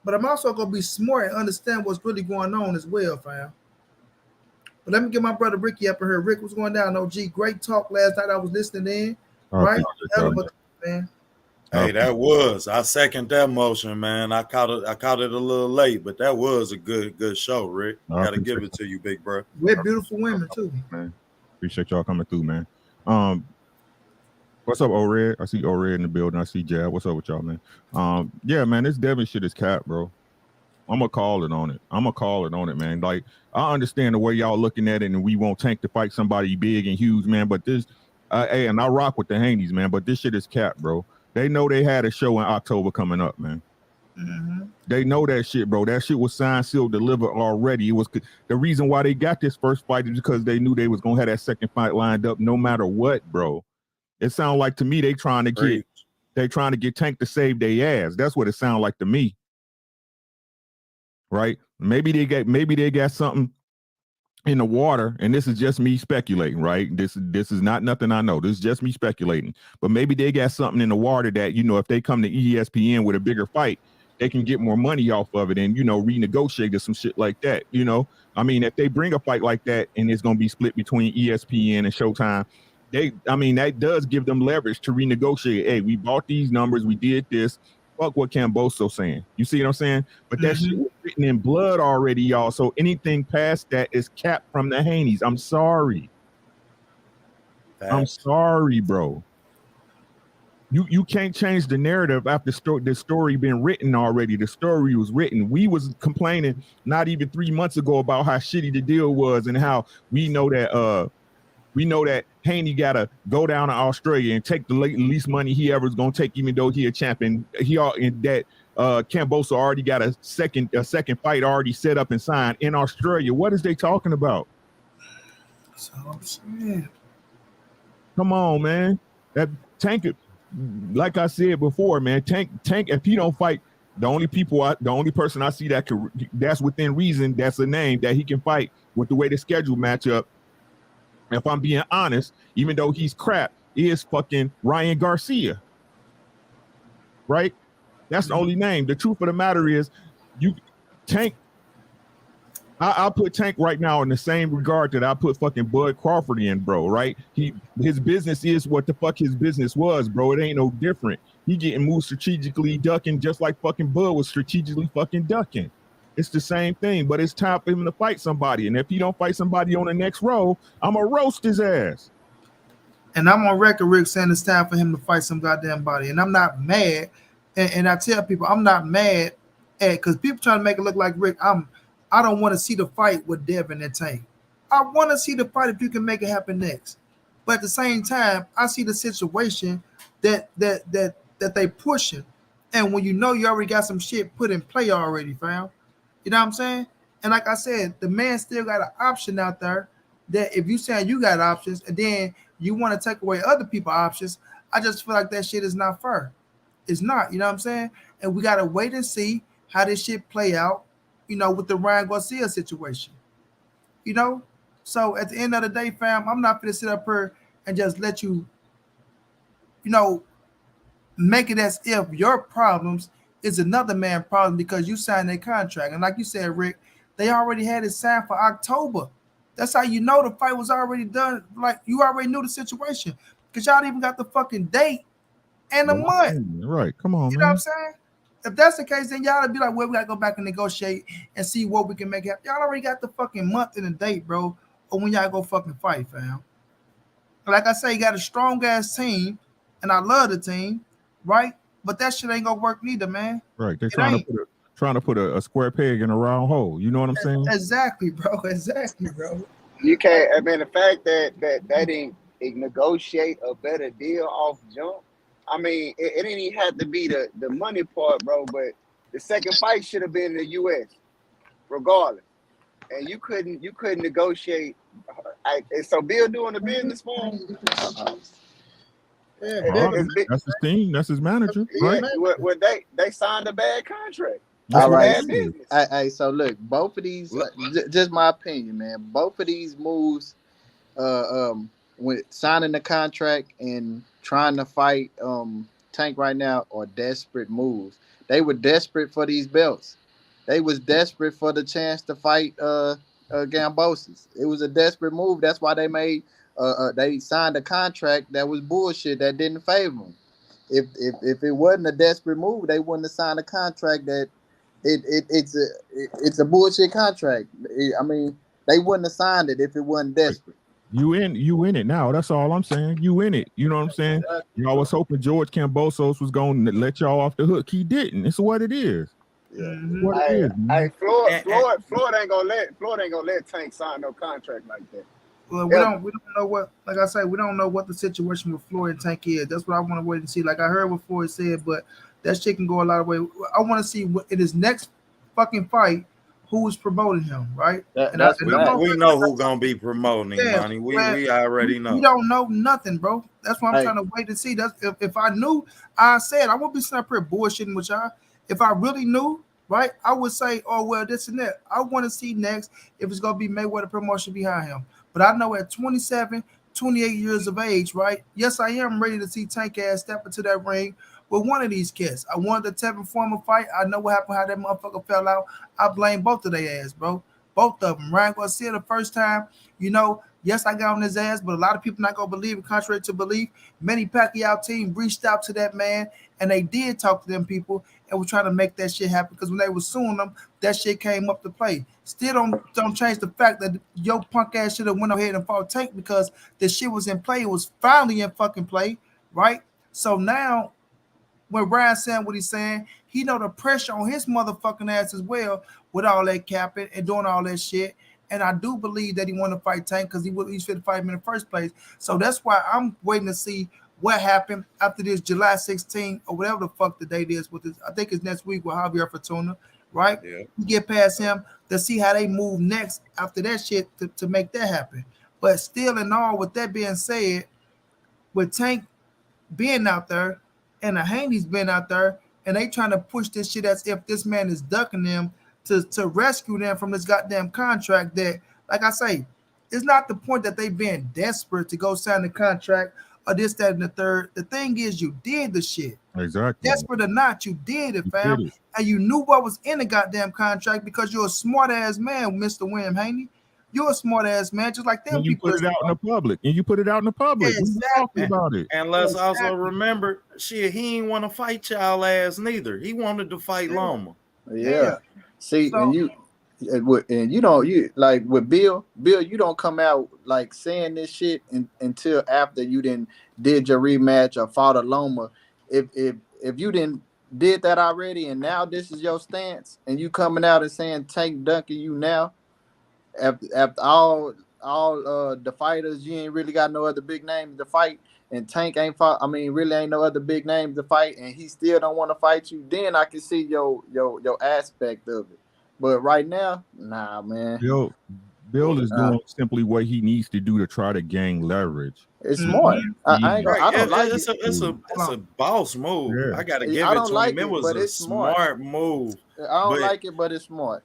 But I'm also going to be smart and understand what's really going on as well, fam. But let me get my brother Ricky up in here. Rick, what's going down, OG? Great talk last night. I was listening in. Right? Hell of a talk, man. Hey, that was. I second that motion, man. I caught it a little late, but that was a good show, Rick. Gotta give it to you, big bro. We're beautiful women too, man. Appreciate y'all coming through, man. What's up, O-Red? I see O-Red in the building. I see Jab. What's up with y'all, man? Yeah, man, this Devin shit is cap, bro. I'm gonna call it on it, man. Like, I understand the way y'all looking at it, and we won't Tank to fight somebody big and huge, man. But this, hey, and I rock with the Haneys, man. But this shit is cap, bro. They know they had a show in October coming up, man. Mm-hmm. They know that shit, bro. That shit was signed, sealed, delivered already. It was the reason why they got this first fight is because they knew they was gonna have that second fight lined up, no matter what, bro. It sounds like to me they trying to get Tank to save their ass. That's what it sounds like to me. Right? Maybe they got something in the water, and this is just me speculating, right? This is not nothing I know. This is just me speculating. But maybe they got something in the water that, if they come to ESPN with a bigger fight, they can get more money off of it and, renegotiate or some shit like that. I mean, if they bring a fight like that and it's going to be split between ESPN and Showtime, that does give them leverage to renegotiate. Hey, we bought these numbers. We did this. Fuck what Kambosos saying. You see what I'm saying? But that shit was written in blood already, y'all. So anything past that is capped from the Haneys. I'm sorry. I'm sorry, bro. You can't change the narrative after the story been written already. The story was written. We was complaining not even 3 months ago about how shitty the deal was and how we know that Haney gotta go down to Australia and take the least money he ever is gonna take, even though he a champion. And that Kambosos already got a second fight already set up and signed in Australia. What is they talking about? That's all I'm saying. Come on, man. That Tank, like I said before, man, Tank, if he don't fight, the only person I see that's within reason, that's a name that he can fight with the way the schedule match up. If I'm being honest, even though he's crap, is fucking Ryan Garcia. Right? That's the only name. The truth of the matter is, Tank. I'll put Tank right now in the same regard that I put fucking Bud Crawford in, bro. Right? His business is what the fuck his business was, bro. It ain't no different. He getting moved strategically ducking just like fucking Bud was strategically fucking ducking. It's the same thing, but it's time for him to fight somebody. And if he don't fight somebody on the next row, I'm gonna roast his ass. And I'm on record, Rick, saying it's time for him to fight some goddamn body. And I'm not mad. And I tell people I'm not mad at, because people trying to make it look like Rick. I don't want to see the fight with Devin and Tank. I want to see the fight if you can make it happen next. But at the same time, I see the situation that they pushing. And when you already got some shit put in play already, fam. You know what I'm saying? And like I said, the man still got an option out there that if you saying you got options and then you want to take away other people's options, I just feel like that shit is not fair. It's not, you know what I'm saying? And we got to wait and see how this shit play out, with the Ryan Garcia situation. So at the end of the day, fam, I'm not going to sit up here and just let you, make it as if your problems is another man's problem because you signed a contract. And like you said, Rick, they already had it signed for October. That's how you know the fight was already done. Like, you already knew the situation because y'all even got the fucking date and the month. Right. Come on, You man. know what I'm saying? If that's the case, then y'all would be like, well, we got to go back and negotiate and see what we can make happen. Y'all already got the fucking month and the date, bro, or when y'all go fucking fight, fam. Like I say, you got a strong-ass team, and I love the team, right? But that shit ain't going to work neither, man. Right. They're trying to put a square peg in a round hole. You know what I'm saying? Exactly, bro. Exactly, bro. You can't. I mean, the fact that they didn't negotiate a better deal off jump. I mean, it didn't even have to be the money part, bro. But the second fight should have been in the U.S. regardless, and you couldn't negotiate. So Bill doing the business for him. That's his team. That's his manager. Yeah, Right? they signed a bad contract. All right. Bad business. Hey, so look, both of these, just my opinion, man. Both of these moves, with signing the contract and trying to fight Tank right now, are desperate moves. They were desperate for these belts. They was desperate for the chance to fight Kambosos. It was a desperate move. That's why they made they signed a contract that was bullshit, that didn't favor them. If it wasn't a desperate move, they wouldn't have signed a contract that it's a bullshit contract. I mean, they wouldn't have signed it if it wasn't desperate. You in it now. That's all I'm saying. You in it. You know what I'm saying? Y'all was hoping George Kambosos was going to let y'all off the hook. He didn't. It's what it is. Yeah. What it is, man. Floyd ain't gonna let Tank sign no contract like that. Well, we don't know what, like I say, we don't know what the situation with Floyd and Tank is. That's what I want to wait and see. Like I heard what Floyd said, but that shit can go a lot of ways. I want to see what in his next fucking fight, who is promoting him, right? We know who's gonna be promoting him, money. We already know. We don't know nothing, bro. That's why I'm trying to wait to see. That's if I knew, I said I won't be sitting up here bullshitting with y'all. If I really knew, right, I would say, oh well, this and that. I want to see next if it's gonna be Mayweather promotion behind him. But I know at 27, 28 years of age, right? Yes, I am ready to see Tank ass step into that ring with one of these cats. I wanted the Tevin Foreman fight. I know what happened, how that motherfucker fell out. I blame both of their ass, bro. Both of them. Ryan Garcia the first time, yes, I got on his ass, but a lot of people not going to believe it, contrary to belief. Many Pacquiao team reached out to that man, and they did talk to them people and were trying to make that shit happen because when they were suing them, that shit came up to play. Still don't change the fact that your punk ass should have went ahead and fought Tank because the shit was in play. It was finally in fucking play, right? So now, when Ryan saying what he's saying, he know the pressure on his motherfucking ass as well with all that capping and doing all that shit. And I do believe that he want to fight Tank because he's fit to fight him in the first place. So that's why I'm waiting to see what happened after this July 16th or whatever the fuck the date is with this. I think it's next week with Javier Fortuna, right? Yeah. We get past him to see how they move next after that shit to make that happen. But still in all, with that being said, with Tank being out there and the Haney's been out there and they trying to push this shit as if this man is ducking them to rescue them from this goddamn contract that, like I say, it's not the point that they being desperate to go sign the contract or this, that, and the third. The thing is you did the shit. Exactly. Desperate or not, you did it, You fam. did it. And you knew what was in the goddamn contract because you're a smart ass man, Mr. William Haney. You're a smart ass man, just like them And you people. put it out in the public. And you put it out in the public. We were talking Exactly. about it. And let's Exactly. also remember, shit, he ain't want to fight y'all ass neither. He wanted to fight Yeah. Loma. Yeah. See, So- and you don't you like with Bill, you don't come out like saying this shit until after you did your rematch or fought a Loma. If you did that already and now this is your stance and you coming out and saying Tank dunking you now after all the fighters, you ain't really got no other big names to fight, and Tank ain't fought. I mean, really ain't no other big names to fight, and he still don't want to fight you. Then I can see your aspect of it. But right now, nah, man. Bill is doing simply what he needs to do to try to gain leverage. It's smart. I ain't gonna, I don't like it. It's a boss move. Yeah. I gotta give I it don't to like him. It it, was but a it's smart. smart move. I don't But- like it, but it's smart.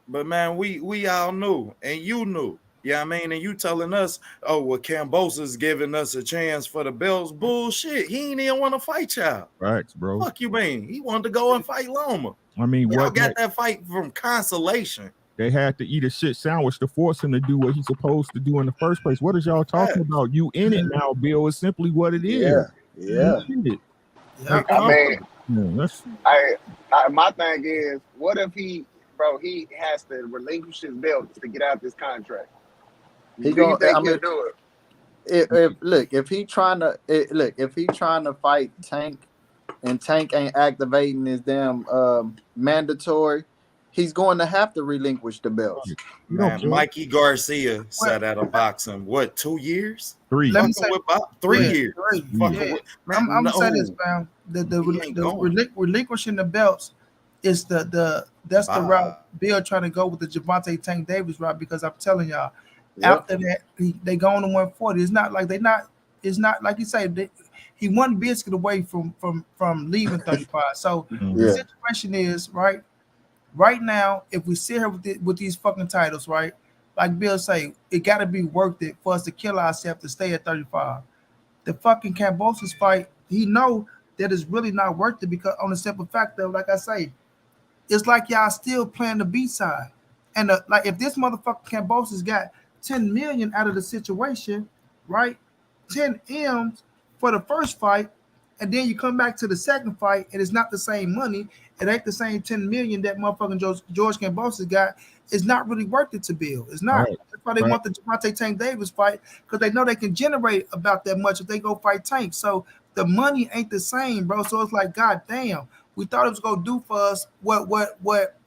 But man, we all knew, and you knew. Yeah, I mean, and you telling us, oh, well, Cambosa's giving us a chance for the belts. Bullshit. He ain't even want to fight y'all. Facts, bro. Fuck you mean? He wanted to go and fight Loma. I mean, Y'all what got that fight from consolation. they had to eat a shit sandwich to force him to do what he's supposed to do in the first place. What is y'all talking about? You in it now, Bill. It's simply what it is. Yeah. You in it. Yeah. I mean, Yeah, that's my thing is, what if he has to relinquish his belts to get out this contract? He Do you gonna- think I mean, he'll do it? If he trying to fight Tank, and Tank ain't activating his damn mandatory, he's going to have to relinquish the belts. You don't Man, care. Mikey Garcia sat out of boxing, what, 2 years? 3. Let me Fucking say- with 3 Yeah, years. 3, Fucking yeah. with, I'm man, gonna say no. this, fam. The He ain't going. relinquishing the belts is that's the Bye. route Bill trying to go with the Javante Tank Davis route, because I'm telling y'all, Yep. after that they go on to 140. It's not like it's not like you say he one biscuit away from leaving 35. So Mhm. the Yeah. situation is right now, if we sit here with these fucking titles, right, like Bill say, it got to be worth it for us to kill ourselves to stay at 35. The fucking Cambosis fight, he know that it's really not worth it, because on the simple fact that, like I say, it's like y'all still playing the B side. And like if this motherfucker Cambosis got 10 million out of the situation, right? 10 M's for the first fight, and then you come back to the second fight, and it's not the same money. It ain't the same 10 million that motherfucking George Cambosis got. It's not really worth it to Bill. It's not. Right. That's why they Right. want the Javante Tank Davis fight, because they know they can generate about that much if they go fight Tank. So the money ain't the same, bro. So it's like, god damn, we thought it was gonna do for us what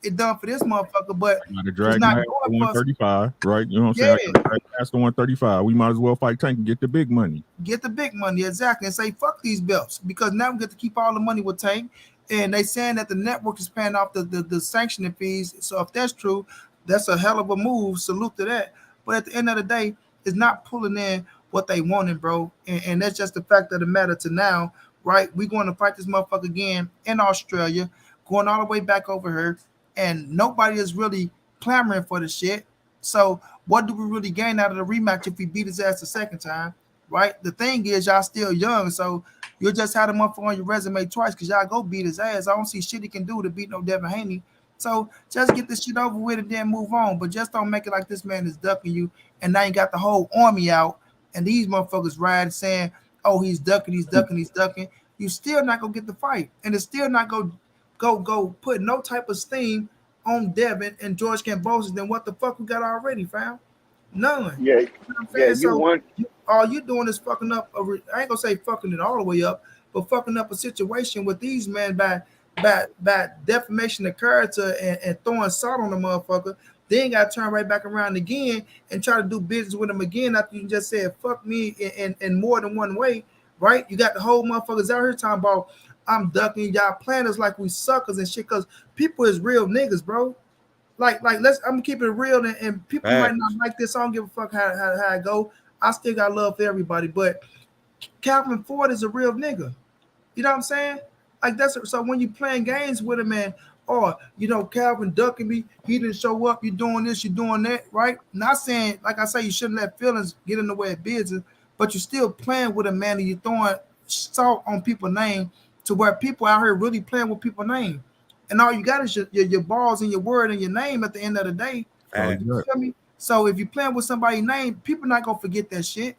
it done for this motherfucker, but Got to it's drag not my ass to going for us. 135, right? You know what I'm saying? I Yeah. gotta drag my ass to 135. We might as well fight Tank and get the big money. Get the big money, exactly, and say fuck these belts, because now we get to keep all the money with Tank, and they saying that the network is paying off the sanctioning fees. So if that's true, that's a hell of a move. Salute to that. But at the end of the day, it's not pulling in what they wanted, bro, and that's just the fact of the matter. To now, right? We going to fight this motherfucker again in Australia, going all the way back over here, and nobody is really clamoring for the shit. So what do we really gain out of the rematch if we beat his ass the second time, right? The thing is, y'all still young, so you'll just have the motherfucker on your resume twice, because y'all go beat his ass. I don't see shit he can do to beat no Devin Haney. So just get this shit over with and then move on. But just don't make it like this man is ducking you, and now you got the whole army out, and these motherfuckers riding saying, oh, he's ducking. You still not gonna get the fight, and it's still not go put no type of steam on Devin and George Cambosis than what the fuck we got already, fam. None. Yeah, You know what I'm saying? yeah. So You want all you doing is fucking up. I ain't gonna say fucking it all the way up, but fucking up a situation with these men by defamation of character and throwing salt on the motherfucker. Then got to turn right back around again and try to do business with him again after you just said fuck me in more than one way, right? You got the whole motherfuckers out here talking about I'm ducking y'all playing us like we suckers and shit. Cause people is real niggas, bro. Like I'm keeping it real, and people might not like this. I don't give a fuck how I go. I still got love for everybody, but Calvin Ford is a real nigga. You know what I'm saying? Like that's so when you playing games with a man, or Calvin ducking me, he didn't show up. You doing this, you doing that, right? Not saying like I say you shouldn't let feelings get in the way of business, but you're still playing with a man and you're throwing salt on people's name to where people out here really playing with people's name, and all you got is your balls and your word and your name at the end of the day. You feel me? So if you're playing with somebody's name, people not gonna forget that shit,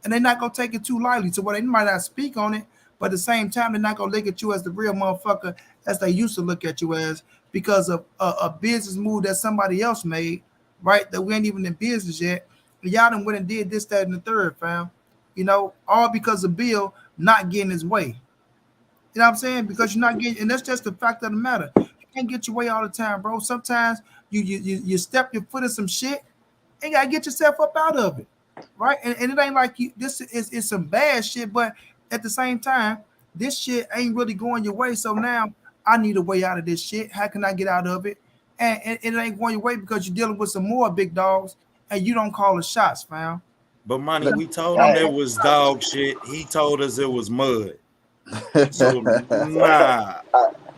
and they're not gonna take it too lightly. So where they might not speak on it. But at the same time, they're not going to look at you as the real motherfucker as they used to look at you as because of a business move that somebody else made, right? That we ain't even in business yet. And y'all done went and did this, that, and the third, fam. All because of Bill not getting his way. You know what I'm saying? Because you're not getting, and that's just the fact of the matter. You can't get your way all the time, bro. Sometimes you step your foot in some shit and you got to get yourself up out of it, right? And it ain't like this is some bad shit, but at the same time, this shit ain't really going your way. So now I need a way out of this shit. How can I get out of it? And it ain't going your way because you're dealing with some more big dogs and you don't call the shots, fam. But money, we told him it was dog shit. He told us it was mud. So nah.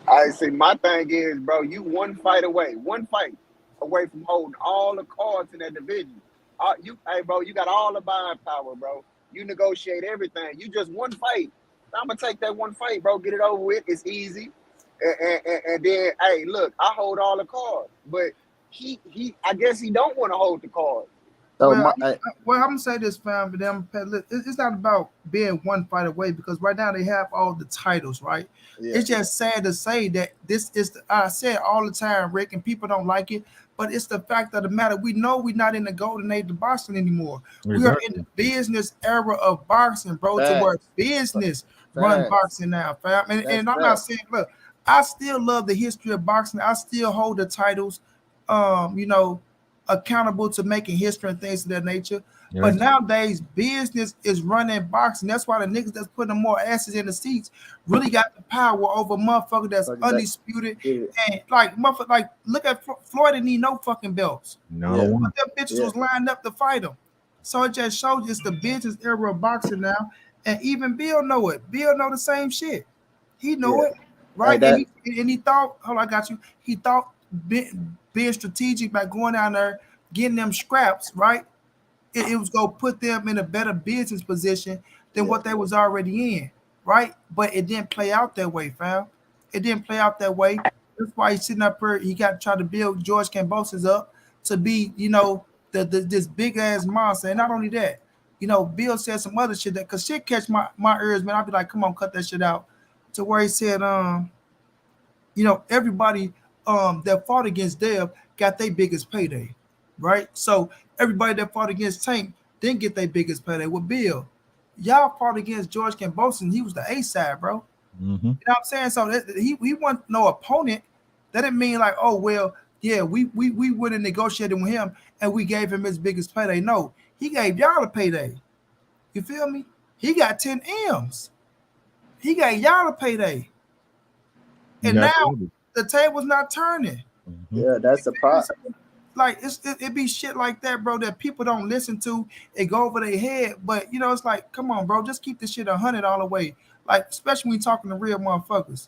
I see. My thing is, bro, you one fight away from holding all the cards in that division. Hey, bro, you got all the buying power, bro. You negotiate everything. You just one fight. I'm gonna take that one fight, bro. Get it over with. It's easy. And then, hey, look, I hold all the cards, but I guess he don't want to hold the cards. So I'm gonna say this, fam, but it's not about being one fight away because right now they have all the titles, right? Yeah. It's just sad to say that this is. I say it all the time, Rick, and people don't like it, but it's the fact of the matter. We know we're not in the golden age of boxing anymore. Exactly. We are in the business era of boxing, bro. To where business run boxing now, fam. And I'm not saying, look, I still love the history of boxing. I still hold the titles, accountable to making history and things of that nature. Yeah. But nowadays, business is running boxing. That's why the niggas that's putting more asses in the seats really got the power over motherfucker that's undisputed. Yeah. And like motherfucker, like look at Floyd didn't need no fucking belts. No, but them bitches was lined up to fight him. So it just shows it's the business era of boxing now. And even Bill know it. Bill know the same shit. He know it, right? And he thought, hold on, I got you. He thought being strategic by going down there, getting them scraps, right? It was going to put them in a better business position than what they was already in, right? But it didn't play out that way, fam. It didn't play out that way. That's why he's sitting up here. He got to try to build George Kambosos up to be, this big ass monster. And not only that, Bill said some other shit that, cause shit catch my ears, man. I'll be like, come on, cut that shit out. To where he said, everybody that fought against Dev got their biggest payday, right? So everybody that fought against Tank didn't get their biggest payday with Bill. Y'all fought against George Kambosos, and he was the A side, bro. Mm-hmm. You know what I'm saying? So he wasn't no opponent. That didn't mean like, oh well, yeah, we would have negotiated with him and we gave him his biggest payday. No, he gave y'all a payday. You feel me? He got 10 M's. He got y'all a payday. And now the table's not turning. Mm-hmm. Yeah, that's the problem. Like it be shit like that, bro, that people don't listen to. It go over their head, but it's like, come on, bro, just keep this shit 100 all the way. Like, especially when you talking to real motherfuckers.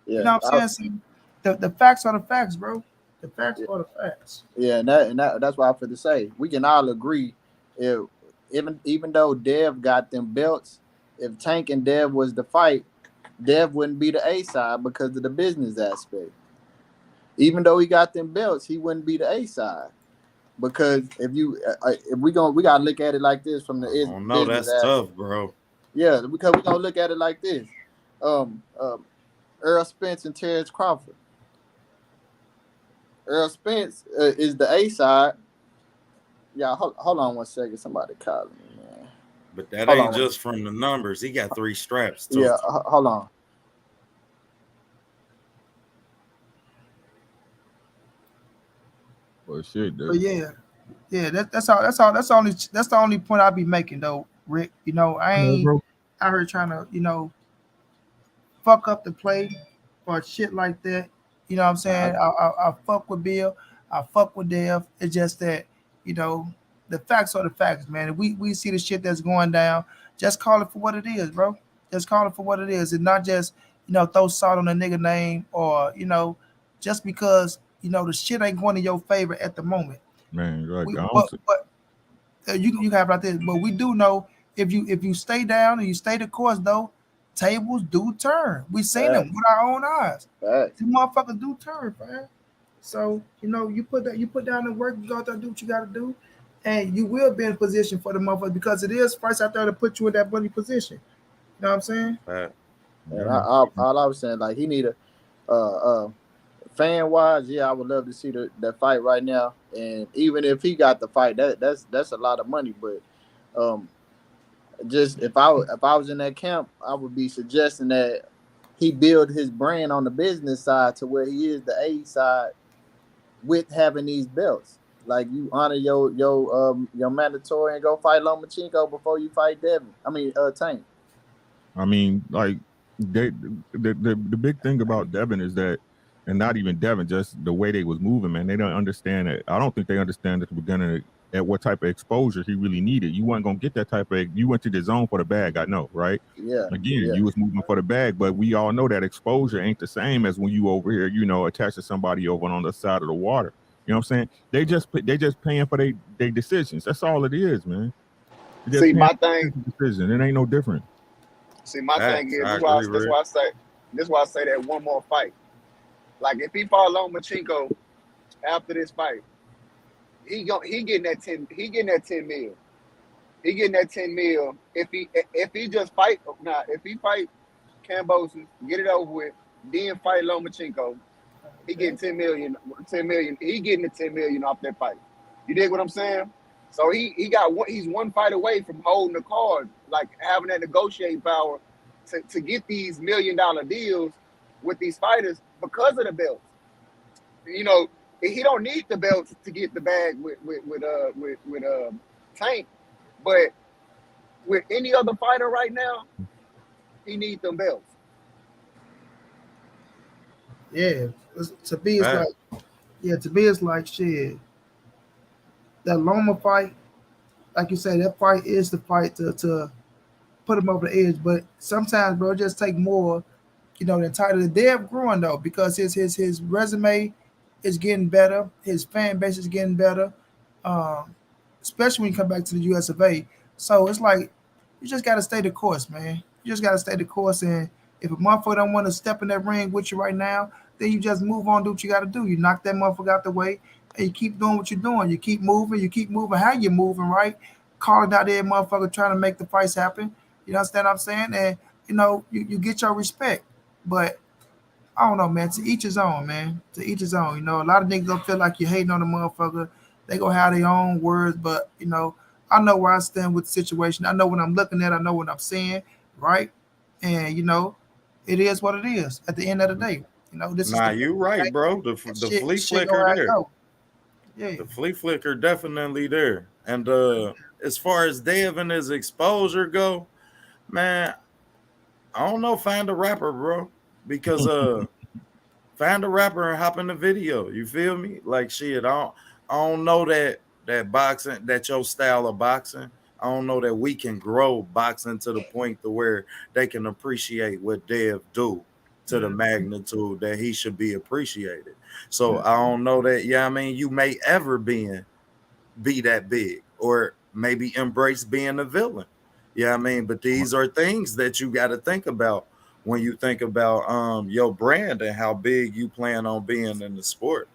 Yeah, you know what I'm saying? So the facts are the facts, bro. The facts are the facts. Yeah, and that's what I feel to say. We can all agree, even though Dev got them belts, if Tank and Dev was the fight, Dev wouldn't be the A side because of the business aspect. Even though he got them belts, he wouldn't be the A side because if we gotta look at it like this from the no, that's aspect. Tough, bro. Yeah, because we're gonna look at it like this. Errol Spence and Terence Crawford. Errol Spence is the A side. Yeah, hold on one second. Somebody calling me, man. But that ain't just from the numbers. He got 3 straps too. Yeah, hold on. Well, shit, dude. But yeah, that's the only point I'll be making though, Rick. I ain't. out here trying to, fuck up the play or shit like that. You know what I'm saying? I fuck with Bill. I fuck with Dev. It's just that, you know, the facts are the facts, man. We see the shit that's going down. Just call it for what it is, bro. Just call it for what it is. And not just, throw salt on a nigga name or, just because, the shit ain't going in your favor at the moment. Man, like We, I don't but see, but you have like this, but we do know if you stay down and you stay the course though, tables do turn. We seen them Facts. with our own eyes. Facts. The motherfuckers do turn, man. So you put down the work, you go out there do what you got to do, and you will be in position for the motherfucker because it is first out there to put you in that money position. You know what I'm saying? Fact. yeah, And man. all I was saying, like he need a fan wise, yeah, I would love to see that fight right now. And even if he got the fight, that's a lot of money. But just if I was in that camp, I would be suggesting that he build his brand on the business side to where he is the A side with having these belts. Like you honor your mandatory and go fight Lomachenko before you fight Devin. I mean Tank. I mean, like the big thing about Devin is that, and not even Devin, just the way they was moving, man. They don't understand it. I don't think they understand at the beginning at what type of exposure he really needed. You weren't gonna get that type of. You went to the zone for the bag. I know, right? Yeah. Again, Yeah. you was moving for the bag, but we all know that exposure ain't the same as when you over here, attached to somebody over on the side of the water. You know what I'm saying? They just paying for their decisions. That's all it is, man. They just See, paying my for thing. their decision. It ain't no different. See, my thing Facts. is I this why agree, this Rick. why I say this why I say that one more fight. Like if he fall on Machinko after this fight, he getting that 10 mil. He getting that 10 mil if he just fight now. If he fight Kambosos, get it over with, then fight Lomachenko, he getting 10 million. 10 million. He getting the 10 million off that fight. You dig what I'm saying? So he's one fight away from holding the card, like having that negotiating power to get these $1 million deals with these fighters because of the belts. You know, he don't need the belts to get the bag with Tank, but with any other fighter right now, he needs them belts. Yeah. To be it's Fact. like to be it's like shit. That Loma fight, like you say, that fight is the fight to put him over the edge. But sometimes, bro, it just take more, than title. They have growing though because his resume is getting better. His fan base is getting better, um, especially when you come back to the US of A. So it's like you just got to stay the course, man. You just got to stay the course. And if a motherfucker don't want to step in that ring with you right now, then you just move on, do what you got to do. You knock that motherfucker out the way, and you keep doing what you're doing. You keep moving. You keep moving. How you moving, right? Calling out there, motherfucker, trying to make the fights happen. You understand what I'm saying? And you get your respect. But I don't know, man. To each his own, man. To each his own. A lot of niggas don't feel like you're hating on the motherfucker. They gonna have their own words, but I know where I stand with the situation. I know what I'm looking at. I know what I'm seeing, right? And it is what it is. At the end of the day, this is Nah, the you right, bro. The flea shit go flicker how it there. go. Yeah, The flea flicker definitely there. And as far as Dev and his exposure go, man, I don't know. Find a rapper, bro, because find a rapper and hop in the video. You feel me? Like shit. I don't know that boxing, that your style of boxing. I don't know that we can grow boxing to the point to where they can appreciate what Dev do to the magnitude that he should be appreciated. So I don't know that. Yeah, I mean, you may ever be that big, or maybe embrace being a villain. Yeah, I mean, but these are things that you got to think about when you think about your brand and how big you plan on being in the sport.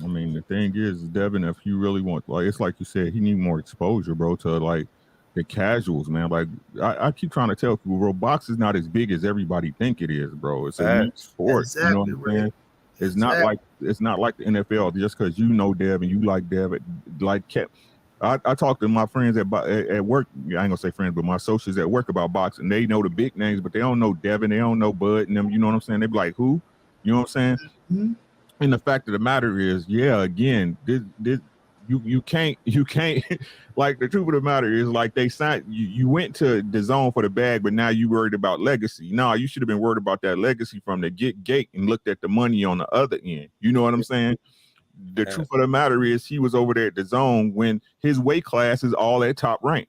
I mean, the thing is, Devin, if you really want, like, it's like you said, he need more exposure, bro, to like the casuals, man. Like, I keep trying to tell people, bro, boxing's not as big as everybody think it is, bro. It's a niche Facts. sport. You know what exactly, I'm Ray. saying? It's not Exactly. like the NFL just because you know Dev and you like Dev. Like, I talk to my friends at work. I ain't gonna say friends, but my associates at work about boxing. They know the big names, but they don't know Devin. They don't know Bud and them. You know what I'm saying? They be like, who? You know what I'm saying? Mhm. And the fact of the matter is, yeah, again, you can't like the truth of the matter is like they signed you went to the zone for the bag, but now you worried about legacy. No, you should have been worried about that legacy from the gate and looked at the money on the other end. You know what I'm saying? The truth of the matter is he was over there at the zone when his weight class is all at top rank.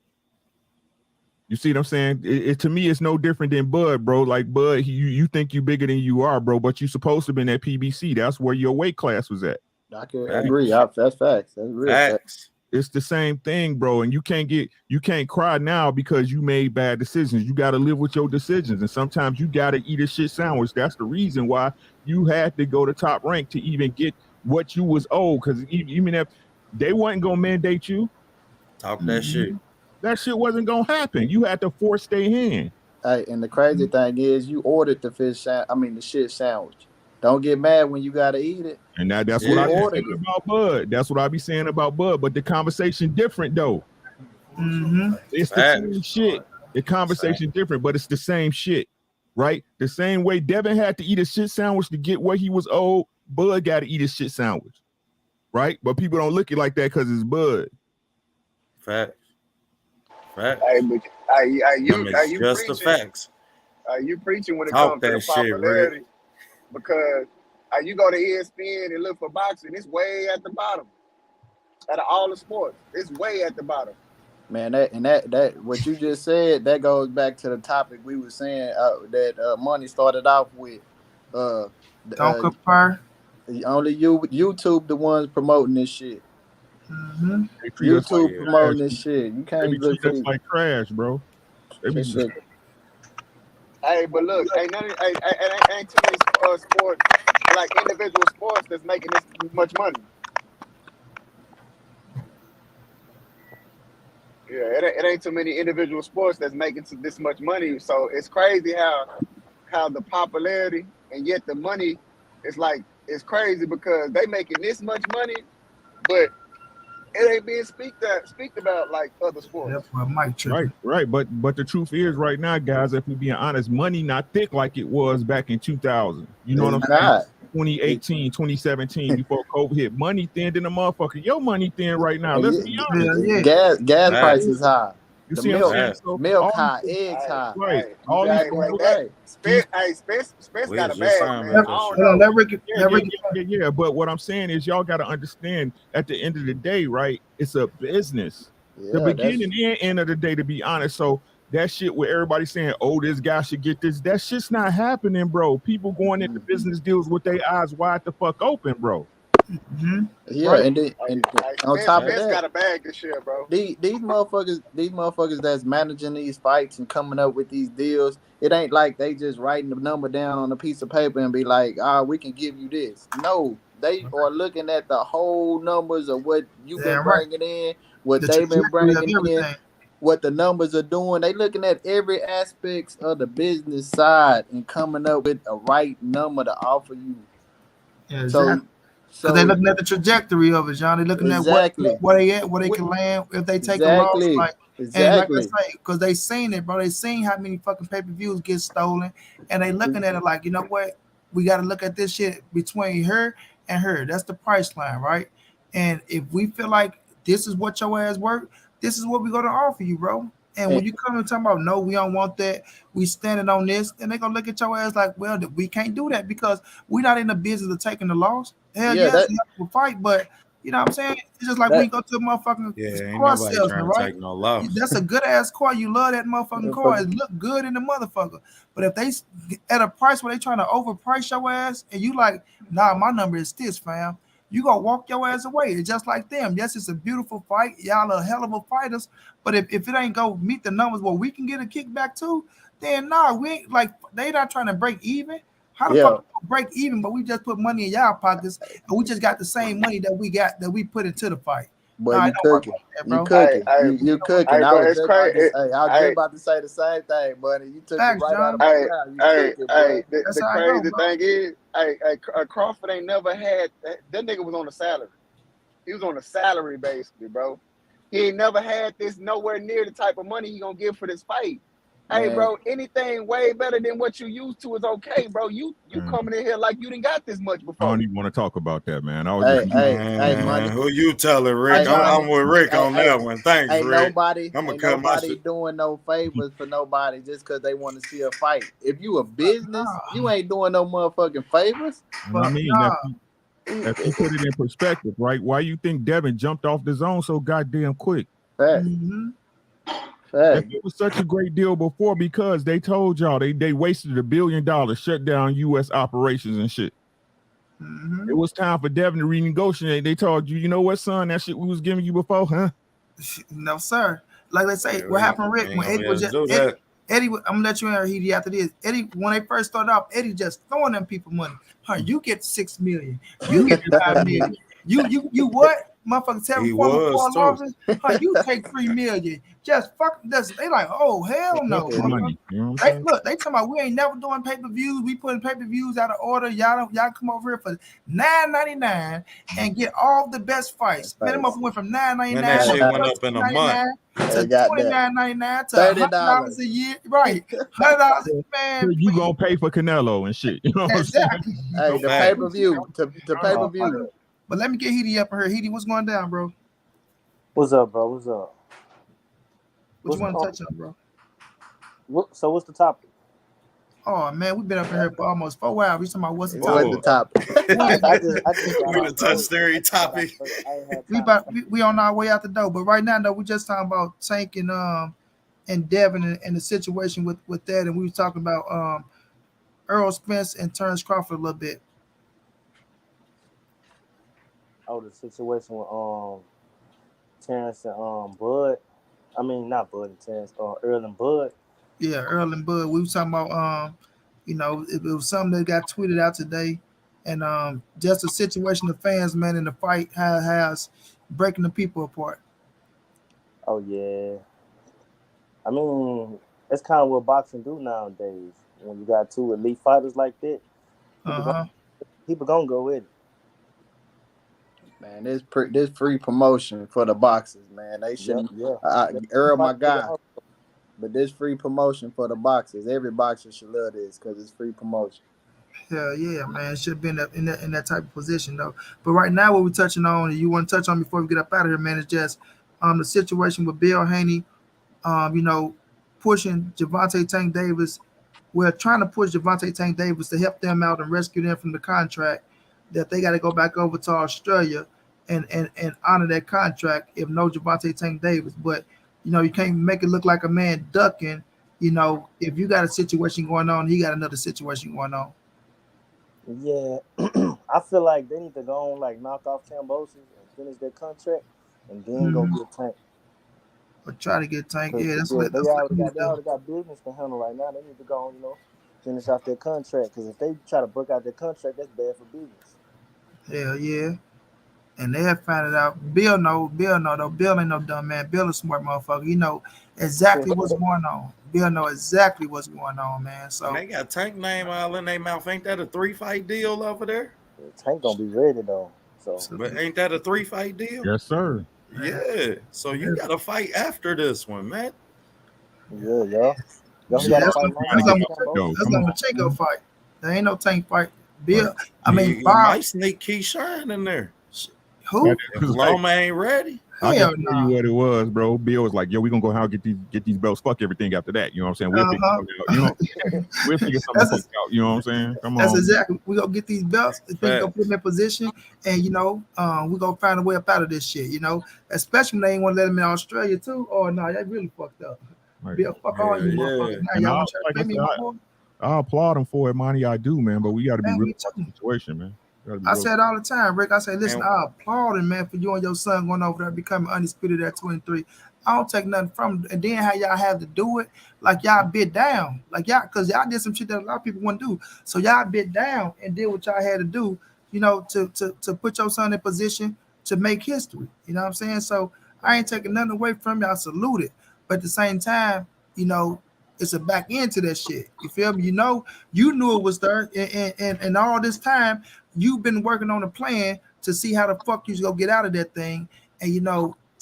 You see what I'm saying? To me, it's no different than Bud, bro. Like Bud, you think you bigger than you are, bro, but you supposed to be in that PBC. That's where your weight class was at. I can agree. That's facts. That's real facts. It's the same thing, bro. And you can't cry now because you made bad decisions. You got to live with your decisions. And sometimes you got to eat a shit sandwich. That's the reason why you had to go to top rank to even get what you was owed. Because even if they wasn't going to mandate you. Talk that shit. That shit wasn't going to happen. You had to force their hand. Hey, and the crazy thing is you ordered the the shit sandwich. Don't get mad when you got to eat it. And that's what I be saying about Bud. That's what I be saying about Bud. But the conversation different though. It's the same shit. The conversation different, but it's the same shit, right? The same way Devin had to eat a shit sandwich to get what he was owed. Bud got to eat a shit sandwich, right? But people don't look at it like that because it's Bud. Facts. Hey, but you just preaching, the facts. You preaching when it comes to the popularity because you go to ESPN and look for boxing, it's way at the bottom. Out of all the sports, it's way at the bottom. Man, that what you just said, that goes back to the topic we were saying that Money started off with. Don't compare. Only YouTube the ones promoting this shit. YouTube promoting this shit. You can't look for like trash, bro. Hey, but look, ain't too many sports like individual sports that's making this much money. Yeah, it ain't too many individual sports that's making this much money. So it's crazy how the popularity and yet the money is like it's crazy because they making this much money, but it ain't being speak about like other sports. Right. But the truth is, right now, guys, if we being honest, money not thick like it was back in 2000. You know what I'm saying? 2018, 2017, before COVID hit. Money thin than a motherfucker. Your money thin right now. Let's be honest. Gas prices high. You the see milk, what I'm saying? So milk high, eggs high. Right. Spence got a bag, man. Yeah, but what I'm saying is y'all got to understand at the end of the day, right? It's a business. The beginning and end of the day, to be honest. So that shit where everybody saying, oh, this guy should get this, that shit's not happening, bro. People going into business deals with their eyes wide the fuck open, bro. Yeah, right. and on top of that, got a bag this year, bro. These motherfuckers that's managing these fights and coming up with these deals, it ain't like they just writing the number down on a piece of paper and be like, we can give you this. No, they are looking at the whole numbers of what you've been bringing in, what they've been bringing in, what the numbers are doing. They looking at every aspect of the business side and coming up with a right number to offer you. Yeah, exactly. So they're looking at the trajectory of it, John. They're looking at where they at, where they can land if they take a loss. And like I say, because they seen it, bro. They seen how many fucking pay-per-views get stolen, and they looking at it like, you know what? We got to look at this shit between her and her. That's the price line, right? And if we feel like this is what your ass worth, this is what we're gonna offer you, bro. And when you come and talk about, no, we don't want that, we standing on this, and they're going to look at your ass like, well, we can't do that because we're not in the business of taking the loss. Hell yes, you have to fight, but you know what I'm saying? It's just like when you go to a motherfucking car salesman, right? No loss. That's a good-ass car. You love that motherfucking car. It look good in the motherfucker. But if they at a price where they trying to overprice your ass, and you like, nah, my number is this, fam, you gonna walk your ass away. It's just like them. Yes, it's a beautiful fight. Y'all are hell of a fighters. But if it ain't go meet the numbers where we can get a kickback too, then we ain't like they not trying to break even. How the fuck break even? But we just put money in y'all pockets and we just got the same money that we put into the fight. But you cooking. You cooking. I was just about to say the same thing, buddy. You took it right out of my mouth. The crazy thing is, Crawford ain't never had that nigga was on a salary. He was on a salary basically, bro. He ain't never had this nowhere near the type of money he gonna give for this fight. Hey, Man. bro, anything way better than what you used to is okay, bro. You coming in here like you didn't got this much I before. don't even want to talk about that, man. I was just Hey, money. Who you telling, Rick? Hey, I'm money. with Rick Hey, on that one. Thanks, ain't Rick. nobody, I'm gonna ain't cut my nobody shit. doing no favors for nobody just because they want to see a fight. If you a business, you ain't doing no motherfucking favors. and I mean if you put it in perspective, right? Why you think Devin jumped off the zone so goddamn quick? Fact. Mm-hmm. Fact. It was such a great deal before because they told y'all they wasted $1 billion, shut down U.S. operations and shit. Mm-hmm. It was time for Devin to renegotiate. They told you, you know what, son, that shit we was giving you before, huh? No, sir. Like they say, what happened, Rick, when Eddie was just Eddie, I'm gonna let you in Eddie after this. Eddie, when they first started off, Eddie just throwing them people money. Huh, you get 6 million, you get 5 million. You what? Motherfucker, He 7.4 was too. losses. Huh, you take 3 million. Just fuck this. They like, oh hell no. Money, you know what I'm saying? Look, they talking about we ain't never doing pay-per-views. We putting pay-per-views out of order. Y'all come over here for $9.99 and get all the best fights. Man, them up went from $9.99 Man, that shit went up in a month. to $29.99 to $100 a year. Right. $100, man. You gonna pay for Canelo and shit. You know what I'm saying? Exactly. Hey, the pay-per-view. To pay-per-view. But let me get Heedy up in here. Heedy, what's going down, bro? What's up, bro? What's up? What you want to touch on, bro? So what's the topic? Oh man, we've been up in here for almost 4 hours. We talking about what's the What's topic? the topic? We done touched every topic. We on our way out the door. But right now, though, we just talking about Tank and Devin and the situation with that, and we was talking about Errol Spence and Terence Crawford a little bit. Oh, the situation with Terence and Bud. I mean, not Bud and Terence. Earl and Bud. Yeah, Errol and Bud. We was talking about it was something that got tweeted out today, and just a situation of fans, man, in the fight has breaking the people apart. Oh yeah. I mean, that's kind of what boxing do nowadays. When you got two elite fighters like that, people gonna go with it. Man, this free promotion for the boxers, man. They shouldn't. Earl, my guy. But this free promotion for the boxers. Every boxer should love this because it's free promotion. Hell yeah, man. It should be in that type of position though. But right now, what we're touching on, and you want to touch on before we get up out of here, man, is just the situation with Bill Haney, pushing Gervonta Tank Davis. We're trying to push Gervonta Tank Davis to help them out and rescue them from the contract that they got to go back over to Australia and honor that contract if no Gervonta Tank Davis. But you can't make it look like a man ducking. If you got a situation going on, he got another situation going on. Yeah, I feel like they need to go on knock off Cambosis and finish their contract, and then go get Tank. Or try to get Tank. Yeah, they already got business to handle right now. They need to go on, finish off their contract. Because if they try to break out their contract, that's bad for business. Hell yeah. And they have found it out. Bill know though. Bill ain't no dumb man. Bill a smart motherfucker. He know exactly what's going on. Bill know exactly what's going on, man. So and they got Tank name all in their mouth. Ain't that a 3-fight deal over there? Yeah, Tank gonna be ready though. So but ain't that a 3-fight deal? Yes, sir. Yeah. So you gotta fight after this one, man. Yeah. That's gonna Macheco fight. There ain't no Tank fight. Bill, he might sneak Keyshawn in there. Who? Loma ain't ready. I can tell you what it was, bro. Bill was like, "Yo, we gonna go out and get these belts. Fuck everything after that." You know what I'm saying? We'll figure something out. We'll figure something out. You know what I'm saying? Come on. That's exactly. We gonna get these belts. We gonna put them in position, and we gonna find a way up out of this shit. Especially when they ain't want to let them in Australia too. Oh no, that really fucked up. Right. Bill, fuck all you motherfuckers. Now y'all want to try to pay me my boy? I applaud him for it, money. I do, man. But we got to be real about the situation, man. I said all the time, Rick. I say, listen, I applaud him, man, for you and your son going over there becoming undisputed at 23. I don't take nothing from him. And then how y'all have to do it, like y'all bit down, because y'all did some shit that a lot of people wouldn't do. So y'all bit down and did what y'all had to do, to put your son in position to make history. You know what I'm saying? So I ain't taking nothing away from you. I salute it, but at the same time, it's a back end to that shit. You feel me? You knew it was there, and all this time you've been working on a plan to see how the fuck you go get out of that thing. And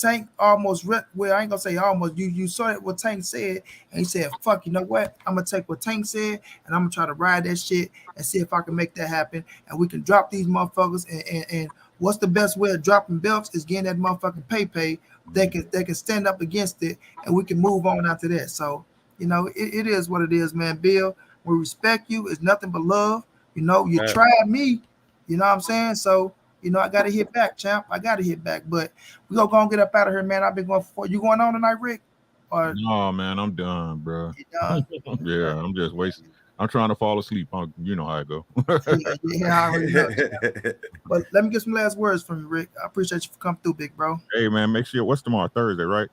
Tank almost well, I ain't gonna say almost. You saw what Tank said, and he said, "Fuck, you know what? I'm gonna take what Tank said, and I'm gonna try to ride that shit and see if I can make that happen, and we can drop these motherfuckers. And what's the best way of dropping belts is getting that motherfucking pay. They can stand up against it, and we can move on after that. So, you know, it is what it is, man. Bill, we respect you. It's nothing but love. You know, you tried me. You know what I'm saying? So, you know, I got to hit back, champ. I got to hit back. But we gonna go and get up out of here, man. I've been going for you. Going on tonight, Rick? Or No, man, I'm done, bro. you done? Yeah, I'm just wasting. I'm trying to fall asleep. You know how I go. Yeah, I already know. But let me get some last words from you, Rick. I appreciate you for coming through, big bro. Hey, man, make sure. What's tomorrow? Thursday, right?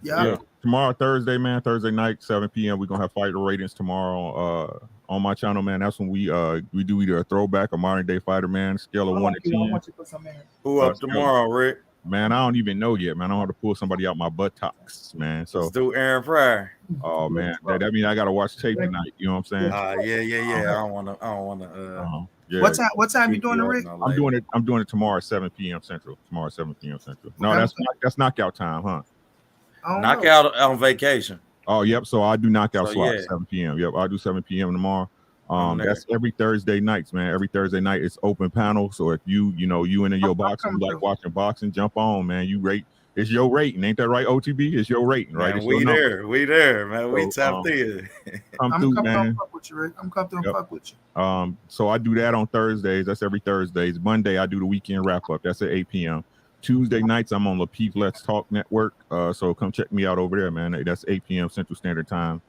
Yeah. Tomorrow, Thursday, man. Thursday night, 7 p.m. We're gonna have fighter ratings tomorrow. On my channel, man. That's when we do either a throwback or modern day fighter, man. Scale of 1 to 10. I want you to put some in. Who up tomorrow, Rick? Man, I don't even know yet, man. I don't have to pull somebody out my buttocks, man. So let's do Aaron Pryor. Oh man, that means I gotta watch tape tonight. You know what I'm saying? Yeah. I don't wanna. Yeah. What time you doing it, Rick? I'm doing it tomorrow at 7 p.m. Central. Tomorrow at 7 p.m. Central. No, that's knockout time, huh? Knockout on vacation. Oh, yep. So I do knockout slot at 7 p.m. Yep, I do 7 p.m. tomorrow. That's every Thursday nights, man. Every Thursday night it's open panel. So if you and your boxing, you like watching boxing, jump on, man. You rate. It's your rating, ain't that right? OTB, it's your rating, right? Man, we there, man. We tapped in. Come through, man. Fuck with you, Rick. I'm coming through and fuck with you. So I do that on Thursdays. That's every Thursdays. Monday I do the weekend wrap up. That's at 8 p.m. Tuesday nights I'm on Lapeef Let's Talk Network. So come check me out over there, man. That's 8 p.m. Central Standard Time.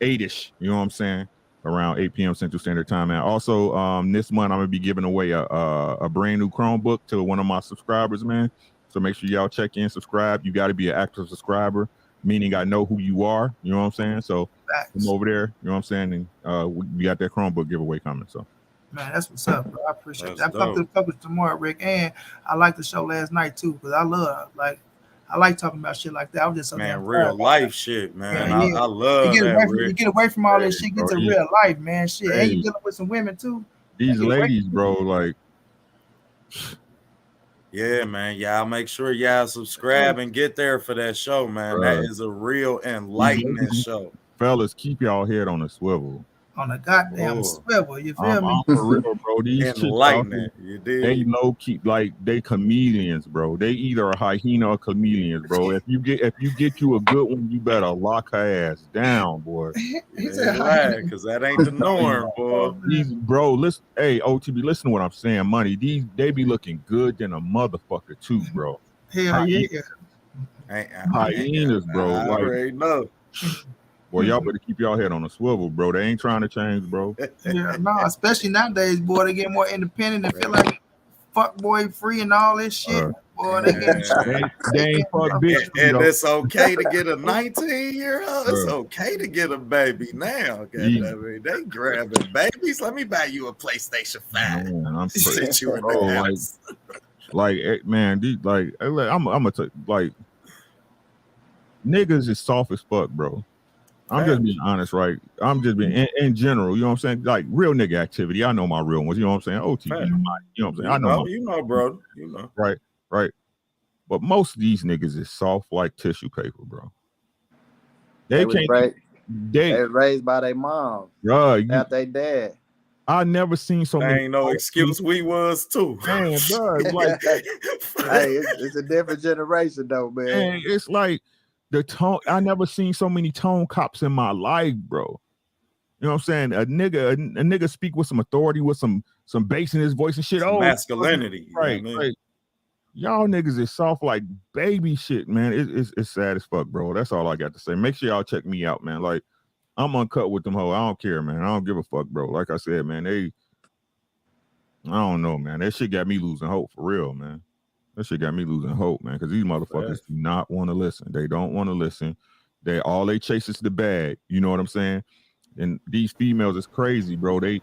8ish, you know what I'm saying? Around 8 p.m. Central Standard Time. And also, this month I'm gonna be giving away a brand new Chromebook to one of my subscribers, man. So make sure y'all check in, subscribe. You got to be an active subscriber, meaning I know who you are. You know what I'm saying? So come over there. You know what I'm saying? And we got that Chromebook giveaway coming. So. Man, that's what's up, bro. I appreciate that. I'm coming to the public tomorrow, Rick, and I like the show last night too because I like talking about shit like that. I was just real life shit, man. Yeah. I love you get away from all this shit, get to real life, man. Shit, and you dealing with some women too. These ladies, bro, like. Yeah, man. Y'all make sure y'all subscribe and get there for that show, man. That is a real enlightening show. Fellas, keep y'all head on a swivel. On a goddamn swivel, you feel me? I'm for real, bro. These enlightening, you did. They low key, like they comedians, bro. They either a hyena or comedians, bro. If you get you a good one, you better lock her ass down, boy. Right, because that ain't the norm, boy. These bro, listen, hey OTB, listen to what I'm saying, money. They be looking good than a motherfucker too, bro. Hell yeah. Hyenas, bro. I already know. Well, y'all better keep y'all head on a swivel, bro. They ain't trying to change, bro. Yeah, no, especially nowadays, boy. They get more independent and feel like fuck boy free and all this shit. Boy, they ain't fuck bitch. And it's okay to get a 19-year-old. It's okay to get a baby now. They grabbing babies. Let me buy you a PlayStation 5. Man, I'm sit you in the house. Like, man, I'm gonna like niggas is soft as fuck, bro. I'm just being honest, right? I'm just being in general, you know what I'm saying? Like real nigga activity. I know my real ones, you know what I'm saying? OTV, you know what I'm saying? I know you know, bro. You know. Right. But most of these niggas is soft like tissue paper, bro. They raised by their mom. Right. Not their dad. I never seen so many. Ain't no excuse. We was too. Man, bro, like hey, it's a different generation though, man. Man, it's like the tone. I never seen so many tone cops in my life, bro. You know what I'm saying? A nigga speak with some authority, with some bass in his voice and shit. Some masculinity, right? You know what I mean? Y'all niggas is soft like baby shit, man. It's sad as fuck, bro. That's all I got to say. Make sure y'all check me out, man. Like I'm uncut with them hoes. I don't care, man. I don't give a fuck, bro. Like I said, man, I don't know, man. That shit got me losing hope for real, man. That shit got me losing hope, man, because these motherfuckers do not want to listen. They don't want to listen. They chase is the bag. You know what I'm saying? And these females is crazy, bro. They'll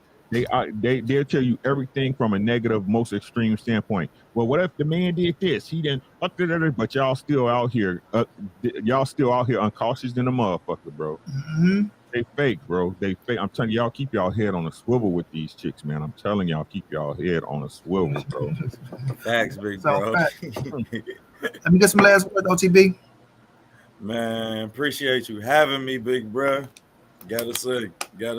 tell you everything from a negative, most extreme standpoint. Well, what if the man did this? He didn't, but y'all still out here. Y'all still out here uncautious than a motherfucker, bro. Mm-hmm. They fake, bro. They fake. I'm telling y'all, keep y'all head on a swivel with these chicks, man. I'm telling y'all, keep y'all head on a swivel, bro. Facts, big bro. Let me get some last words, OTB. Man, appreciate you having me, big bro. Gotta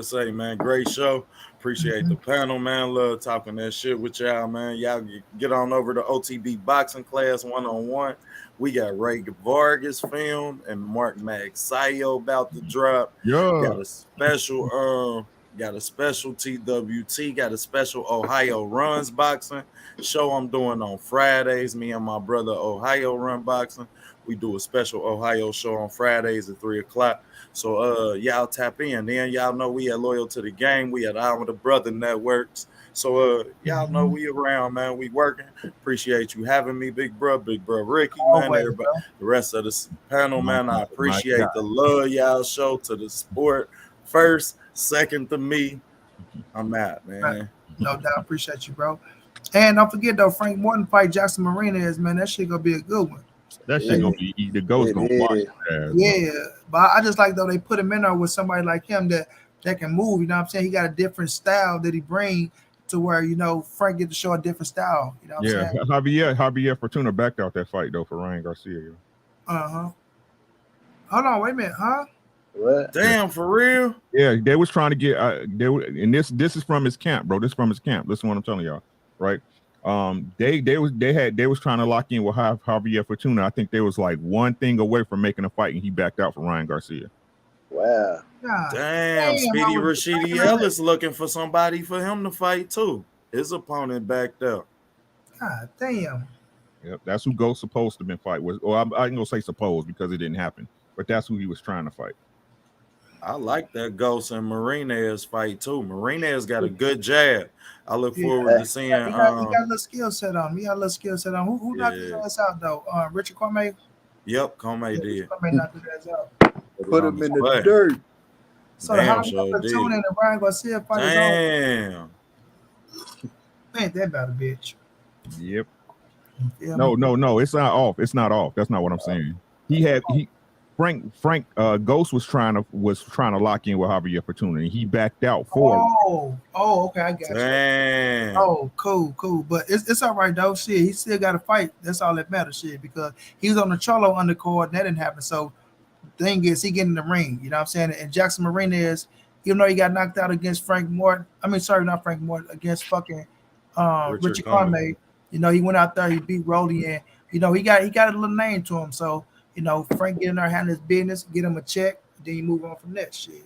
say, man, great show. Appreciate the panel, man. Love talking that shit with y'all, man. Y'all get on over to OTB boxing class 1-on-1. We got Ray Vargas film and Mark Magsayo about to drop. Yeah. Got a special TWT, got a special Ohio Runs boxing show I'm doing on Fridays. Me and my brother Ohio Run Boxing. We do a special Ohio show on Fridays at 3:00. So y'all tap in. Then y'all know we are loyal to the game. We at Our the Brother Networks. So y'all know we around, man. We working. Appreciate you having me, big bro Ricky, man. Always, Everybody, bro. the rest of the panel, man. I My appreciate God. the love y'all show to the sport. First, second to me. I'm out, man. Right. No doubt. Appreciate you, bro. And don't forget though, Frank Morton fight Jackson Marinez, man. That shit gonna be a good one. That shit gonna be the ghost It gonna is. watch his ass, bro. Yeah, but I just like though they put him in there with somebody like him that can move. You know what I'm saying? He got a different style that he bring to where Frank get to show a different style. You know what Yeah, I'm saying? Javier Fortuna backed out that fight though for Ryan Garcia. Hold on, wait a minute, huh? What? Damn, for real? Yeah, they was trying to get and this is from his camp, bro. This is from his camp. Listen to what I'm telling y'all, right? They was trying to lock in with Javier Fortuna. I think they was like one thing away from making a fight, and he backed out for Ryan Garcia. Wow. God, Damn, Speedy Rashidi Ellis looking for somebody for him to fight too. His opponent backed up. God damn. Yep, that's who Ghost supposed to been fight with. Or I ain't gonna say supposed because it didn't happen, but that's who he was trying to fight. I like that Ghost and Marinez fight too. Marinez got a good jab. I look forward to seeing. He got a little skill set on him. He got a little skill set on him. Who knocked his ass out though? Richard Kwame? Yep, Kwame did. Kwame knocked his ass out. Put him in the dirt. So the Javier Fortuna and the Ryan Garcia fight is on. Man, that about a bitch. Yep. No, it's not off. It's not off. That's not what I'm saying. Frank Ghost was trying to lock in with Javier Fortuna, and he backed out for it. Okay, I got you. Oh, cool. But it's all right though. Shit, he still got to fight. That's all that matters. Shit, because he was on the Cholo undercard and that didn't happen. So the thing is, he get in the ring. You know what I'm saying? And Jackson Marinez, even though he got knocked out against Frank Morton. I mean, sorry, not Frank Morton, against fucking Richard Kwame. He went out there, he beat Rolly, and he got a little name to him. So Frank get in there, handle his business, get him a check, then you move on from that shit.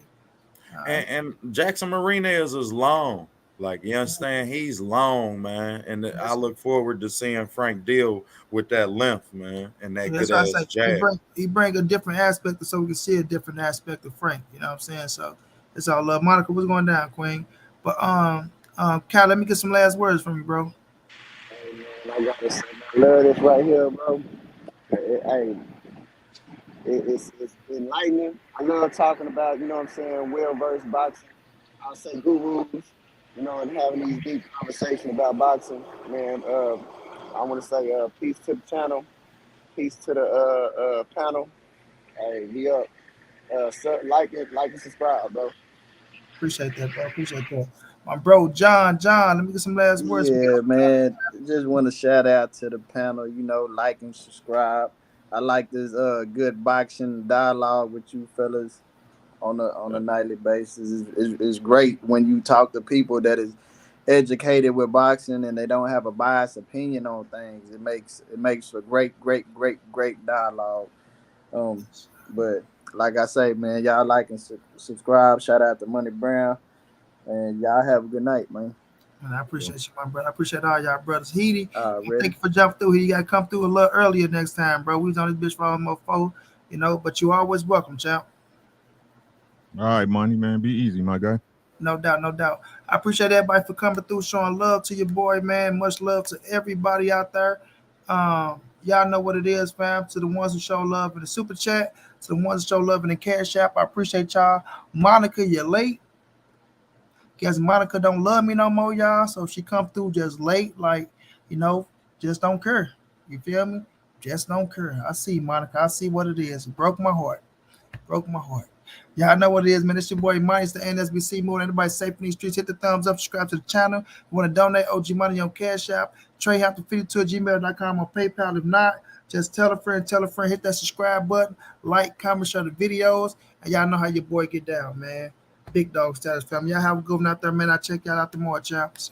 And Jackson Marinez is long. Like, you understand? He's long, man. And I look forward to seeing Frank deal with that length, man, and that good ass jab. He bring a different aspect so we can see a different aspect of Frank. You know what I'm saying? So it's all love. Monica, what's going down, Queen? But Cal, let me get some last words from you, bro. Hey, man, I gotta say, I love this right here, bro. It's enlightening. I love talking about, well-versed boxing. I'll say gurus, and having these deep conversations about boxing. Man, I want to say peace to the channel, peace to the panel. Hey, be up. Like and subscribe, bro. Appreciate that, bro. Appreciate that. My bro, John, let me get some last words. Yeah, man. Just want to shout out to the panel, like and subscribe. I like this good boxing dialogue with you fellas on a nightly basis. It's great when you talk to people that is educated with boxing and they don't have a biased opinion on things. It makes a great dialogue. But like I say, man, y'all like and subscribe. Shout out to Money Brown, and y'all have a good night, man. And I appreciate you, my brother. I appreciate all y'all brothers. Heedy, thank you for jumping through here. You got to come through a little earlier next time, bro. We was on this bitch for almost 4, but you always welcome, champ. All right, Money, man. Be easy, my guy. No doubt. I appreciate everybody for coming through, showing love to your boy, man. Much love to everybody out there. Y'all know what it is, fam. To the ones who show love in the super chat, to the ones who show love in the cash app, I appreciate y'all. Monica, you're late. Guess Monica don't love me no more, y'all. So if she come through just late, just don't care. You feel me? Just don't care. I see, Monica. I see what it is. It broke my heart. Y'all know what it is, man. It's your boy Money. It's the NSBC Mood. Anybody safe in these streets, hit the thumbs up, subscribe to the channel. You want to donate OG Money on Cash App, TreyHampton52@gmail.com on PayPal. If not, just tell a friend, hit that subscribe button, like, comment, share the videos, and y'all know how your boy get down, man. Big dog status, family. Y'all have a good one out there, man. I'll check y'all out tomorrow, champs.